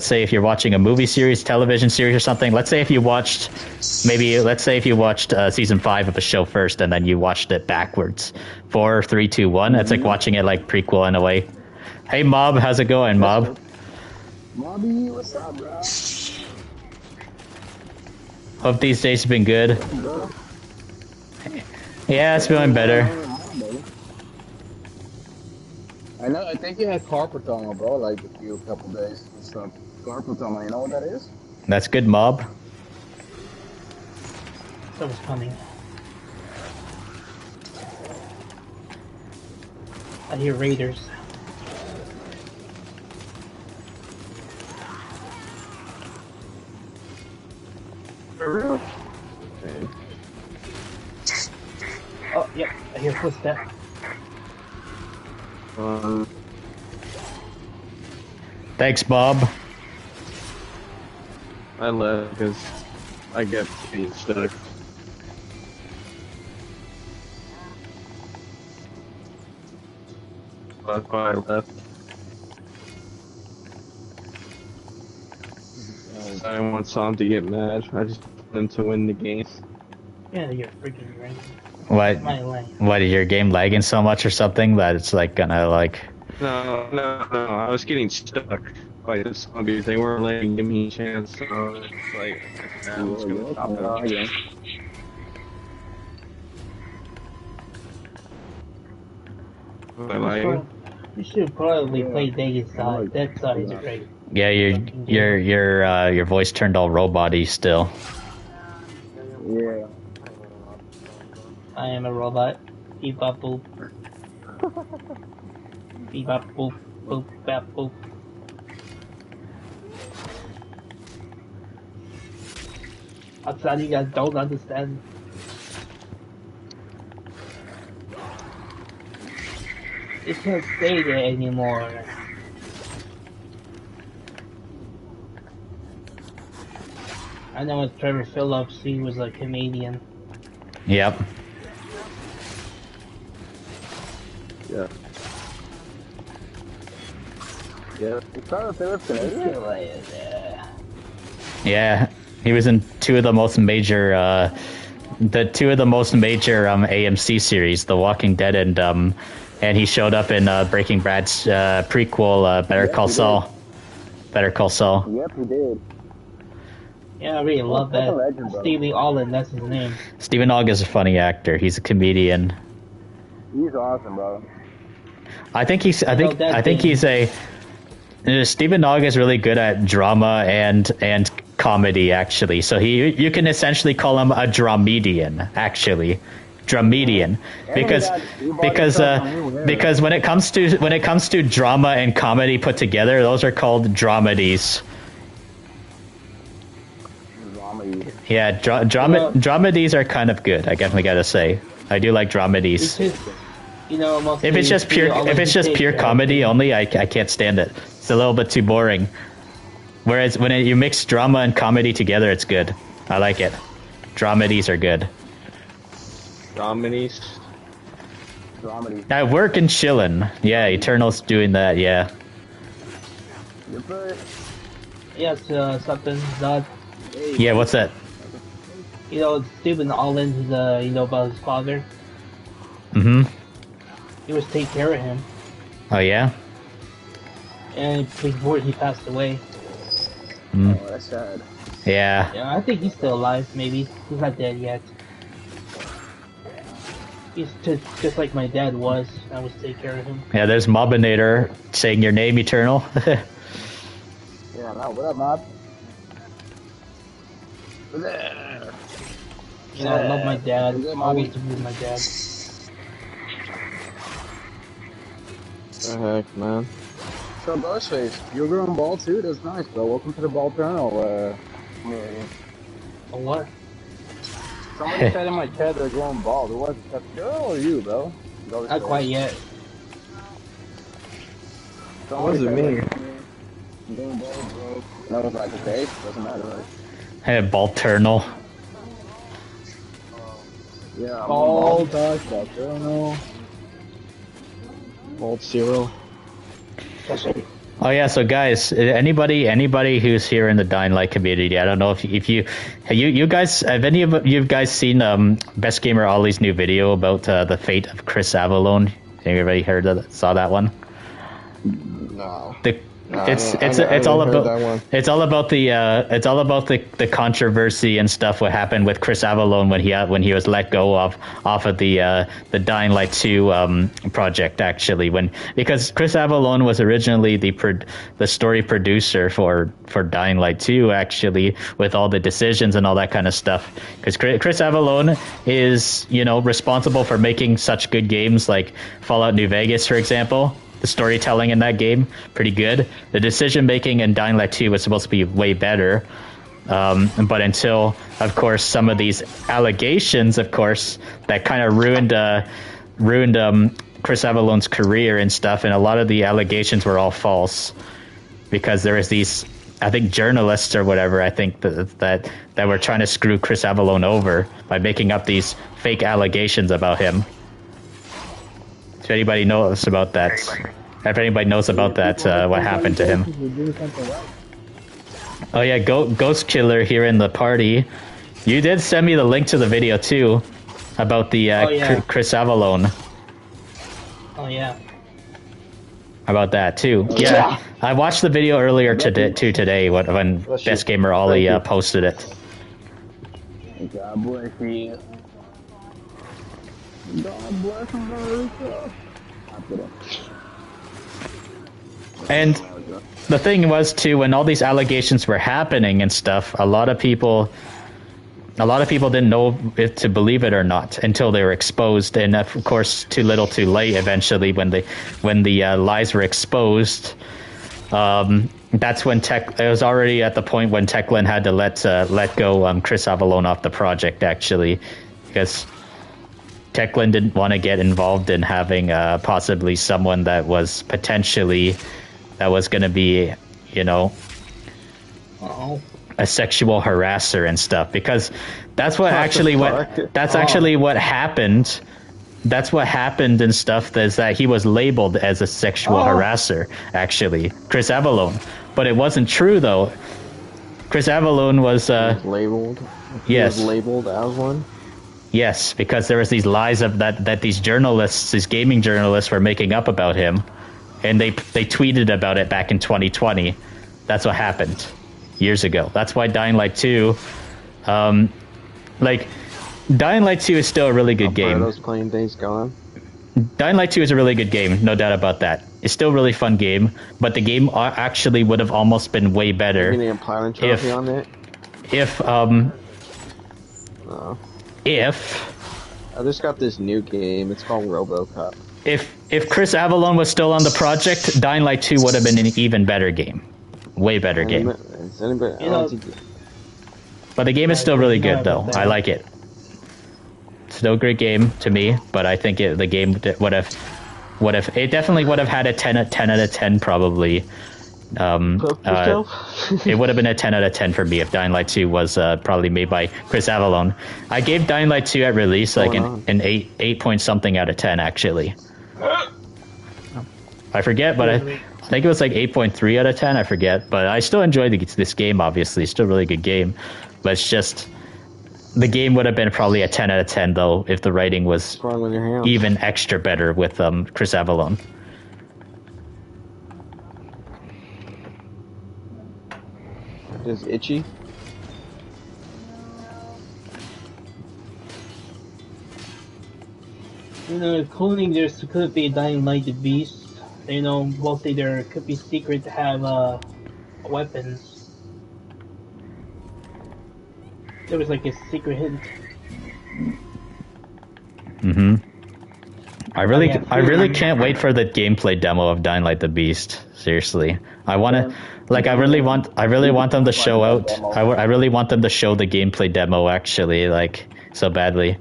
say if you're watching a movie series, television series, or something. Let's say if you watched, season 5 of a show first, and then you watched it backwards, 4, 3, 2, 1. It's like watching it like prequel in a way. Hey, Mob, how's it going, Mob? Mobby, what's up, bro? Hope these days have been good. Yeah, it's feeling better. I think you had carpal tunnel, bro, like a couple days and stuff. Carpal tunnel, you know what that is? That's good, Mob. that was funny. I hear raiders. For real? Oh, yep, I hear footsteps. Thanks, Bob. I left because I get stuck. That's why I left. I didn't want Sam to get mad. I just want them to win the game. Yeah, you're freaking right. What is your game lagging so much or something that it's like gonna like? No. I was getting stuck by this zombie. They weren't letting give me a chance, so it's like I was gonna stop it. You should probably play Vegas side. That side is great. Yeah, your voice turned all robot-y still. Yeah. I am a robot. Beep bop boop. Beep bop boop. Boop bap boop. Outside you guys don't understand. It can't stay there anymore. I know it's Trevor Phillips, he was a comedian. Yep. Yeah. Yeah. Is Trevor Phillips Canadian? Yeah, he was in two of the most major AMC series, The Walking Dead and he showed up in Breaking Bad's prequel, Better Call Saul. Better Call Saul. Yep, he did. Yeah, I really love that. Legend, Stevie Allen, that's his name. Stephen Ogg is a funny actor. He's a comedian. He's awesome, bro. Stephen Ogg is really good at drama and comedy, actually. So you can essentially call him a dramedian, actually. Dramedian, because when it comes to drama and comedy put together, those are called dramedies. Yeah, dramedies are kind of good. I definitely gotta say, I do like dramedies. If it's just pure comedy only, I can't stand it. It's a little bit too boring. Whereas when you mix drama and comedy together, it's good. I like it. Dramedies are good. Dramedies. I work and chillin'. Yeah, Eternal's doing that. Yeah. Yes, something that. Yeah, what's that? Stephen Allen, he's about his father. Mm-hmm. He was taking care of him. Oh yeah. And before he passed away. Oh, that's sad. Yeah. Yeah, I think he's still alive. Maybe he's not dead yet. He's just like my dad was. I was take care of him. Yeah, there's Mobinator saying your name, Eternal. Yeah, no, what up, Mob? You know, I love my dad. Always to be with my dad. The heck, man. So, Ghostface, you're growing bald too? That's nice, bro. Welcome to the Bald Journal, community. A what? Somebody said in my chat they're growing bald. Who was it? That's girl or you, bro? Ghostface. Not quite yet. Somebody Wasn't said, me. like, I'm going bald, bro. And I was like, okay, doesn't matter, right? Hey, Balternal. Yeah, I'm Bald. Bald Journal. Bald Zero. Oh yeah, so guys, anybody who's here in the Dying Light community, I don't know if you guys have any of you guys seen Best Gamer Ollie's new video about the fate of Chris Avalone? Anybody saw that one? No. It's all about the controversy and stuff what happened with Chris Avalone when he was let go off of the Dying Light 2 project, actually, because Chris Avalone was originally the story producer for Dying Light 2, actually, with all the decisions and all that kind of stuff, because Chris Avalone is responsible for making such good games like Fallout New Vegas, for example. The storytelling in that game, pretty good. The decision making in Dying Light 2 was supposed to be way better. But until, of course, some of these allegations, of course, that kind of ruined Chris Avalone's career and stuff, and a lot of the allegations were all false. Because there was these, I think, journalists or whatever, I think, that were trying to screw Chris Avalone over by making up these fake allegations about him. If anybody knows about that, what happened to him? Oh yeah, Ghost Killer here in the party. You did send me the link to the video too, about the Chris Avalone. Oh yeah. About that too. Yeah, I watched the video earlier today when Best Gamer Ollie posted it. God bless you. God bless America. And the thing was too, when all these allegations were happening and stuff, a lot of people didn't know if to believe it or not until they were exposed, and of course, too little, too late. Eventually, when the lies were exposed, that's when it was already at the point when Techland had to let go Chris Avalone off the project, actually, because Techland didn't want to get involved in having possibly someone that was potentially going to be, a sexual harasser and stuff, because that's actually what happened. That's what happened and stuff, is that he was labeled as a sexual harasser, actually, Chris Avalone. But it wasn't true, though. Chris Avalone was labeled. Yes. He was labeled as one. Yes, because there was these lies that these journalists, these gaming journalists, were making up about him, and they tweeted about it back in 2020. That's what happened years ago. That's why Dying Light 2, Dying Light 2 is still a really good game. Those playing days gone. Dying Light 2 is a really good game, no doubt about that. It's still a really fun game, but the game actually would have almost been way better if I just got this new game. It's called RoboCop. If Chris Avalone was still on the project, Dying Light 2 would have been an even better game. Way better game. But the game is still really good, though. I like it. Still a great game to me, but I think the game would have it definitely would have had a 10 out of 10 probably. It would have been a 10 out of 10 for me if Dying Light 2 was probably made by Chris Avalone. I gave Dying Light 2 at release like an 8 point something out of 10, actually. I forget, but I think it was like 8.3 out of 10. I forget, but I still enjoyed this game. Obviously, it's still a really good game, but it's just the game would have been probably a 10 out of 10 though if the writing was even extra better with Chris Avalone. Just itchy? You know, cloning there could be Dying Light the Beast. You know, mostly there could be secret to have weapons. There was like a secret hint. Mm-hmm. I really can't wait for the gameplay demo of Dying Light the Beast. Seriously, I really want them to show out. I really want them to show the gameplay demo actually, like so badly.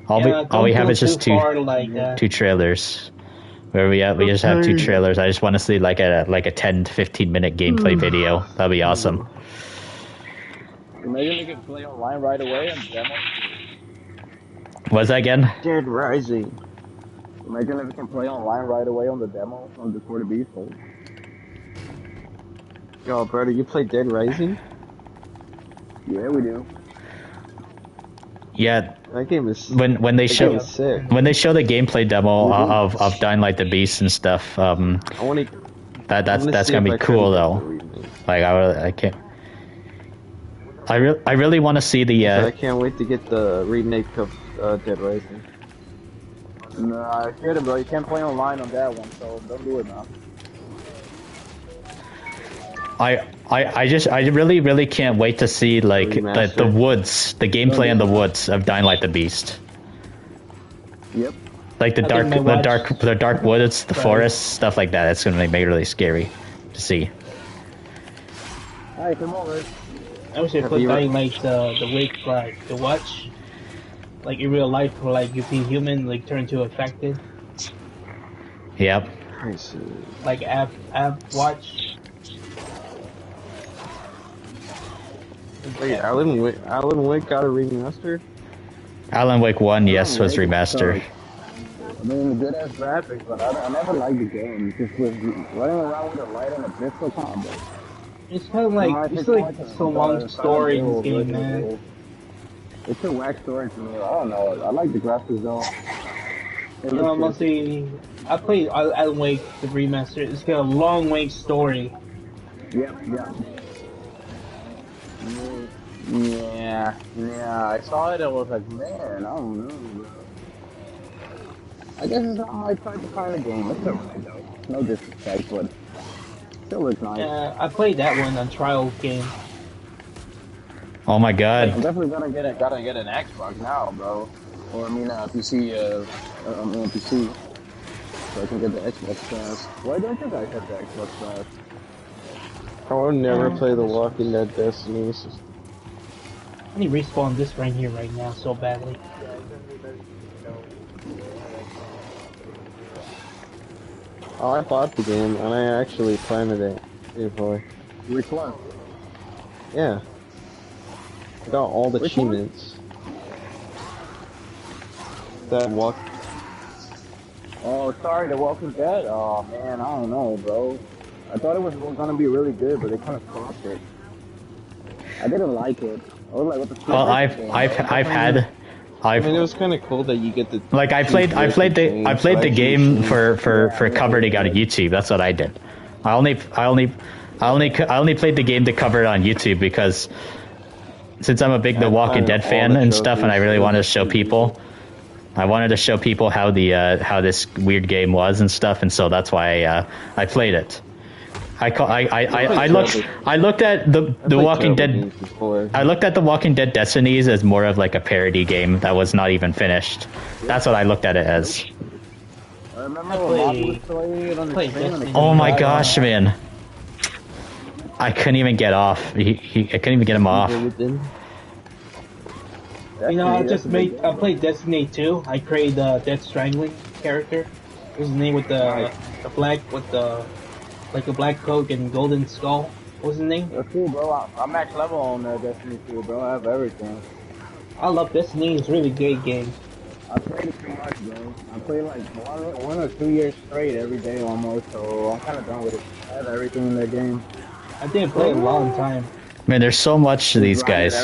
All we have is just two trailers. Where we just have two trailers. I just want to see like a 10 to 15 minute gameplay video. That'd be awesome. Imagine they can play online right away and demo. What's that again? Dead Rising. Imagine if we can play online right away on the demo on the 40B phone. Yo, brother, you play Dead Rising? Yeah, we do. Yeah. That game is when they show the gameplay demo of Dying Light the Beast and stuff. That's gonna be cool though. Like I can't. I really want to see the. I can't wait to get the remake of Dead Rising. Nah, shit, bro. You can't play online on that one, so don't do it now. I really can't wait to see like the woods, the gameplay in the woods of Dying Light the Beast. Yep. Like the dark woods, the forest, stuff like that. It's gonna make it really scary to see. Alright, come over. I wish they put Dying Light the wake like the watch. Like in real life, where like you be human, like turn to affected. Yep. Like app watch. Wait, Alan Wake got a remaster? Alan Wake 1, yes, was remastered. I mean, good ass graphics, but I never liked the game. Just with running around with a light and a pistol combo. It's kind of like it's like so long story in this game, man. It's a whack story to me. I don't know. I like the graphics though. You know, mostly I played Alan Wake the remaster. It's got a long Wake story. Yep. Yeah. I saw it. I was like, man, I don't know, bro. I guess it's not my type of game. It's alright though. No disrespect, but still looks nice. Yeah, I played that one on trial game. Oh my god. I'm definitely gotta get an Xbox now, bro. Or I mean, PC. PC. So I can get the Xbox Pass. Why don't you guys have the Xbox Pass? I would never play the Walking Dead Destinies. I need to respawn this right here, right now, so badly. Oh, I bought the game, and I actually planted it before. Which one? Yeah. I got all the achievements. That walk. Oh, sorry, The Walking Dead? Oh, man, I don't know, bro. I thought it was gonna be really good, but they kind of stopped it. I didn't like it. I was like, what the fuck? Well, I mean, it was kind of cool that you get the. Like I played the game for cover to go to YouTube. That's what I did. I only played the game to cover it on YouTube because since I'm a big The Walking Dead fan and stuff, and I really wanted to show people. I wanted to show people how how this weird game was and stuff, and so that's why I played it. I looked at the Walking Dead. I looked at the Walking Dead Destinies as more of like a parody game that was not even finished. That's what I looked at it as. I remember when played on the train. Oh my gosh, man! I couldn't even get off. I couldn't even get him off. You know, I played Destiny 2. I created the Death Strangling character. What was his name with the black with the like a black cloak and golden skull? What was his name? That's cool, bro. I'm max level on Destiny 2, bro. I have everything. I love Destiny. It's a really good game. I played it too much, bro. I played like 1 or 2 years straight every day almost, so I'm kind of done with it. I have everything in that game. I didn't play it a long time. Man, there's so much to these guys.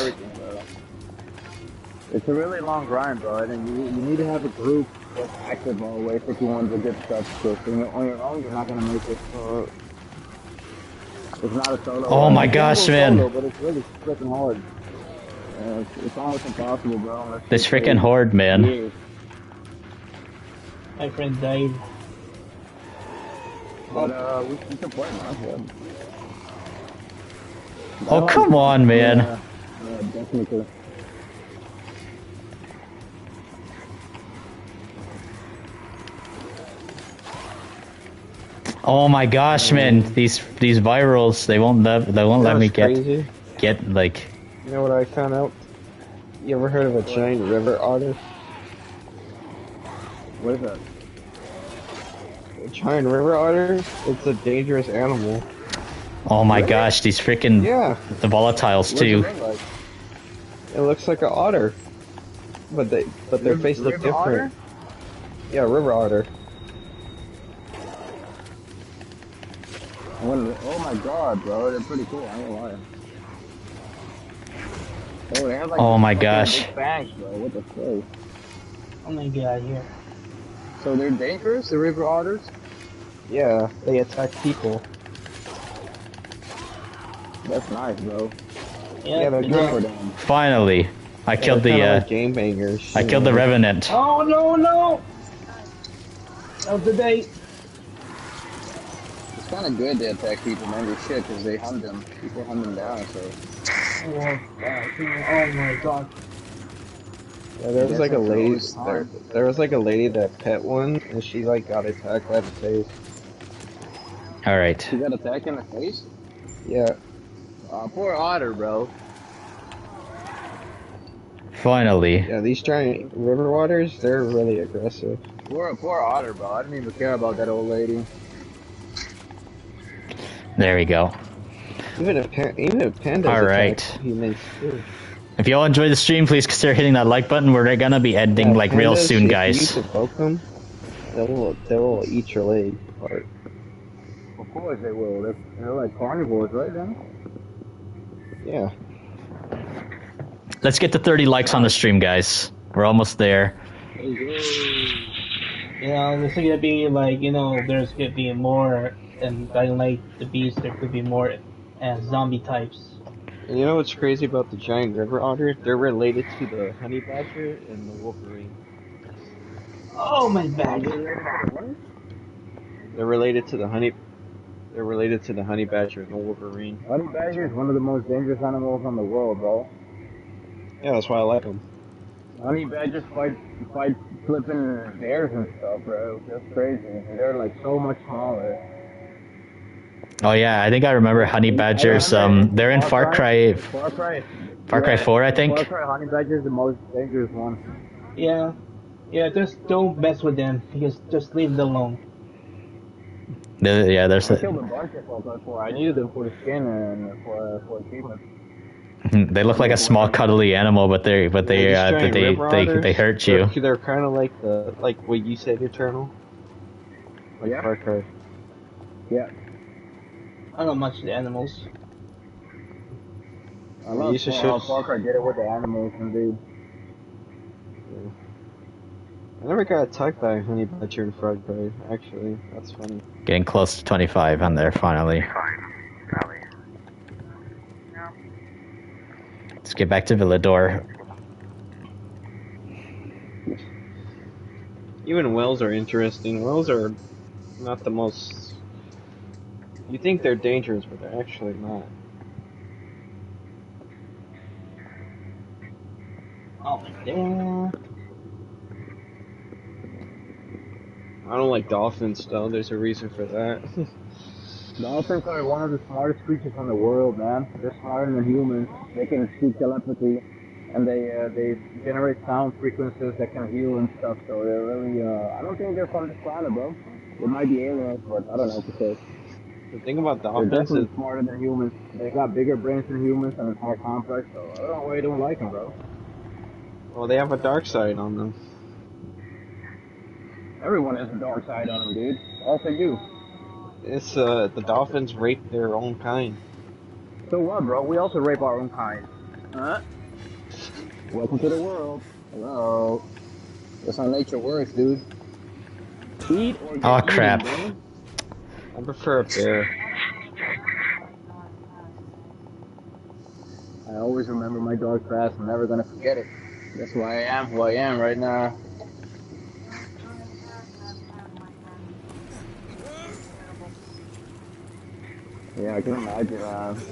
It's a really long grind, bro, and you need to have a group that's active always if you want to get stuff. So on your own, you're not gonna make it. It's not a solo. Oh my gosh, man. Solo, but it's really freaking hard. It's almost impossible, bro. Unless This you freaking play horde, man. years. My friend died. But we can play, man. Oh, come on, man. Yeah, definitely. Oh my gosh, man! These virals, they won't let me get like. You know what I found out? You ever heard of a giant river otter? What is that? A giant river otter? It's a dangerous animal. Oh my gosh, these freaking the volatiles too. It looks like an otter, but their face looks different. Otter? Yeah, river otter. Oh my god, bro, they're pretty cool. I ain't gonna lie. Oh, they have like Oh my gosh. big fangs, bro. What the fuck? I'm gonna get out of here. So they're dangerous, the river otters? Yeah, they attack people. That's nice, bro. Yeah, they're good. Finally, I killed the like game bangers. I killed the revenant. Oh no! That was the day. It's kind of good to attack people, man. They shit, because they hunt them. People hunt them down, so. Oh my god. Yeah, there was like a lady. There was like a lady that pet one, and she like got attacked by the face. All right. She got attacked in the face? Yeah. Poor otter, bro. Finally. Yeah, these giant river waters, they're really aggressive. Poor otter, bro. I didn't even care about that old lady. There we go. Even if pandas All right. attack humans too. If y'all enjoy the stream, please consider hitting that like button. We're gonna be ending like real Pandas, soon, if guys. you provoke them, they will eat your leg apart. Of course they will. They're like carnivores, right then? Yeah. Let's get to 30 likes on the stream, guys. We're almost there. You know, there's gonna be like, you know, there's gonna be more, and like the beast, there could be more zombie types. And you know what's crazy about the giant river otter? They're related to the honey badger and the wolverine. Oh my bad. They're related to the honey. They're related to the honey badger and the wolverine. Honey badger is one of the most dangerous animals in the world, bro. Yeah, that's why I like them. Honey badgers fight flipping bears and stuff, bro. That's crazy. And they're like so much smaller. Oh yeah, I think I remember honey badgers. They're in Far Cry 4, I think. Far Cry honey badger is the most dangerous one. Yeah, just don't mess with them, because just leave them alone. Yeah, there's I killed a bunch of Far Cry 4. I needed them for the skin and for achievements. They look like a small cuddly animal, but they hurt you. They're kind of like what you said, Eternal. Like Yeah. Far Cry. Yeah. I don't know much of the animals. I love how Far Cry did it with the animals, indeed. I never got attacked by a honey badger in Far Cry, actually. That's funny. Getting close to 25 on there, finally. Let's get back to Villador. Even whales are interesting. Whales are not the most... You think they're dangerous, but they're actually not. Oh my god. I don't like dolphins, though. There's a reason for that. Dolphins are one of the smartest creatures in the world, man. They're smarter than humans. They can speak telepathy, and they generate sound frequencies that can heal and stuff. So they're really, I don't think they're from this planet, bro. They might be aliens, but I don't know for sure. The thing about They're dolphins definitely is... smarter than humans. They got bigger brains than humans, and it's more complex. So I don't know why you don't like them, bro. Well, they have a dark side on them. Everyone has a dark side on them, dude. Also you. It's, the dolphins rape their own kind. So what, bro? We also rape our own kind. Huh? Welcome to the world. Hello. That's how nature works, dude. Eat or get Oh eaten, crap. bro. I prefer a bear. I always remember my dark past. I'm never gonna forget it. That's why I am who I am right now. Yeah, I can imagine.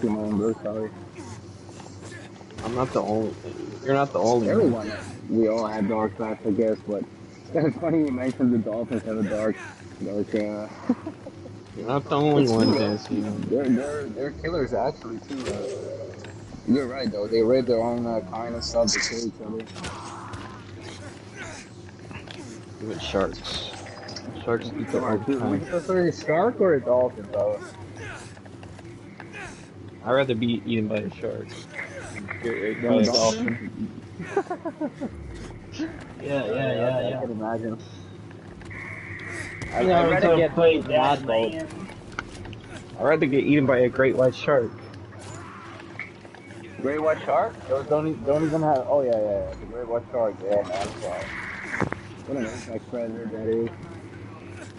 See my own blue, sorry. I'm not the only. You're not the only one. Everyone, we all have dark past, I guess. But it's funny you mentioned the dolphins have a dark. You're not the only one, Jesse. They're killers actually too. You're right though. They raid their own kind and stuff. They kill each other. Even sharks. Sharks eat the Would you kind. prefer a shark or a dolphin, bro? I'd rather be eaten by a shark. Get raped by a dolphin. Yeah. I can imagine. I'd rather get played that, man. I'd rather get eaten by a great white shark. Great white shark? Those don't even have. Oh yeah. The great white shark. Yeah, that's why. What an apex predator that is.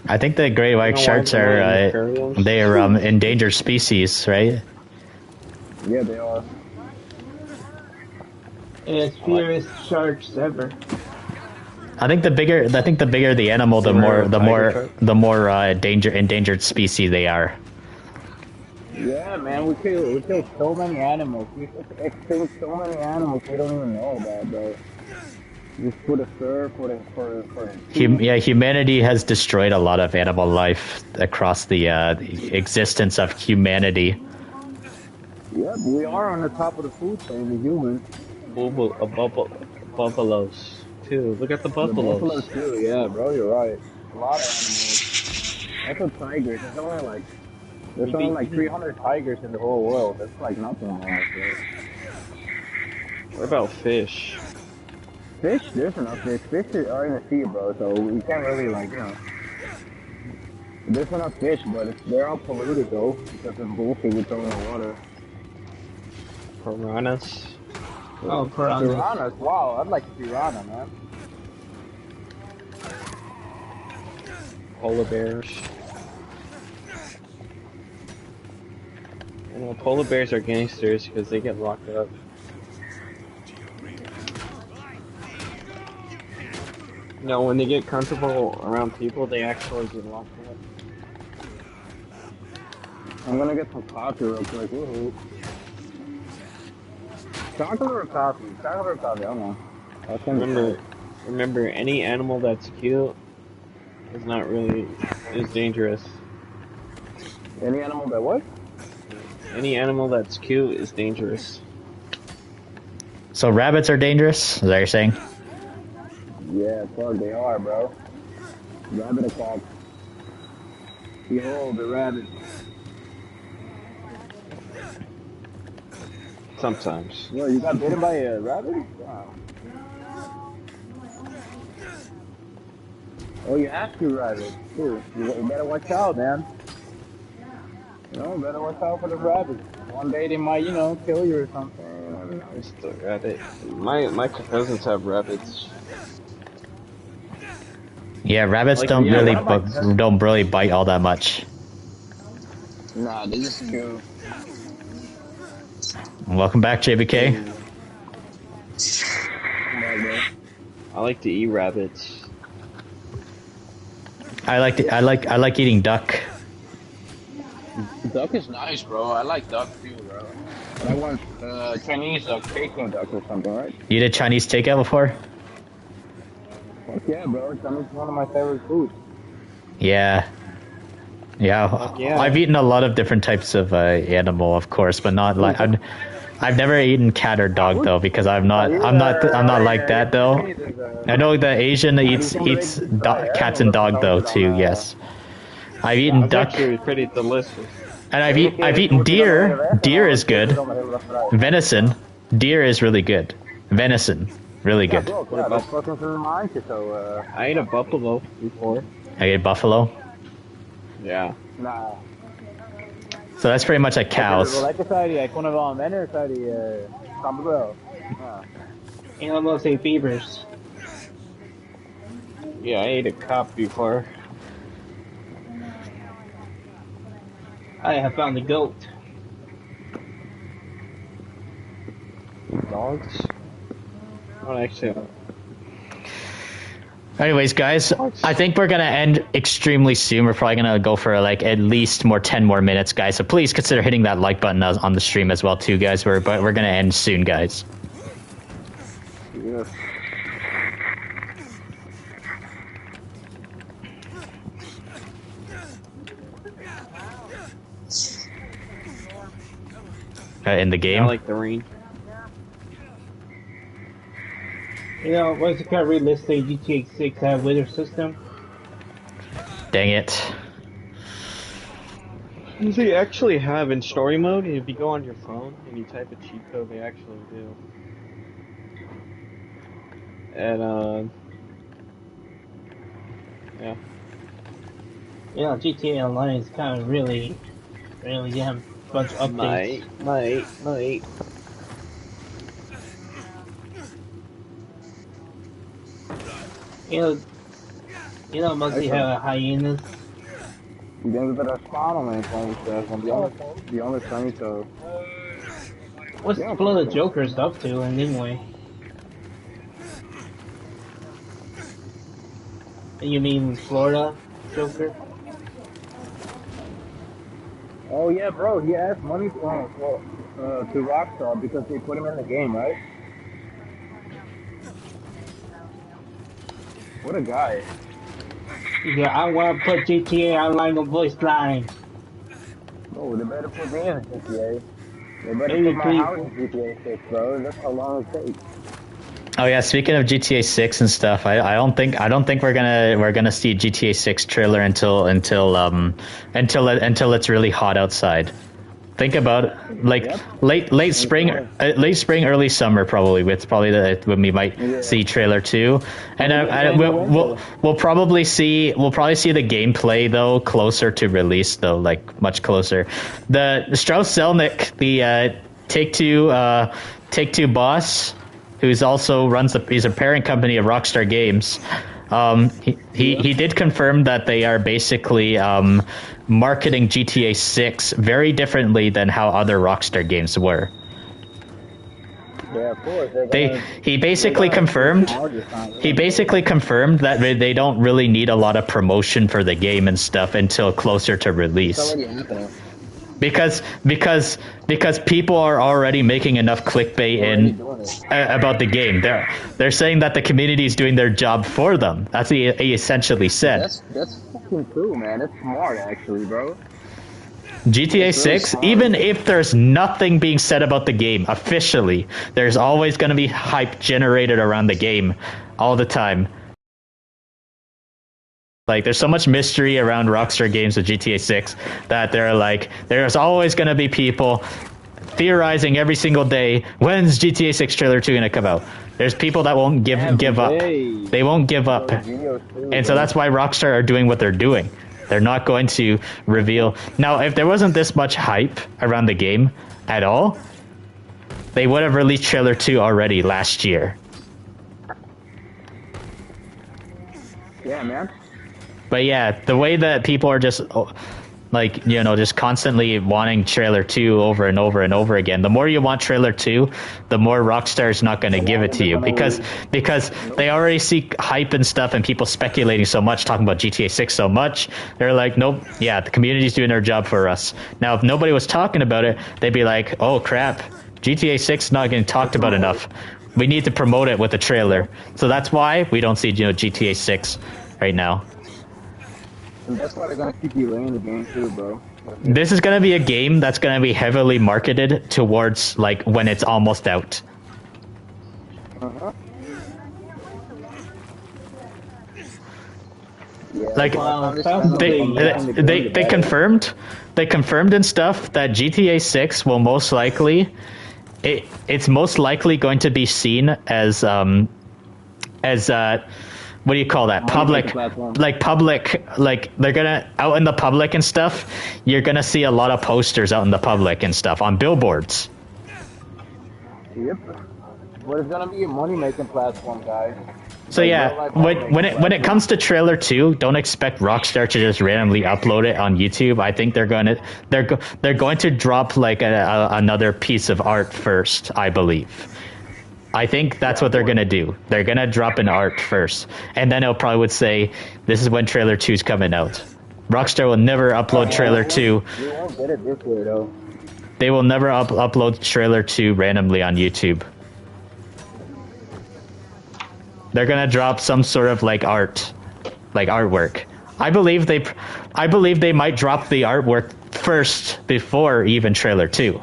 I think the great white sharks are they are endangered species, right? Yeah, they are. It's fiercest sharks ever. I think the bigger the animal, the more endangered species they are. Yeah, man, we kill so many animals. We extinct so many animals we don't even know about, bro. Just for the fur, for the humanity has destroyed a lot of animal life across the existence of humanity. Yep, we are on the top of the food chain, the humans. Buffaloes too. Look at the buffaloes. The buffaloes too, yeah, bro, you're right. A lot of animals. Also tigers. There's only like 300 tigers in the whole world. That's like nothing, man. What about fish? Fish? There's enough fish. Fish are in the sea, bro, so we can't really, There's enough fish, but they're all polluted, though, because of bullshit we throw in the water. Piranhas? Oh, piranhas. Piranhas? Wow, I'd like a piranha, man. Polar bears. You know, polar bears are gangsters because they get locked up. No, when they get comfortable around people, they actually get locked up. I'm gonna get some coffee real quick. Woohoo. Chocolate or coffee? Chocolate or coffee? I don't know. Remember, any animal that's cute is dangerous. Any animal that what? Any animal that's cute is dangerous. So rabbits are dangerous? Is that what you're saying? Yeah, fuck, they are, bro. Rabbit attack. Behold, the rabbit. Sometimes. Yo, you got bitten by a rabbit? Wow. Oh, you have to rabbit, too. You better watch out, man. Better watch out for the rabbits. One day they might, kill you or something. It's the rabbit. My cousins have rabbits. Yeah, rabbits don't really bite all that much. Nah, they just kill. Welcome back, JBK. I like to eat rabbits. I like eating duck. Duck is nice, bro. I like duck too, bro. But I want Chinese duck, Peking duck or something, right? You did Chinese takeout before? Fuck yeah, bro. Chinese is one of my favorite foods. Yeah. I've eaten a lot of different types of animal, of course, but not like I've never eaten cat or dog though, because I'm not like that though. I know the Asian eats cats and dog though too. Yes, I've eaten duck. Actually pretty delicious. And I've eaten deer. Deer is good. Venison. Deer is really good. Venison, really good. I ate a buffalo before. I ate buffalo. Yeah. Nah. So that's pretty much like cows. You almost say beavers. Yeah, I ate a cop before. I have found the goat. dogs. Not actually. Anyways, guys, I think we're gonna end extremely soon. We're probably gonna go for like at least 10 more minutes, guys. So please consider hitting that like button on the stream as well, too, guys. But we're gonna end soon, guys. Yes. In the game. I like the rain. You know, what's the kind of realistic GTA 6 have weather system? Dang it. They actually have in story mode, if you go on your phone and you type a cheat code, they actually do. And, yeah. Yeah, GTA Online is kind of really yeah, a bunch of updates. Night. You know, mostly have hyenas. You didn't get that spawn on anything, so the only thing, so. What's Blood of Joker's up to, anyway? You mean Florida Joker? Oh yeah, bro, he asked money to Rockstar because they put him in the game, right? What a guy. Yeah, I want to put GTA Online on voice line. Oh, they better put me in GTA. They better put my house in GTA 6, bro. That's how long it takes. Oh yeah, speaking of GTA 6 and stuff, I don't think we're gonna see GTA 6 trailer until it's really hot outside. Think about it, like late spring, early summer probably. With when we might see trailer 2, and we'll probably see the gameplay though closer to release though, like much closer. The Strauss Zelnick, the Take Two boss, who's also he's a parent company of Rockstar Games. He did confirm that they are basically marketing GTA 6 very differently than how other Rockstar games were. Yeah, of course. He basically confirmed that they don't really need a lot of promotion for the game and stuff until closer to release. Because people are already making enough clickbait about the game. They're saying that the community is doing their job for them. That's what he essentially said. That's fucking true, man. That's smart, actually, bro. GTA 6, even if there's nothing being said about the game officially, there's always going to be hype generated around the game all the time. Like, there's so much mystery around Rockstar games with GTA 6 that there's always going to be people theorizing every single day, when's GTA 6 trailer 2 going to come out? There's people that won't give up. They won't give up. And so that's why Rockstar are doing what they're doing. They're not going to reveal. Now, if there wasn't this much hype around the game at all, they would have released trailer 2 already last year. Yeah, man. But yeah, the way that people are just just constantly wanting trailer 2 over and over and over again. The more you want trailer 2, the more Rockstar's not going to give it to you because they already see hype and stuff and people speculating so much, talking about GTA 6 so much. They're like, nope, yeah, the community's doing their job for us. Now, if nobody was talking about it, they'd be like, oh crap, GTA 6 is not getting talked about enough. We need to promote it with a trailer. So that's why we don't see GTA 6 right now. And that's why they're gonna keep delaying the game too, bro. This is gonna be a game that's gonna be heavily marketed towards like when it's almost out. Uh-huh. Yeah, like they confirmed and stuff that GTA 6 will most likely it's most likely going to be seen as what do you call that? Public, like they're gonna out in the public and stuff. You're gonna see a lot of posters out in the public and stuff on billboards. Yep. But it's gonna be a money-making platform, guys. So yeah, when it comes to trailer 2, don't expect Rockstar to just randomly upload it on YouTube. I think they're going to drop like another piece of art first, I believe. I think that's what they're gonna do. They're gonna drop an art first, and then it'll probably would say, "This is when trailer 2's coming out." Rockstar will never upload trailer 2. We won't get it this way though. They will never upload trailer 2 randomly on YouTube. They're gonna drop some sort of like artwork. I believe they might drop the artwork first before even trailer 2.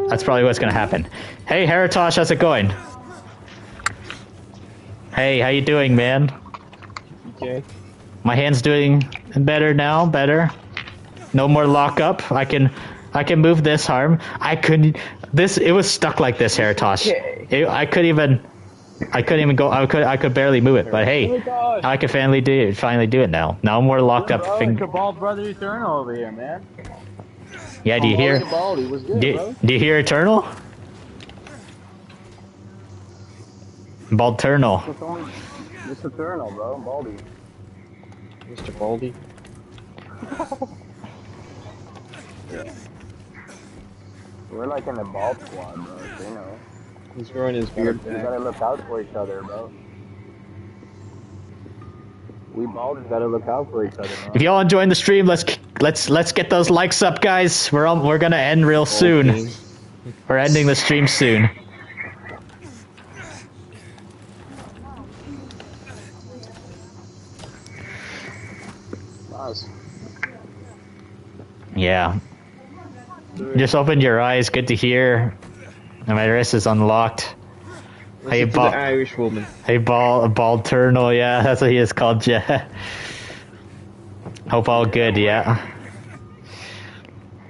That's probably what's gonna happen. Hey, Heritosh, how's it going? Hey, how you doing, man? Okay. My hand's doing better now. Better. No more lockup. I can move this arm. It was stuck like this, Heritosh. I couldn't even go. I could barely move it. But hey, I can finally do it now. No more locked up Bro, finger. it's your bald brother Eternal over here, man. Yeah, do you hear? Baldy was good, bro. Do you hear Eternal? Bald Eternal. It's Eternal, bro. Baldy. Mr. Baldy. Yeah. We're like in the bald squad, bro. You know. He's growing his beard We back. gotta look out for each other, bro. We balders gotta look out for each other, man. If y'all enjoying the stream, let's get those likes up, guys. We're gonna end real soon. Okay. We're ending the stream soon. Nice. Yeah. Just open your eyes. Good to hear. And my wrist is unlocked. Hey, Listen to the Irish woman. Hey, bald turtle. Yeah, that's what he is called. Yeah. Hope all good. Yeah.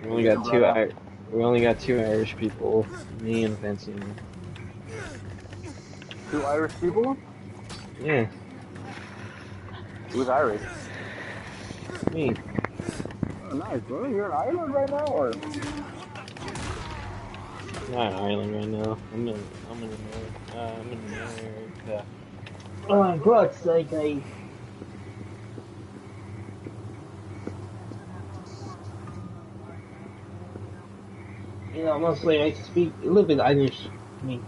We only got two Irish people. Me and Fancy. 2 Irish people? Yeah. Who's Irish? Me. Oh, nice, bro. You're in Ireland right now, or? Not in Ireland right now. I'm in America. Oh, God's sake, You know, mostly I speak a little bit Irish. I mean,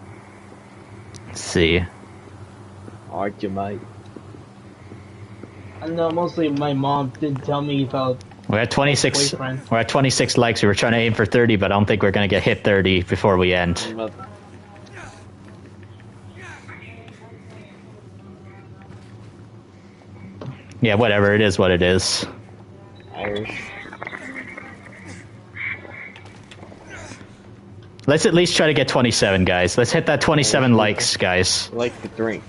Let's see. Alright, you mate. I know mostly my mom did tell me about. We're at 26. Boyfriend. We're at 26 likes. We were trying to aim for 30, but I don't think we're gonna get hit 30 before we end. Yeah, whatever. It is what it is. Irish. Let's at least try to get 27, guys. Let's hit that 27 likes, guys. Like the drink.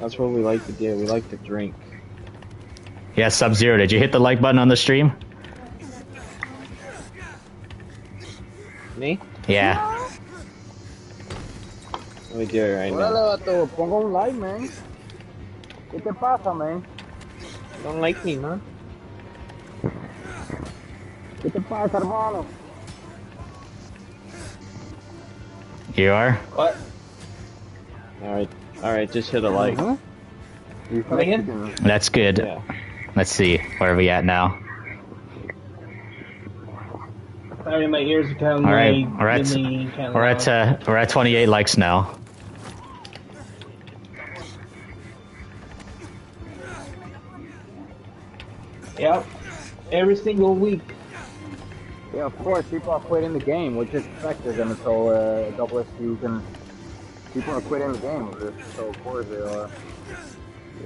That's what we like to do. We like to drink. Yeah, Sub-Zero, did you hit the like button on the stream? Me? Yeah. Let me do it right now. Órale, vato, pongo un like, man. ¿Qué te pasa, man? Don't like me, man. ¿Qué te pasa, hermano? You are? What? Alright, just hit a like. You coming in? That's good. Yeah. Let's see. Where are we at now? Sorry, my ears are kind of Alright, like we're at 28 likes now. Yep. Every single week. Yeah, of course, people are quitting the game, which is expected until double SQs and people are quitting the game, so of course they are.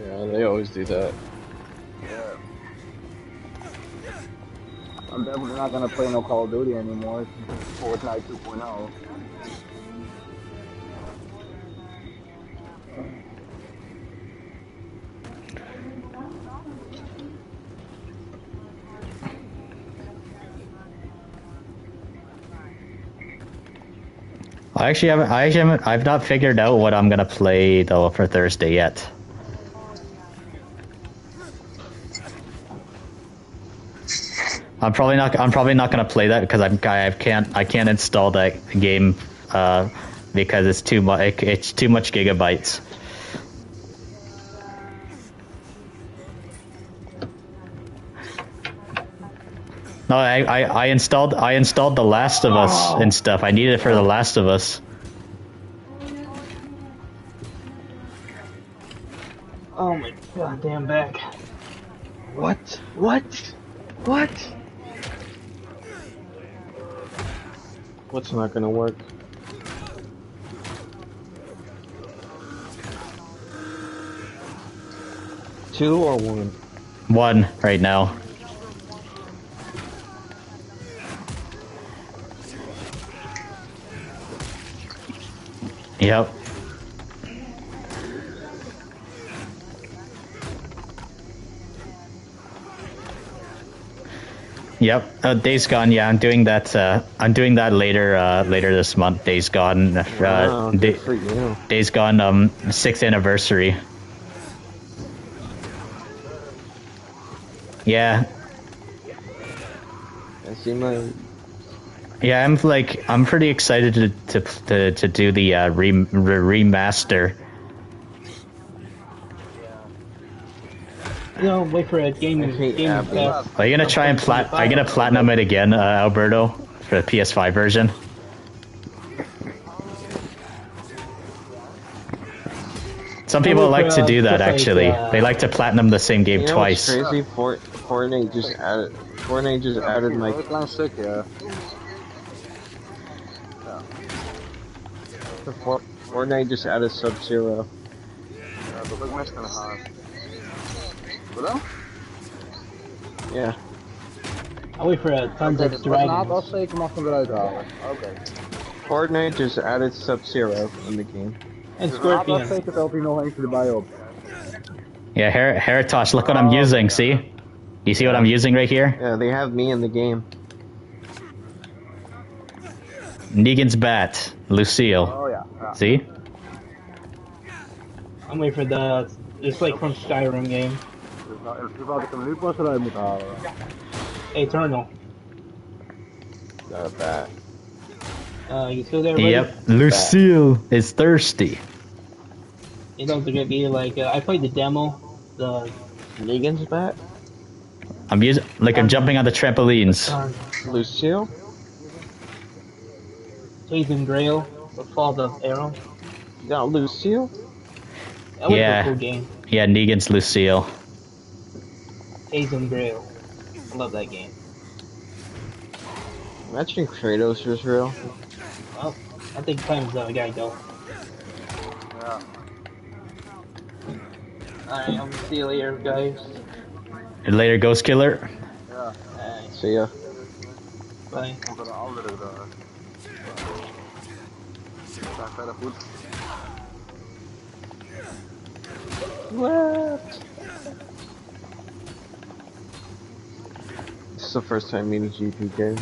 Yeah, they always do that. Yeah. I'm definitely not gonna play no Call of Duty anymore. It's Fortnite 2.0. I've not figured out what I'm gonna play though for Thursday yet. I'm probably not gonna play that because I can't install that game because it's too much gigabytes. No, I installed The Last of Us and stuff. I need it for The Last of Us. Oh my goddamn back. What? What? What? What's not gonna work? Two or one? One right now. Yep. Yep. Days Gone. Yeah, I'm doing that. I'm doing that later this month. Days Gone. Wow, good for you. Days Gone. 6th anniversary. Yeah. I see my. Yeah, I'm pretty excited to do the remaster. No, wait for a game. Are you gonna try and Are you gonna platinum it again, Alberto, for the PS5 version? Some people like to do that actually. They like to platinum the same game twice. What's crazy? Fortnite just added. Fortnite just added my. Fortnite just added Sub-Zero. Yeah. I'll wait for a Tons of Dragons. Okay. Fortnite just added Sub-Zero in the game. And Scorpion. Yeah, Heritosh, look what I'm using, see? You see what I'm using right here? Yeah, they have me in the game. Negan's bat, Lucille. Oh yeah. See? I'm waiting for the... It's like from Skyrim game. Eternal. Not bad. You still there, buddy? Yep, Lucille is thirsty. You know, they're gonna be like, I played the demo, the... Negan's bat? I'm I'm jumping on the trampolines. Lucille? Blazing Grail, the Fall the Arrow. You got Lucille? That was Yeah. a cool game. Yeah, Negan's Lucille. Blazing Grail. I love that game. Imagine Kratos was real. Well, I think time's gotta go. Yeah. Alright, I'm gonna see you later, guys. And later, Ghost Killer. Yeah. See ya. Bye. I'm gonna outleder daar. Daar verder goed. What? This is the first time meeting GP game.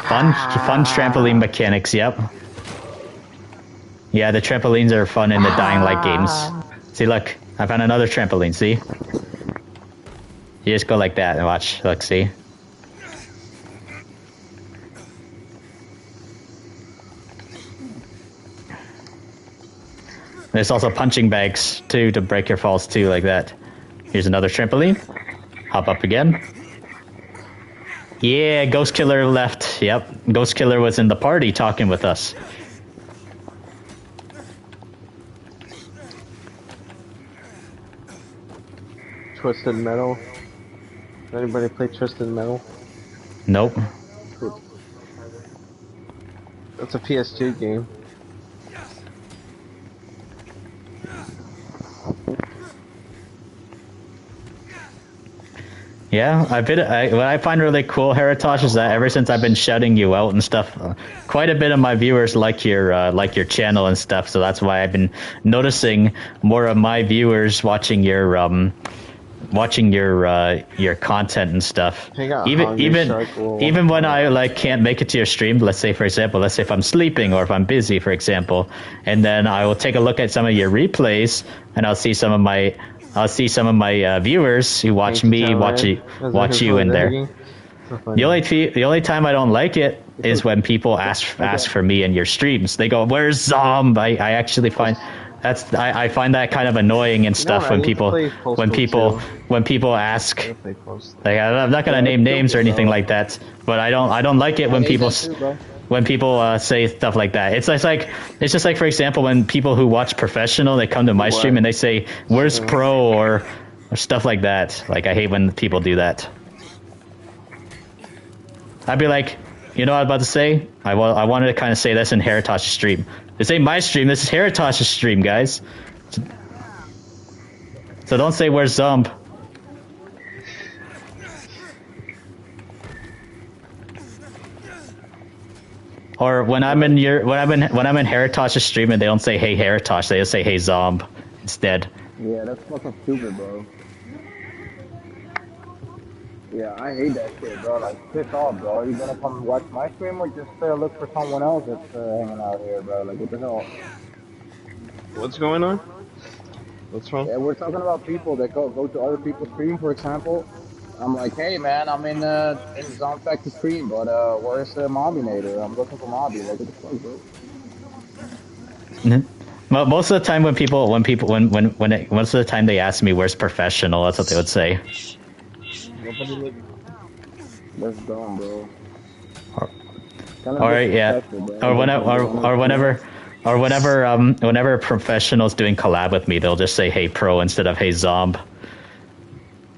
Fun trampoline mechanics, yep. Yeah, the trampolines are fun in the Dying Light games. See, look, I found another trampoline, see? You just go like that and watch, look, see? There's also punching bags, too, to break your falls, too, like that. Here's another trampoline. Hop up again. Yeah, Ghost Killer left. Yep, Ghost Killer was in the party talking with us. Twisted Metal. Anybody play Twisted Metal? Nope. That's a PS2 game. Yeah, what I find really cool, Heritosh, is that ever since I've been shouting you out and stuff, quite a bit of my viewers like your channel and stuff. So that's why I've been noticing more of my viewers watching your content and stuff. Even when I can't make it to your stream, let's say if I'm sleeping or if I'm busy, for example, and then I will take a look at some of your replays and I'll see some of my viewers who watch me watch you in there. The only time I don't like it is when people ask for me in your streams. They go, "Where's Zomb?" I actually find That's I find that kind of annoying and stuff I need to play Postal 2. when people ask. I gotta play Postal. Like I'm not gonna name names or anything like that, but I don't like it when people say stuff like that. It's just like for example when people who watch professional they come to my stream and they say where's pro or stuff like that. Like I hate when people do that. I'd be like, you know what I'm about to say? I wanted to kind of say this in Heritosh's stream. This ain't my stream. This is Heritosh's stream, guys. So don't say where's Zomb. Or when I'm in Heritosh's stream and they don't say hey Heritosh, they just say hey Zomb instead. Yeah, that's fucking stupid, bro. Yeah, I hate that shit, bro. Like, piss off, bro. Are you gonna come watch my stream or just look for someone else that's hanging out here, bro? Like, what the hell? What's going on? What's wrong? Yeah, we're talking about people that go to other people's stream, for example. I'm like, hey, man, I'm in Zone Factory stream, but where's the Mobbinator? I'm looking for Mobby. Like, what the fuck, bro? Mm-hmm. Most of the time most of the time they ask me where's professional, that's what they would say. That's dumb, bro. Alright, yeah. Or whenever a professional's doing collab with me, they'll just say hey pro instead of hey zomb.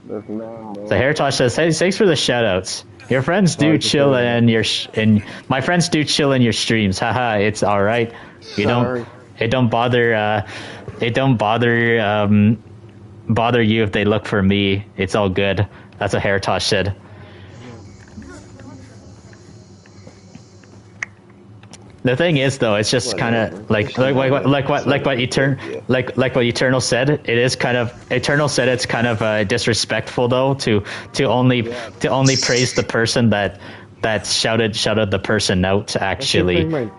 That's lame, bro. So Heritosh says, hey, thanks for the shoutouts. Your friends do chill in my friends do chill in your streams. Haha, it's alright. It don't bother bother you if they look for me. It's all good. That's what Heritosh said. The thing is, though, it's just kind of like what Eternal said. It is kind of Eternal said it's kind of disrespectful though to only praise the person that shouted the person out. Actually,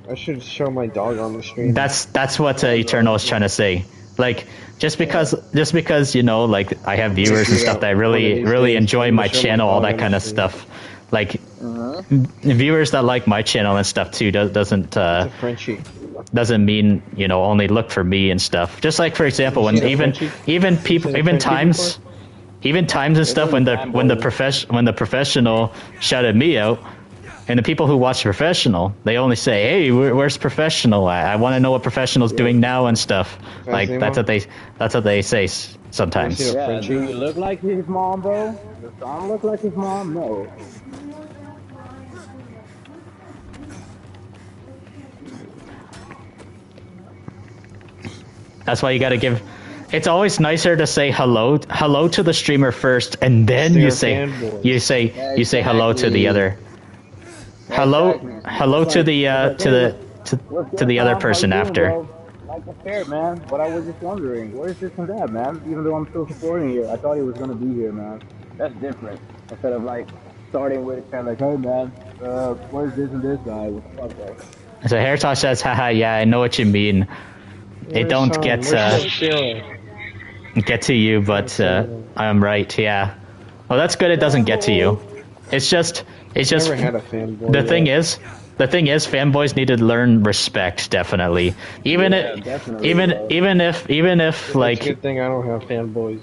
I should show my dog on the stream. That's what Eternal is trying to say. Like just because you know, like I have viewers and stuff that really enjoy my channel, all that kind of stuff. Like viewers that like my channel and stuff too doesn't mean, you know, only look for me and stuff. Just like for example, when even times and stuff when the professional shouted me out, and the people who watch professional, they only say, "Hey, where's professional? I want to know what professional's doing now and stuff." Like that's what they say sometimes. Yeah, do you look like his mom, bro? Does Tom look like his mom? No. That's why you got to give. It's always nicer to say hello to the streamer first, and then you say hello to the other. Hello to the other person after. Like I said, man, but I was just wondering, where's this and that, man? Even though I'm still supporting you, I thought he was gonna be here, man. That's different. Instead of like starting with kind of like, hey, man, where's this and this guy? What the fuck, bro? So Heritosh says, haha, yeah, I know what you mean. It don't get to you, but I'm right, yeah. Well, that's good. It doesn't get to you. It's just. Never had a fanboy the thing is, fanboys need to learn respect. Definitely. Even if like. It's a good thing I don't have fanboys.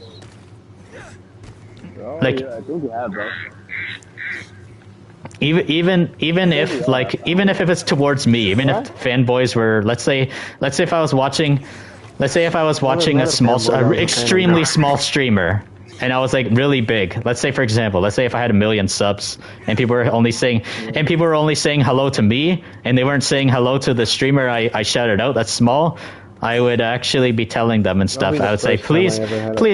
Like. Yeah, I think you have, bro. Even if it's towards me, even if fanboys were, let's say if I was watching a extremely small streamer, and I was like really big. Let's say, for example, if I had 1 million subs, and people were only saying hello to me, and they weren't saying hello to the streamer I shouted out. That's small. I would actually be telling them and stuff. I would say, please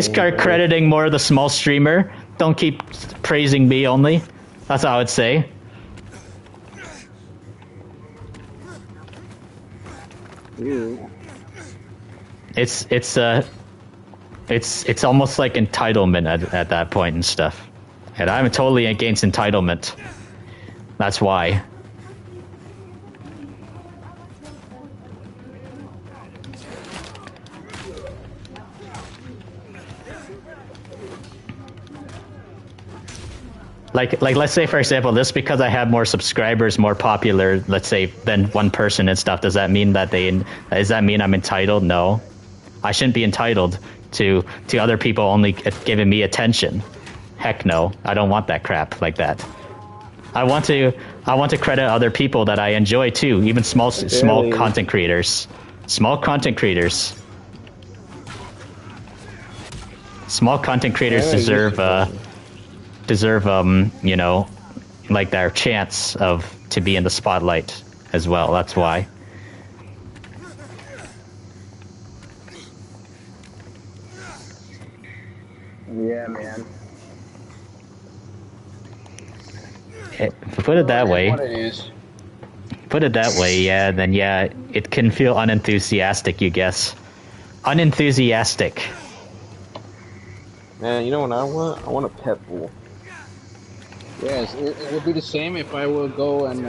start crediting more of the small streamer. Don't keep praising me only. That's what I would say. It's almost like entitlement at that point and stuff. And I'm totally against entitlement. That's why. like let's say for example, just because I have more subscribers, more popular, let's say, than one person and stuff, does that mean that does that mean I'm entitled? No, I shouldn't be entitled to other people only giving me attention. Heck no, I don't want that crap like that. I want to credit other people that I enjoy too, even small content creators. Small content creators deserve you know, like their chance to be in the spotlight as well. That's why. Yeah, man. Put it that way. What it is. Put it that way, yeah. Then yeah, it can feel unenthusiastic, you guess. Unenthusiastic. Man, you know what I want? I want a pet bull. Yes, it would be the same if I would go and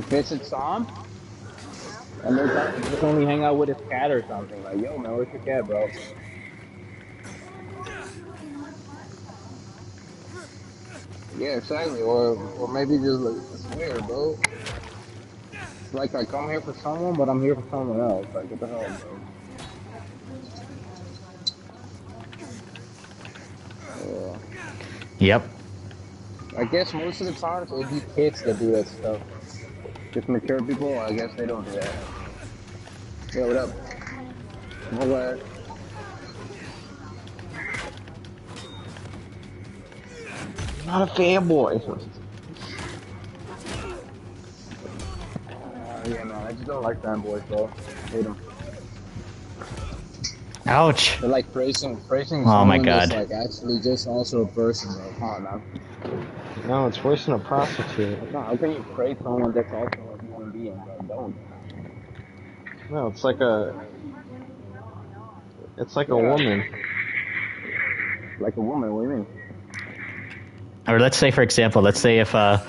visit Sam, and just only hang out with his cat or something. Like, yo, man, where's your cat, bro? Yeah, exactly. Or maybe just like, I swear, bro. It's like I come here for someone, but I'm here for someone else. Like, what the hell, bro? Yep. I guess most of the times it'd be kids that do that stuff. Just mature people, I guess they don't do that. Yeah, what up? What? Not a fanboy. Yeah, man, I just don't like fanboys, bro. Hate them. Ouch. They're like praising oh my someone God. that's like actually just also a person, bro. Come on, man. No, it's worse than a prostitute. No, how can you praise someone that's also a human being, bro? Don't. No, it's like a woman. Like a woman, what do you mean? Or let's say, for example, let's say if there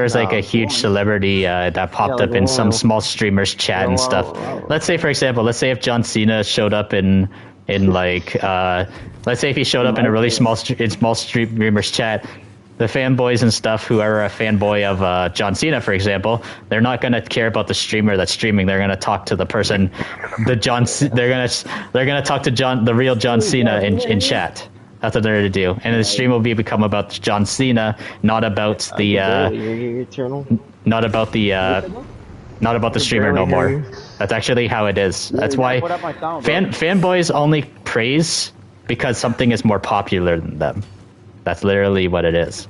was like a huge celebrity that popped up in some small streamer's chat and stuff. Let's say, for example, if John Cena showed up in like let's say if he showed up in a really small streamer's chat. The fanboys and stuff who are a fanboy of John Cena, for example, they're not going to care about the streamer that's streaming. They're going to talk to the person, they're going to talk to the real John Cena in chat. That's what they're going to do, and the stream will become about John Cena, not about the streamer no more. That's actually how it is. That's why fanboys only praise because something is more popular than them. That's literally what it is.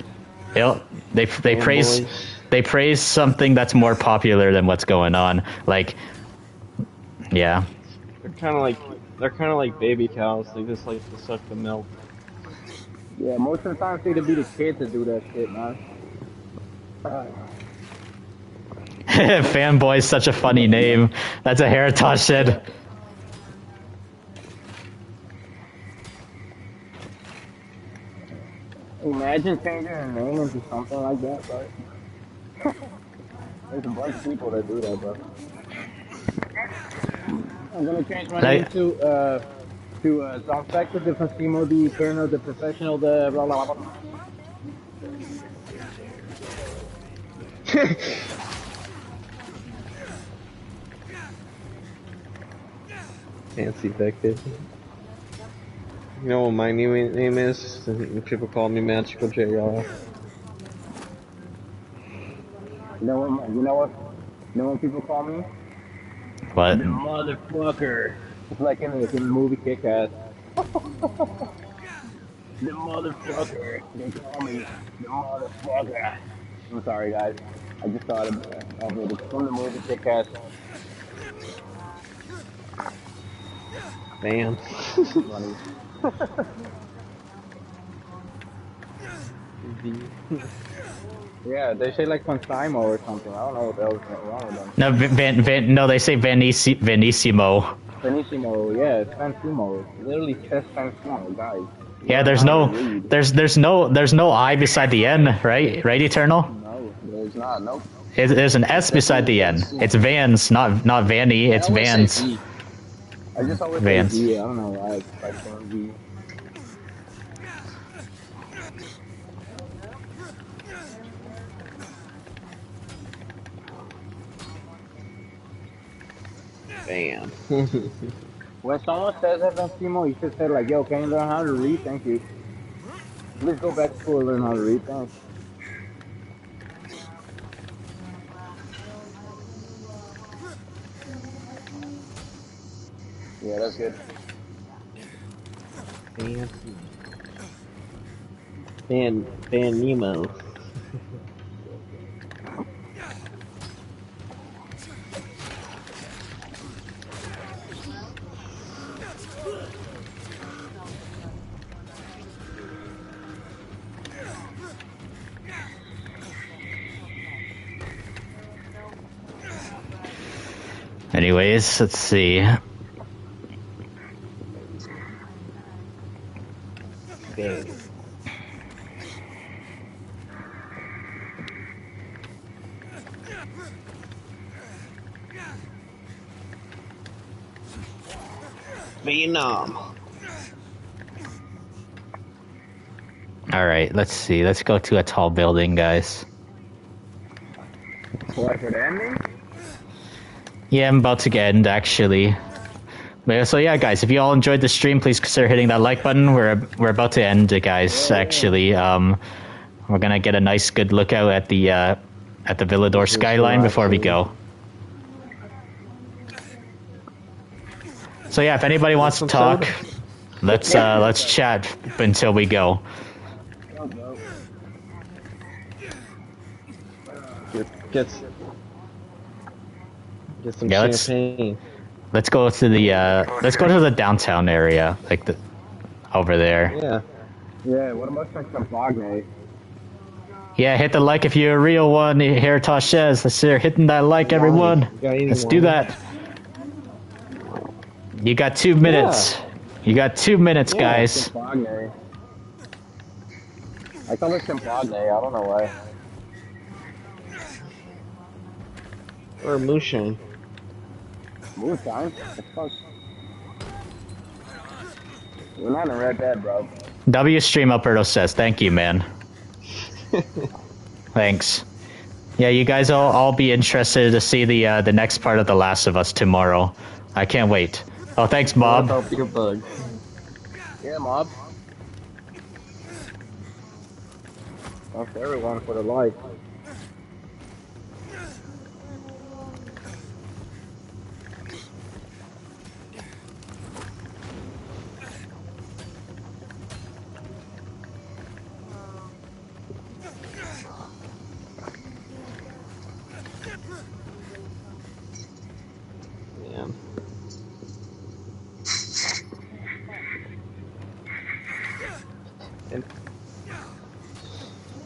They praise something that's more popular than what's going on. Like, yeah. They're kind of like baby cows. They just like to suck the milk. Yeah, most of the time it's to be the kids that do that shit, man. Fanboy's such a funny name. That's a Heritosh said. Imagine changing your name into something like that, bro. There's a bunch of people that do that, bro. I'm gonna change my name to Don Factor, the Fasimo, the Colonel, the Professional, the blah blah blah. Fancy Vector. You know what my new name is? People call me Magical JR. You know what people call me? What? The motherfucker. It's like in the movie Kick-Ass. The motherfucker. They call me the motherfucker. I'm sorry, guys. I just thought of it. It's from the movie Kick-Ass. Damn. Funny. Yeah, they say like Consimo or something. I don't know what the hell is wrong with them. No, they say Venissimo. Venissimo, yeah, it's Fansimo. It literally says Fansimo, guys. Yeah, there's no I beside the N, right? Right, Eternal? No, there's not. Nope. There's an S beside the N. It's Vans, not Vanny. It's Vans. I just always Vans. say V. I don't know why. It's like V. Bam. When someone says that on Timo, you should say like, "Yo, can you learn how to read? Thank you. Please go back to school and learn how to read. Thanks." Yeah, that's good. Fancy. Fan Nemo. Anyways, let's see. Okay. Vietnam. All right, let's see. Let's go to a tall building, guys. What, for the ending? Yeah, I'm about to end, actually. So yeah, guys, if you all enjoyed the stream, please consider hitting that like button. We're about to end it, guys. Actually, we're gonna get a nice, good lookout at the Villador skyline before we go. So yeah, if anybody wants to talk, let's chat until we go. Get some champagne. Let's go to the downtown area, like over there. Yeah. Yeah, what about some Bagne? Yeah, hit the like if you're a real one here, Tashez. Let's start hitting that like, everyone. Let's do that. You got 2 minutes. Yeah. You got 2 minutes, guys. I call it Champagne, I don't know why. Or Moonshine. Moonshine? We're not in Red Dead, bro. W Stream Alberto says, thank you, man. Thanks. Yeah, you guys all be interested to see the next part of The Last of Us tomorrow. I can't wait. Oh, thanks, Mob. Yeah, Mob. Thanks to everyone for the like.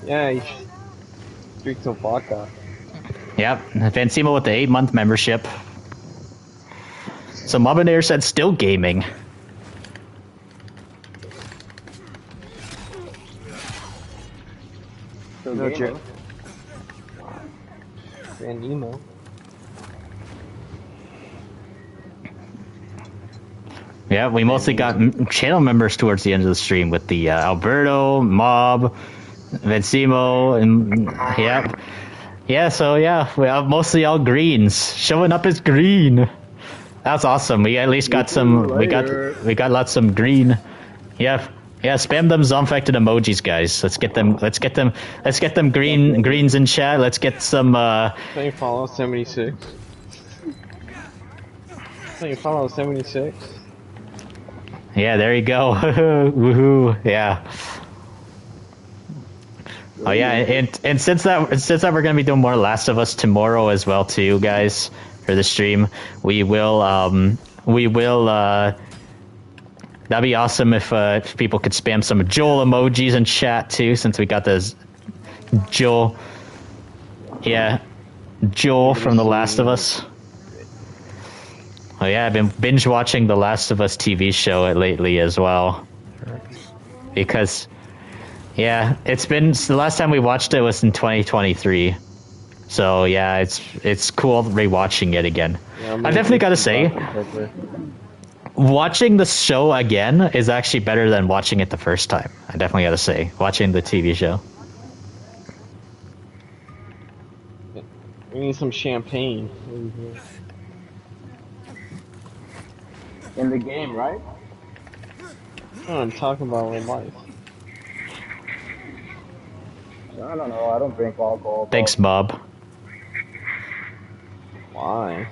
Yeah, you should drink some vodka. Yep, Vansimo with the 8-month membership. So Mobinator said still gaming. No joke. And emo. Yeah, we mostly got channel members towards the end of the stream with the Alberto, Mob, Vansimo, and yeah. So yeah, we have mostly all greens showing up as green. That's awesome. We at least got some. We got lots of green. Yeah. Spam them zombfected emojis, guys. Let's get them greens in chat. Let's get some. Can you follow 76? Can you follow 76? Yeah, there you go. Woohoo! Yeah. Oh yeah, and since that we're gonna be doing more Last of Us tomorrow as well too, guys, for the stream. We will that'd be awesome if people could spam some Joel emojis in chat too, since we got this Joel. Yeah, Joel from The Last of Us. Oh yeah, I've been binge watching The Last of Us TV show lately as well. Because, yeah, it's been the last time we watched it was in 2023. So yeah, it's cool rewatching it again. Yeah, I've definitely got to say, watching the show again is actually better than watching it the first time. I definitely got to say, watching the TV show. We need some champagne. In the game, right? No, I'm talking about in life. I don't know. I don't drink alcohol, bro. Thanks, Bob. Why?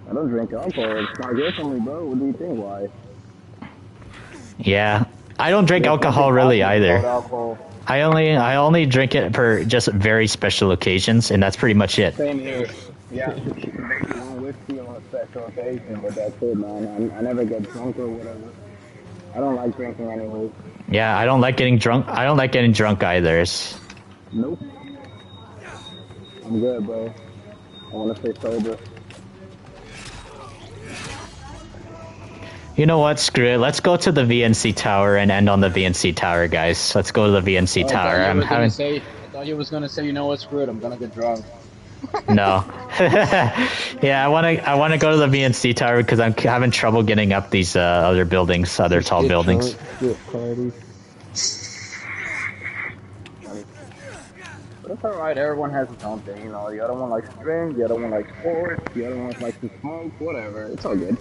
I don't drink alcohol. It's not good for me, bro. What do you think? Why? Yeah, I don't drink There's nothing alcohol really positive about either. alcohol. I only drink it for just very special occasions, and that's pretty much it. Same here. Yeah, maybe one whiskey on a special occasion, but that's it, man. I never get drunk or whatever. I don't like drinking anyway. Yeah, I don't like getting drunk. I don't like getting drunk either. Nope. I'm good, bro. I want to stay sober. You know what? Screw it. Let's go to the VNC tower and end on the VNC tower, guys. Let's go to the VNC tower. I thought you was gonna say, you know what? Screw it. I'm gonna get drunk. No. Yeah, I wanna go to the VNC tower because I'm having trouble getting up these other buildings, other tall buildings. But it's alright. Everyone has his own thing, you know. The other one likes to drink. The other one likes sports. The other one likes to smoke. Whatever. It's all good.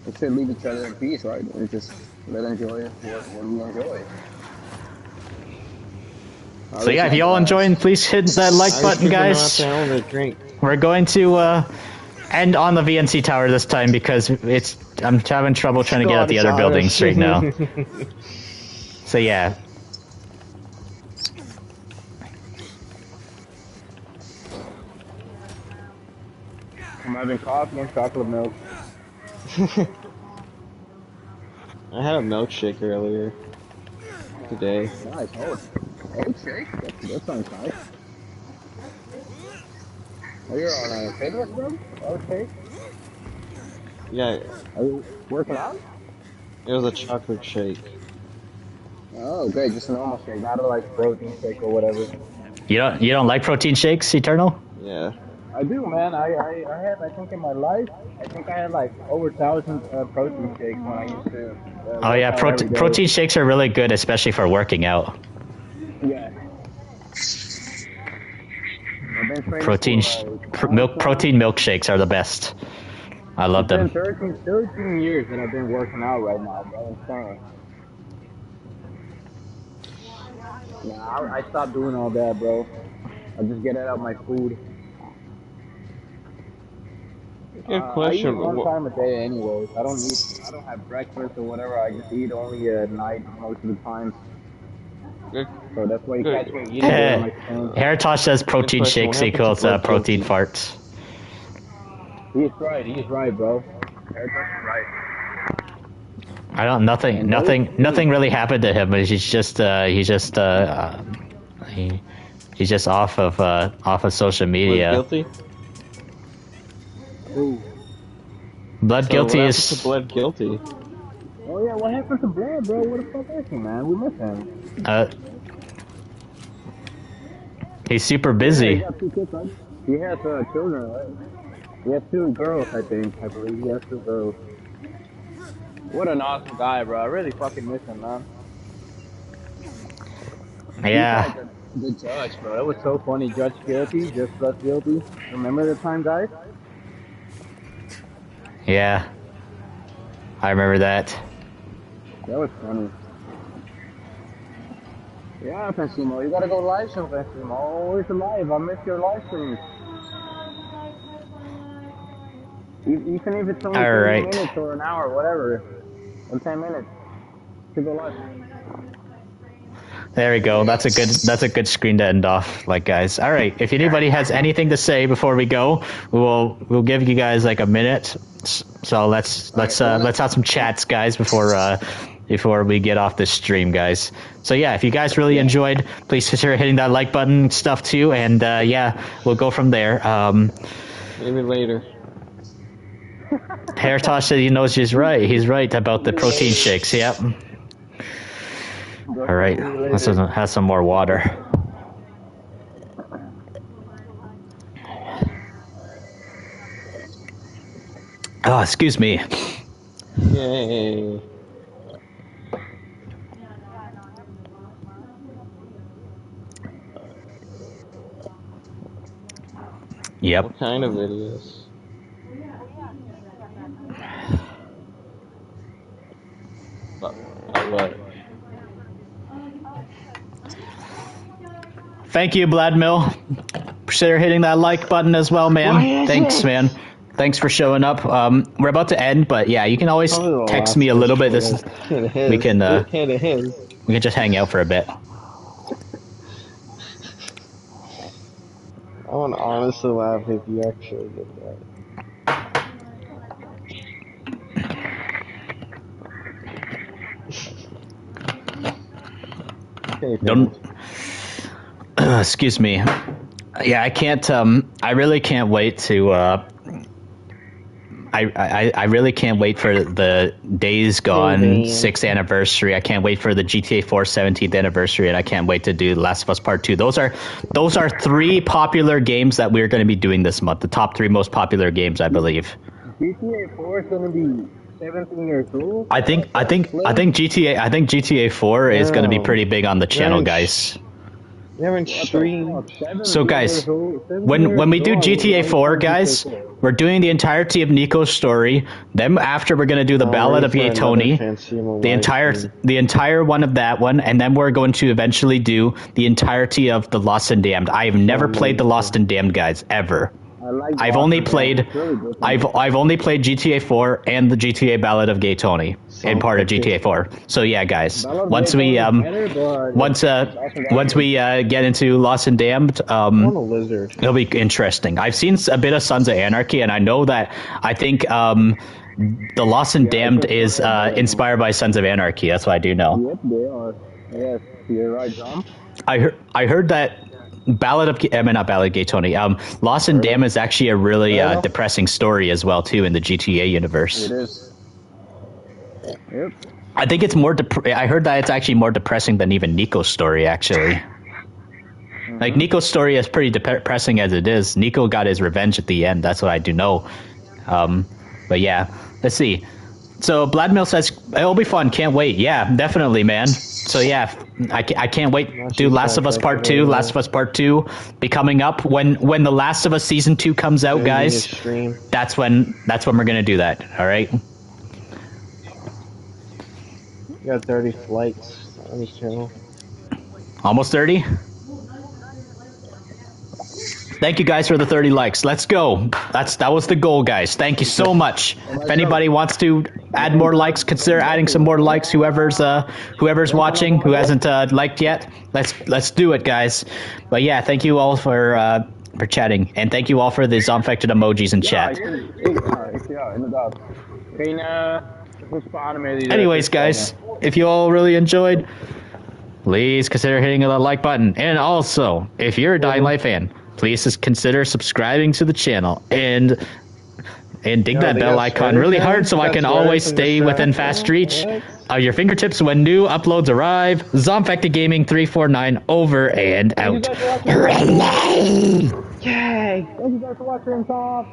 We should leave each other in peace, right? And just let enjoy what we enjoy. So yeah, if you all enjoying, please hit that like button, guys. We're going to end on the VNC tower this time because I'm having trouble trying to get at the other buildings right now. So yeah. I'm having coffee and chocolate milk. I had a milkshake earlier today. Nice. Oat shake? That sounds nice. Oh, you're on a fitness, bro? Oat shake? Yeah. Are you working out? It was a chocolate shake. Oh, great. Just a normal shake, not a like protein shake or whatever. You don't like protein shakes, Eternal? Yeah. I do, man. I had, I think in my life, I think I had like over 1,000 protein shakes when I used to. Oh yeah, protein shakes are really good, especially for working out. Yeah. Protein milkshakes are the best. I love them. It's been 13 years that I've been working out right now, bro. Insane. Yeah, I stopped doing all that, bro. I just get it out of my food. Good question. I eat one time a day anyways. I don't have breakfast or whatever. I just eat only at night most of the time. Good. So that's why you catch me eating. Heritosh says protein shakes equals protein farts. He's right, bro. Heritosh is right. I don't. Nothing really happened to him. But he's just off of social media. Guilty. Ooh. Blood Guilty is. Blood Guilty. Oh yeah, what happened to Blood, bro? Where the fuck is he, man? We miss him. He's super busy. Yeah, he got 2 kids, right? He has children, right? He has 2 girls, I think. I believe he has 2 girls. What an awesome guy, bro. I really fucking miss him, man. Yeah. He's like the judge, bro. It was so funny. Judge Guilty, just Blood Guilty. Remember the time, guys? Yeah. I remember that. That was funny. Yeah, Pensimo, you gotta go live stream, Pensimo. Always live. I miss your live streams. Even if it's only 30 minutes or an hour, whatever. Or 10 minutes. To go live. There we go. That's a good screen to end off, like, guys. All right. If anybody has anything to say before we go, we'll give you guys like a minute. So let's have some chats, guys, before we get off this stream, guys. So yeah, if you guys really enjoyed, please consider hitting that like button and stuff too, and yeah, we'll go from there. Maybe later. Heritosh said he knows he's right. He's right about the protein shakes. Yep. All right, let's have some more water. Oh, excuse me. Yay. Yep. What kind of videos? What? Thank you, Bladmill. Consider hitting that like button as well, man. Thanks, man. Thanks for showing up. We're about to end, but yeah, you can always text me a little bit. We can just hang out for a bit. I would honestly laugh if you actually did that. Don't. Excuse me. Yeah, I can't. I really can't wait to. I really can't wait for the Days Gone 6th anniversary. I can't wait for the GTA 4 17th anniversary, and I can't wait to do Last of Us Part 2. Those are 3 popular games that we're going to be doing this month. The top 3 most popular games, I believe. GTA 4 is gonna be 17 years old. I think GTA 4 is going to be pretty big on the channel, guys. You haven't streamed. So guys, when we do GTA 4, guys, we're doing the entirety of Nico's story. Then after we're gonna do the Ballad of Gay Tony, the entire one of that one, and then we're going to eventually do the entirety of the Lost and Damned. I have never played the Lost and Damned, guys, ever. I've only played GTA 4 and the GTA Ballad of Gay Tony in part of GTA 4. So yeah, guys, once we get into Lost and Damned, it'll be interesting. I've seen a bit of Sons of Anarchy, and I know that I think the Lost and Damned is inspired by Sons of Anarchy. That's what I do know. Yep, they are. Yes, you're right, John. I heard that not Ballad of Gay Tony. Lost and Damned is actually a really depressing story as well too in the GTA universe. It is. Yep. I think it's more. I heard that it's actually more depressing than even Nico's story. Actually, like Nico's story is pretty depressing as it is. Nico got his revenge at the end. That's what I do know. But yeah, let's see. So Bladmill says it'll be fun. Can't wait. Yeah, definitely, man. So yeah, I can't wait. Do Last of Us Part 2. Last of Us Part 2 be coming up when the Last of Us Season 2 comes out, guys. That's when we're gonna do that. All right. You got 30 likes on this channel. Almost 30. Thank you guys for the 30 likes. Let's go. That was the goal, guys. Thank you so much. If anybody wants to add more likes, consider adding some more likes. Whoever's watching, who hasn't liked yet, let's do it, guys. But yeah, thank you all for chatting, and thank you all for the zombfected emojis in chat. Anyways, guys, if you all really enjoyed, please consider hitting the like button, and also if you're a Dying Light fan, please just consider subscribing to the channel and ding that bell icon really hard so I can always stay within fast reach of your fingertips when new uploads arrive. Zombfected Gaming 349 over and out. Yay! Thank you guys for watching, Tom.